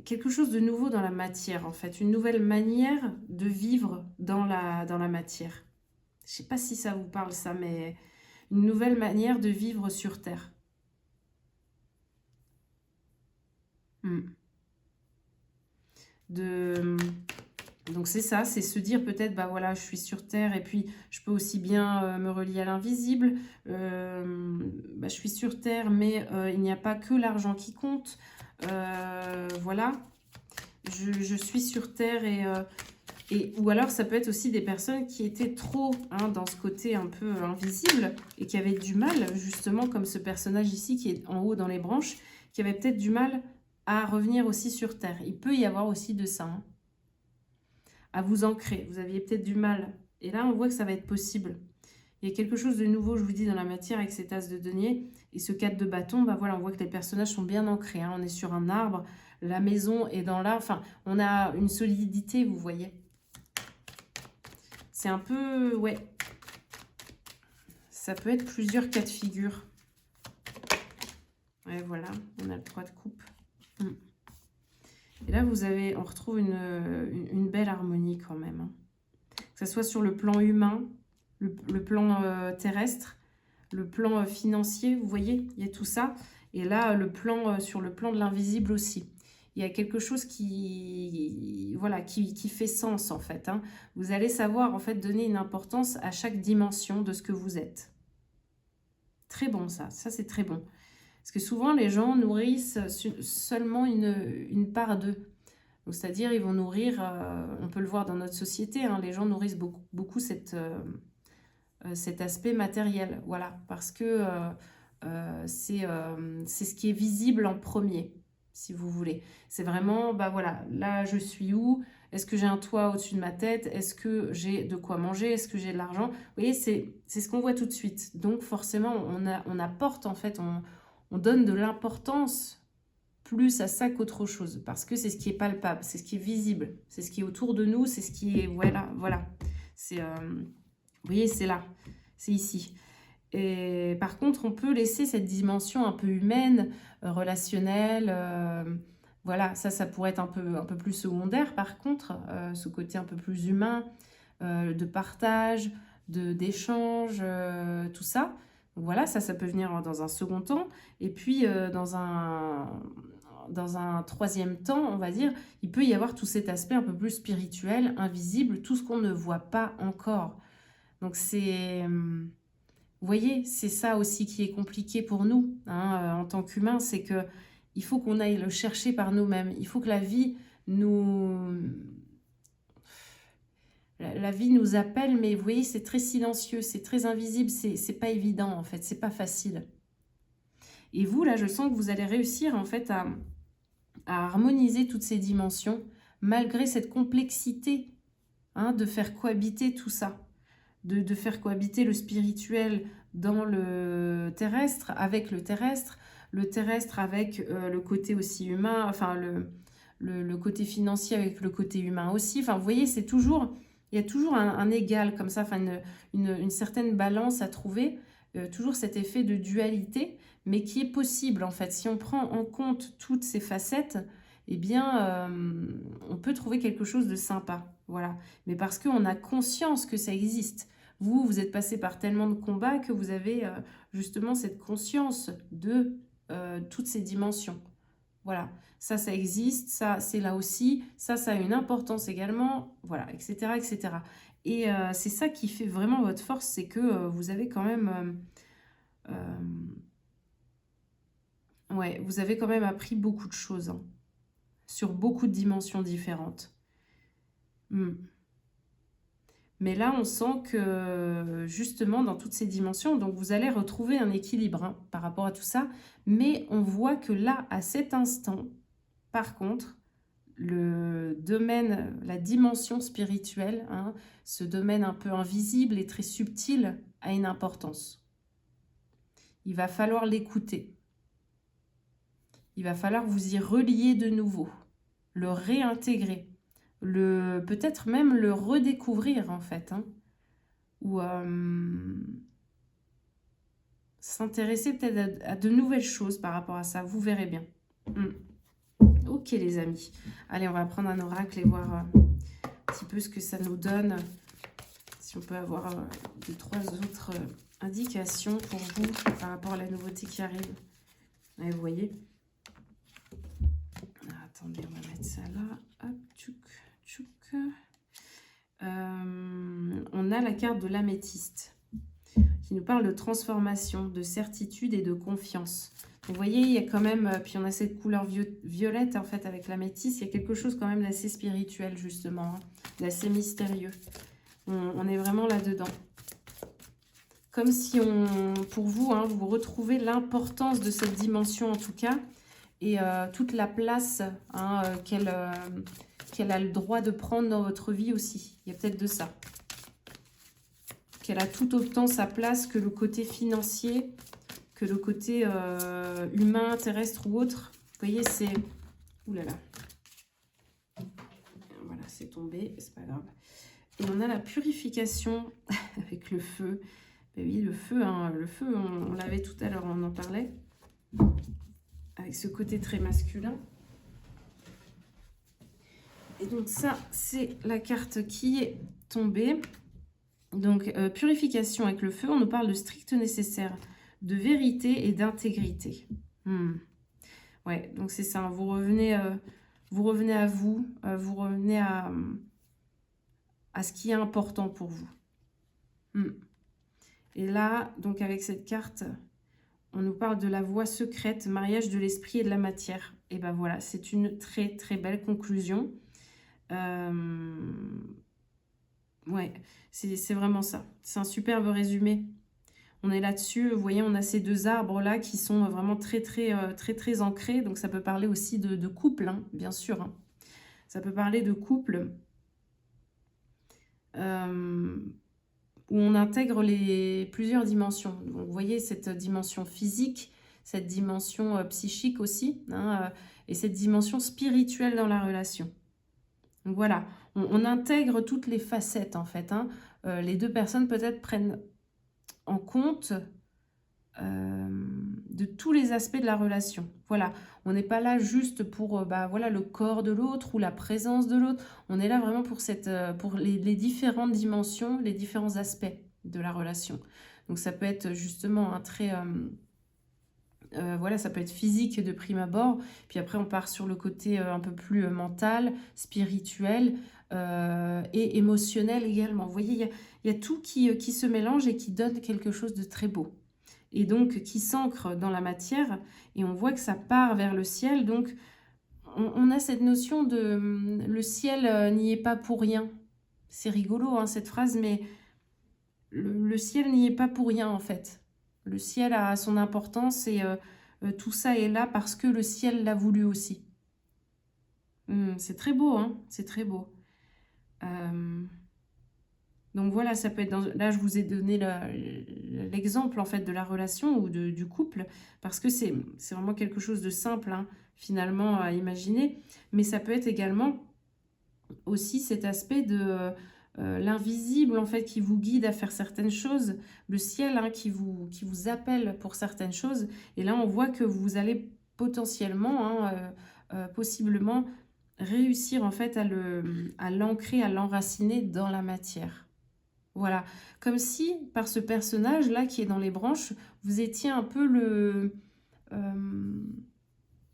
[SPEAKER 1] Quelque chose de nouveau dans la matière, en fait. Une nouvelle manière de vivre dans la matière. Je ne sais pas si ça vous parle, ça, mais une nouvelle manière de vivre sur Terre. Donc c'est ça, c'est se dire peut-être, bah voilà, je suis sur Terre et puis je peux aussi bien me relier à l'invisible. Bah, je suis sur Terre, mais il n'y a pas que l'argent qui compte. Voilà, je suis sur Terre ou alors ça peut être aussi des personnes qui étaient trop, hein, dans ce côté un peu invisible et qui avaient du mal, justement, comme ce personnage ici qui est en haut dans les branches, qui avait peut-être du mal à revenir aussi sur Terre. Il peut y avoir aussi de ça, hein, à vous ancrer. Vous aviez peut-être du mal. Et là, on voit que ça va être possible. Il y a quelque chose de nouveau, je vous dis, dans la matière avec cet as de denier. Et ce 4 de bâton, bah voilà, on voit que les personnages sont bien ancrés. Hein. On est sur un arbre, la maison est dans l'arbre. Enfin, on a une solidité, vous voyez. C'est un peu... Ouais. Ça peut être plusieurs cas de figure. Ouais, voilà, on a le 3 de coupe. Et là, on retrouve une belle harmonie quand même. Hein. Que ce soit sur le plan humain, le plan terrestre, le plan financier, vous voyez, il y a tout ça. Et là, sur le plan de l'invisible aussi. Il y a quelque chose voilà, qui fait sens en fait. Hein. Vous allez savoir en fait donner une importance à chaque dimension de ce que vous êtes. Très bon ça c'est très bon. Parce que souvent les gens nourrissent seulement une part d'eux. C'est-à-dire ils vont nourrir, on peut le voir dans notre société, hein, les gens nourrissent beaucoup cet aspect matériel. Voilà, parce que c'est ce qui est visible en premier, si vous voulez. C'est vraiment, bah voilà, là je suis où? Est-ce que j'ai un toit au-dessus de ma tête? Est-ce que j'ai de quoi manger? Est-ce que j'ai de l'argent? Vous voyez, c'est ce qu'on voit tout de suite. Donc forcément, on apporte, en fait, on donne de l'importance plus à ça qu'autre chose. Parce que c'est ce qui est palpable, c'est ce qui est visible, c'est ce qui est autour de nous, c'est ce qui est... Voilà. C'est... vous voyez, c'est là, c'est ici. Et par contre, on peut laisser cette dimension un peu humaine, relationnelle. Voilà, ça pourrait être un peu plus secondaire, par contre, ce côté un peu plus humain, de partage, d'échange, tout ça. Donc voilà, ça peut venir dans un second temps. Et puis, dans un troisième temps, on va dire, il peut y avoir tout cet aspect un peu plus spirituel, invisible, tout ce qu'on ne voit pas encore. Donc c'est, vous voyez, c'est ça aussi qui est compliqué pour nous, hein, en tant qu'humains, c'est que il faut qu'on aille le chercher par nous-mêmes. Il faut que la vie la vie nous appelle, mais vous voyez, c'est très silencieux, c'est très invisible, c'est pas évident en fait, c'est pas facile. Et vous, là, je sens que vous allez réussir en fait à harmoniser toutes ces dimensions, malgré cette complexité, hein, de faire cohabiter tout ça, de faire cohabiter le spirituel dans le terrestre avec le terrestre avec le côté aussi humain, enfin le côté financier avec le côté humain aussi. Enfin, vous voyez, c'est toujours, il y a toujours un égal comme ça, enfin une certaine balance à trouver, toujours cet effet de dualité, mais qui est possible en fait. Si on prend en compte toutes ces facettes, eh bien, on peut trouver quelque chose de sympa, voilà. Mais parce qu'on a conscience que ça existe. Vous êtes passé par tellement de combats que vous avez justement cette conscience de toutes ces dimensions. Voilà, ça existe, ça c'est là aussi, ça a une importance également, voilà, etc. etc. Et c'est ça qui fait vraiment votre force, c'est que vous avez quand même... ouais, vous avez quand même appris beaucoup de choses, hein, sur beaucoup de dimensions différentes. Mais là, on sent que justement dans toutes ces dimensions, donc vous allez retrouver un équilibre, hein, par rapport à tout ça. Mais on voit que là, à cet instant, par contre, le domaine, la dimension spirituelle, hein, ce domaine un peu invisible et très subtil, a une importance. Il va falloir l'écouter. Il va falloir vous y relier de nouveau, le réintégrer, peut-être même le redécouvrir en fait, hein, ou s'intéresser peut-être à de nouvelles choses par rapport à ça, vous verrez bien. Ok les amis, allez on va prendre un oracle et voir un petit peu ce que ça nous donne, si on peut avoir 2-3 autres indications pour vous par rapport à la nouveauté qui arrive. Ouais, vous voyez. Attendez, on va mettre ça là, hop, tchouk, tchouk. On a la carte de l'améthyste qui nous parle de transformation, de certitude et de confiance. Vous voyez, il y a quand même, puis on a cette couleur violette en fait avec l'améthyste, il y a quelque chose quand même d'assez spirituel justement, hein, d'assez mystérieux. On est vraiment là-dedans. Comme si pour vous, hein, vous retrouvez l'importance de cette dimension en tout cas, et toute la place, hein, qu'elle a le droit de prendre dans votre vie aussi. Il y a peut-être de ça. Qu'elle a tout autant sa place que le côté financier, que le côté humain, terrestre ou autre. Vous voyez, c'est... Ouh là là. Voilà, c'est tombé, c'est pas grave. Et on a la purification avec le feu. Ben oui, le feu, hein, on l'avait tout à l'heure, on en parlait. Avec ce côté très masculin. Et donc ça, c'est la carte qui est tombée. Donc, purification avec le feu, on nous parle de strict nécessaire, de vérité et d'intégrité. Ouais, donc c'est ça, vous revenez à vous, vous revenez à ce qui est important pour vous. Et là, donc avec cette carte, on nous parle de la voie secrète, mariage de l'esprit et de la matière. Et ben voilà, c'est une très très belle conclusion. Ouais, c'est vraiment ça. C'est un superbe résumé. On est là-dessus, vous voyez, on a ces deux arbres-là qui sont vraiment très très ancrés. Donc ça peut parler aussi de couple, hein, bien sûr. Hein. Ça peut parler de couple où on intègre plusieurs dimensions. Donc, vous voyez, cette dimension physique, cette dimension psychique aussi, hein, et cette dimension spirituelle dans la relation. Donc voilà, on intègre toutes les facettes en fait. Hein. Les deux personnes peut-être prennent en compte de tous les aspects de la relation. Voilà, on n'est pas là juste pour voilà, le corps de l'autre ou la présence de l'autre. On est là vraiment pour les différentes dimensions, les différents aspects de la relation. Donc ça peut être justement un très Voilà, ça peut être physique de prime abord, puis après on part sur le côté un peu plus mental, spirituel et émotionnel également. Vous voyez, il y a tout qui se mélange et qui donne quelque chose de très beau. Et donc qui s'ancre dans la matière, et on voit que ça part vers le ciel. Donc on a cette notion de le ciel n'y est pas pour rien. C'est rigolo hein, cette phrase, mais le ciel n'y est pas pour rien en fait. Le ciel a son importance et tout ça est là parce que le ciel l'a voulu aussi. C'est très beau, hein, c'est très beau. Donc voilà, ça peut être là je vous ai donné l'exemple en fait de la relation ou du couple, parce que c'est vraiment quelque chose de simple hein, finalement à imaginer, mais ça peut être également aussi cet aspect de l'invisible en fait qui vous guide à faire certaines choses, le ciel hein, qui vous appelle pour certaines choses, et là on voit que vous allez potentiellement, hein, possiblement réussir en fait à l'ancrer, à l'enraciner dans la matière. Voilà, comme si par ce personnage-là qui est dans les branches, vous étiez un peu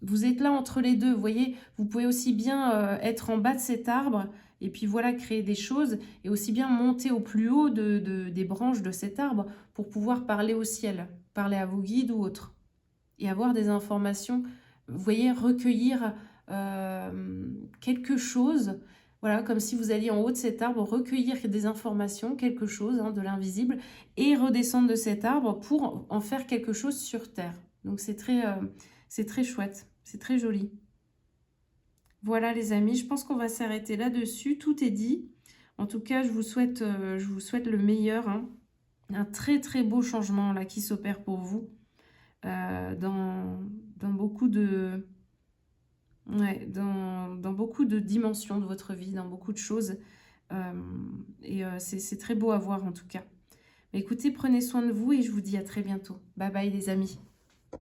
[SPEAKER 1] vous êtes là entre les deux, vous voyez, vous pouvez aussi bien être en bas de cet arbre et puis voilà, créer des choses, et aussi bien monter au plus haut des branches de cet arbre pour pouvoir parler au ciel, parler à vos guides ou autres, et avoir des informations, vous voyez, recueillir quelque chose. Voilà, comme si vous alliez en haut de cet arbre, recueillir des informations, quelque chose hein, de l'invisible, et redescendre de cet arbre pour en faire quelque chose sur Terre. Donc c'est très chouette, c'est très joli. Voilà les amis, je pense qu'on va s'arrêter là-dessus, tout est dit. En tout cas, je vous souhaite le meilleur, hein. Un très très beau changement là qui s'opère pour vous dans beaucoup de... Ouais, dans beaucoup de dimensions de votre vie, dans beaucoup de choses. C'est très beau à voir en tout cas. Mais écoutez, prenez soin de vous et je vous dis à très bientôt. Bye bye les amis.